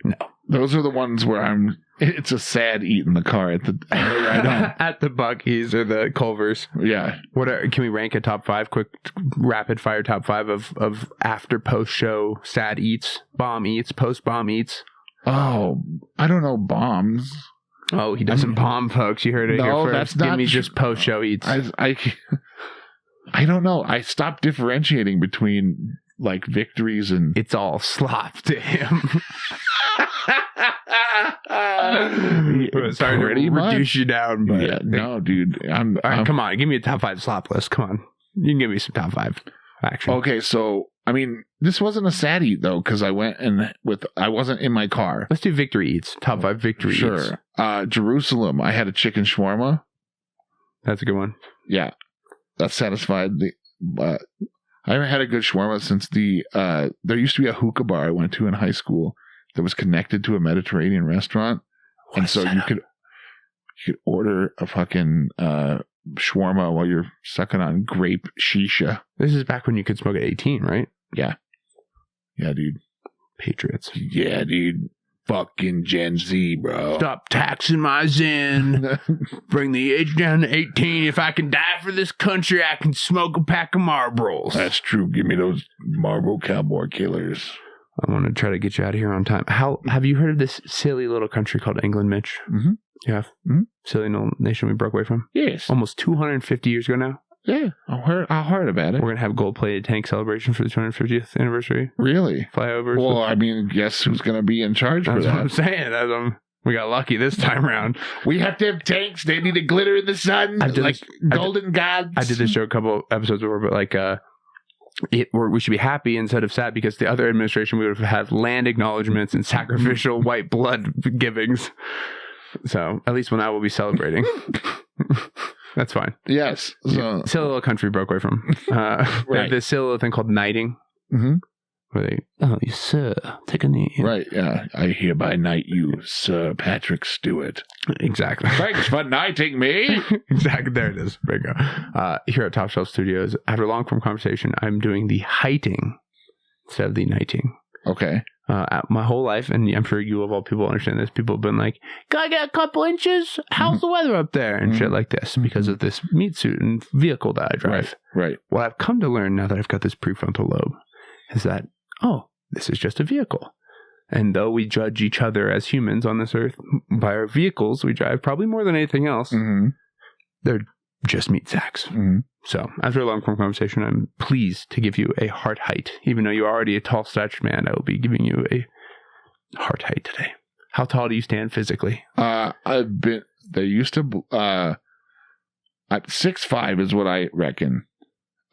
[SPEAKER 3] No. Those are the ones where it's a sad eat in the car at the
[SPEAKER 2] at the Buc-ee's or the Culver's.
[SPEAKER 3] Yeah.
[SPEAKER 2] Can we rank a top 5, quick rapid fire top 5 of after post show sad eats, bomb eats, post bomb eats?
[SPEAKER 3] Oh, I don't know, bombs.
[SPEAKER 2] Oh, he doesn't bomb, folks. You heard it here first.
[SPEAKER 3] That's not.
[SPEAKER 2] Give me just post show eats.
[SPEAKER 3] I don't know. I stopped differentiating between like victories and
[SPEAKER 2] it's all slop to him. Sorry to reduce you down, but
[SPEAKER 3] yeah, no, dude.
[SPEAKER 2] All right, come on, give me a top 5 slop list. Come on, you can give me some top 5 action.
[SPEAKER 3] Okay, so I mean, this wasn't a sad eat though, because I went I wasn't in my car.
[SPEAKER 2] Let's do victory eats. Top 5 victory eats.
[SPEAKER 3] Sure. Jerusalem. I had a chicken shawarma.
[SPEAKER 2] That's a good one.
[SPEAKER 3] Yeah, that satisfied the. I haven't had a good shawarma since there used to be a hookah bar I went to in high school that was connected to a Mediterranean restaurant. And so you could order a fucking shawarma while you're sucking on grape shisha.
[SPEAKER 2] This is back when you could smoke at 18, right?
[SPEAKER 3] Yeah. Yeah, dude.
[SPEAKER 2] patriots.
[SPEAKER 3] Yeah, dude. Fucking Gen Z, bro.
[SPEAKER 2] Stop taxing my Zen. Bring the age down to 18. If I can die for this country, I can smoke a pack of Marlboros.
[SPEAKER 3] That's true. Give me those Marlboro Cowboy Killers.
[SPEAKER 2] I want to try to get you out of here on time. Have you heard of this silly little country called England, Mitch?
[SPEAKER 3] Mm-hmm.
[SPEAKER 2] You have?
[SPEAKER 3] Mm-hmm.
[SPEAKER 2] Silly little nation we broke away from?
[SPEAKER 3] Yes.
[SPEAKER 2] Almost 250 years ago now.
[SPEAKER 3] Yeah, I heard about it.
[SPEAKER 2] We're going to have gold-plated tank celebration for the 250th anniversary.
[SPEAKER 3] Really?
[SPEAKER 2] Flyovers.
[SPEAKER 3] Well, I mean, guess who's going to be in charge for
[SPEAKER 2] That's
[SPEAKER 3] that?
[SPEAKER 2] what I'm saying. We got lucky this time around.
[SPEAKER 3] We have to have tanks. They need to glitter in the sun like golden gods.
[SPEAKER 2] I did this show a couple episodes before, but like, we should be happy instead of sad because the other administration we would have had land acknowledgements and sacrificial white blood givings. So at least when I will be celebrating. That's fine.
[SPEAKER 3] Yes. So,
[SPEAKER 2] silly little country broke away from.
[SPEAKER 3] Right.
[SPEAKER 2] This silly little thing called knighting.
[SPEAKER 3] Mm-hmm.
[SPEAKER 2] Where they, you sir, take a knee.
[SPEAKER 3] Right, yeah. I hereby knight you, Sir Patrick Stewart.
[SPEAKER 2] Exactly.
[SPEAKER 3] Thanks for knighting me.
[SPEAKER 2] Exactly. There it is. There you go. Here at Top Shelf Studios, after a long form conversation, I'm doing the heighting instead of the knighting.
[SPEAKER 3] Okay.
[SPEAKER 2] My whole life, and I'm sure you of all people understand this, people have been like, "Can I get a couple inches? How's the weather up there?" and shit like this because of this meat suit and vehicle that I drive.
[SPEAKER 3] Right.
[SPEAKER 2] What I've come to learn now that I've got this prefrontal lobe is that, this is just a vehicle. And though we judge each other as humans on this earth by our vehicles we drive, probably more than anything else, they're just meat sacks. So, after a long form conversation, I'm pleased to give you a heart height. Even though you're already a tall, statured man, I will be giving you a heart height today. How tall do you stand physically?
[SPEAKER 3] They used to, 6'5" is what I reckon.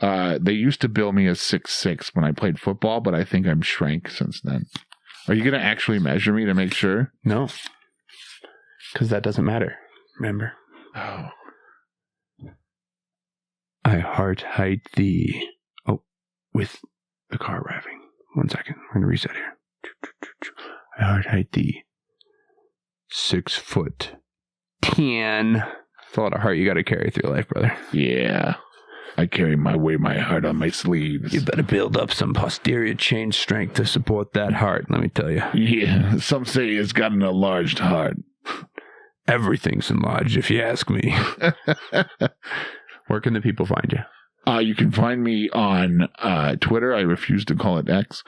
[SPEAKER 3] They used to bill me as 6'6" when I played football, but I think I'm shrank since then. Are you going to actually measure me to make sure?
[SPEAKER 2] No. Because that doesn't matter. Remember?
[SPEAKER 3] Oh.
[SPEAKER 2] I heart height thee. With the car arriving. 1 second. We're going to reset here. I heart height thee. 6'10". That's a lot of heart you got to carry through life, brother.
[SPEAKER 3] Yeah. I carry my heart on my sleeves.
[SPEAKER 2] You better build up some posterior chain strength to support that heart, let me tell you.
[SPEAKER 3] Yeah. Some say it's got an enlarged heart.
[SPEAKER 2] Everything's enlarged, if you ask me. Where can the people find you?
[SPEAKER 3] You can find me on Twitter. I refuse to call it X.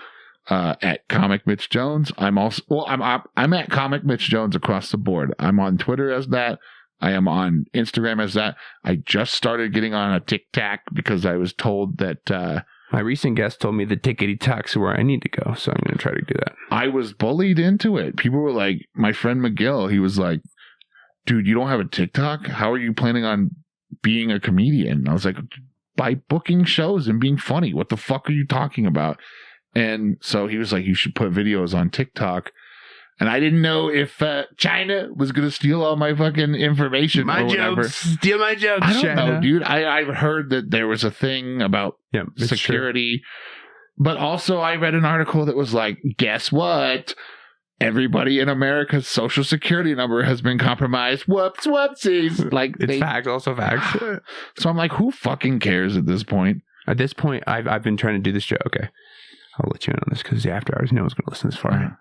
[SPEAKER 3] At Comic Mitch Jones. I'm at Comic Mitch Jones across the board. I'm on Twitter as that. I am on Instagram as that. I just started getting on a TikTok because I was told that
[SPEAKER 2] my recent guest told me the tickety-tocks are where I need to go, so I'm going to try to do that.
[SPEAKER 3] I was bullied into it. People were like, my friend McGill, he was like, "Dude, you don't have a TikTok? How are you planning on being a comedian?" And I was like, "By booking shows and being funny. What the fuck are you talking about?" And so he was like, "You should put videos on TikTok." And I didn't know if China was going to steal all my fucking information
[SPEAKER 2] my
[SPEAKER 3] or whatever.
[SPEAKER 2] Jokes. Steal my jokes,
[SPEAKER 3] I don't
[SPEAKER 2] China.
[SPEAKER 3] know, dude. I've heard that there was a thing about security. But also I read an article that was like, guess what? Everybody in America's social security number has been compromised. Whoops, whoopsies. Like,
[SPEAKER 2] it's facts, also facts.
[SPEAKER 3] So I'm like, who fucking cares at this point?
[SPEAKER 2] At this point, I've been trying to do this show. Okay. I'll let you in on this because the after hours, no one's going to listen this far.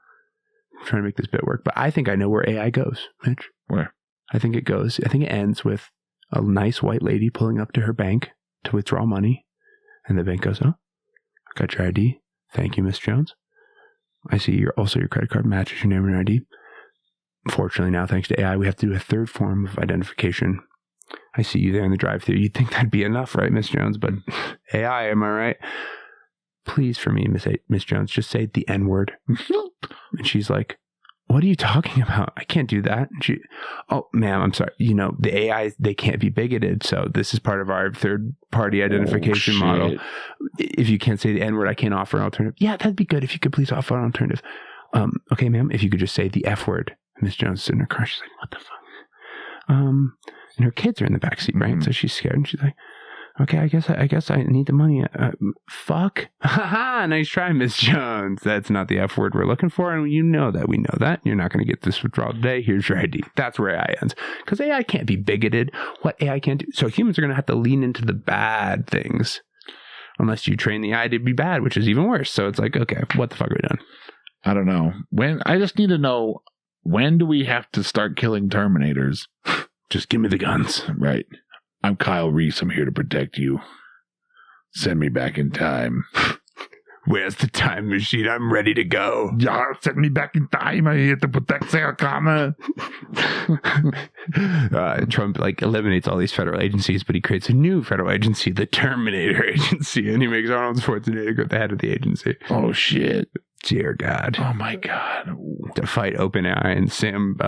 [SPEAKER 2] I'm trying to make this bit work. But I think I know where AI goes, Mitch.
[SPEAKER 3] Where?
[SPEAKER 2] I think it ends with a nice white lady pulling up to her bank to withdraw money. And the bank goes, "Oh, I got your ID. Thank you, Miss Jones. I see your credit card matches your name and ID. Fortunately, now, thanks to AI, we have to do a third form of identification. I see you there in the drive-thru. You'd think that'd be enough, right, Miss Jones? But AI, am I right? Please, for me, Miss Jones, just say the N-word." And she's like, "What are you talking about? I can't do that." And she, "Oh, ma'am, I'm sorry. You know, the AI, they can't be bigoted. So this is part of our third-party identification model. If you can't say the N-word, I can't offer an alternative." "Yeah, that'd be good if you could please offer an alternative." "Okay, ma'am, if you could just say the F-word." Miss Jones is in her car. She's like, "What the fuck?" And her kids are in the backseat, right? Mm-hmm. So she's scared. And she's like, "Okay, I guess I need the money." Fuck. Haha, nice try, Miss Jones. That's not the F word we're looking for, and you know that. We know that. You're not going to get this withdrawal today. Here's your ID. That's where AI ends. Because AI can't be bigoted. What AI can't do. So humans are going to have to lean into the bad things. Unless you train the AI to be bad, which is even worse. So it's like, okay, what the fuck are we doing?
[SPEAKER 3] I don't know. I just need to know, when do we have to start killing Terminators?
[SPEAKER 2] Just give me the guns.
[SPEAKER 3] Right. I'm Kyle Reese. I'm here to protect you. Send me back in time.
[SPEAKER 2] Where's the time machine? I'm ready to go.
[SPEAKER 3] Yeah, send me back in time. I'm here to protect Sarah Connor.
[SPEAKER 2] Trump eliminates all these federal agencies, but he creates a new federal agency, the Terminator Agency, and he makes Arnold Schwarzenegger the head of the agency.
[SPEAKER 3] Oh shit!
[SPEAKER 2] Dear God!
[SPEAKER 3] Oh my God!
[SPEAKER 2] To fight OpenAI and Sam,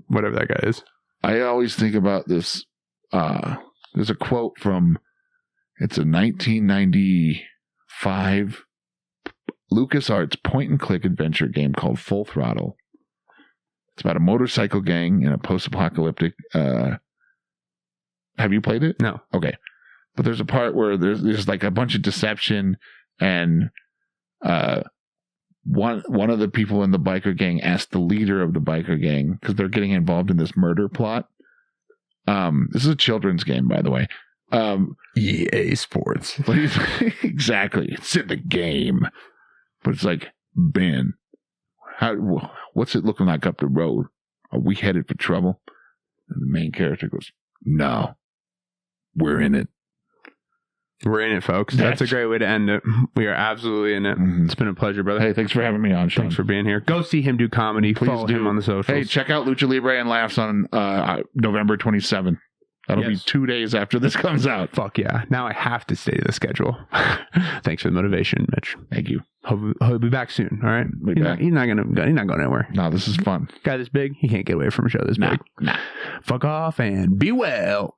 [SPEAKER 2] whatever that guy is.
[SPEAKER 3] I always think about this. There's a quote from. It's a 1995 LucasArts point-and-click adventure game called Full Throttle. It's about a motorcycle gang in a post-apocalyptic... have you played it?
[SPEAKER 2] No.
[SPEAKER 3] Okay. But there's a part where there's like a bunch of deception, and one of the people in the biker gang asked the leader of the biker gang, because they're getting involved in this murder plot. This is a children's game, by the way.
[SPEAKER 2] EA Sports.
[SPEAKER 3] Exactly. It's in the game. But it's like, Ben, what's it looking like up the road? Are we headed for trouble? And the main character goes, no, we're in it.
[SPEAKER 2] We're in it, folks. That's a great way to end it. We are absolutely in it. Mm-hmm. It's been a pleasure, brother.
[SPEAKER 3] Hey, thanks for having me on, Sean.
[SPEAKER 2] Thanks for being here. Go see him do comedy.
[SPEAKER 3] Please
[SPEAKER 2] Follow him on the socials.
[SPEAKER 3] Hey, check out Lucha Libre and Laughs on November 27th. That'll be 2 days after this comes out.
[SPEAKER 2] Fuck yeah. Now I have to stay to the schedule. Thanks for the motivation, Mitch.
[SPEAKER 3] Thank you.
[SPEAKER 2] Hope he'll be back soon. All right. He's not going anywhere.
[SPEAKER 3] No, this is fun.
[SPEAKER 2] Guy this big, he can't get away from a show this big.
[SPEAKER 3] Nah.
[SPEAKER 2] Fuck off and be well.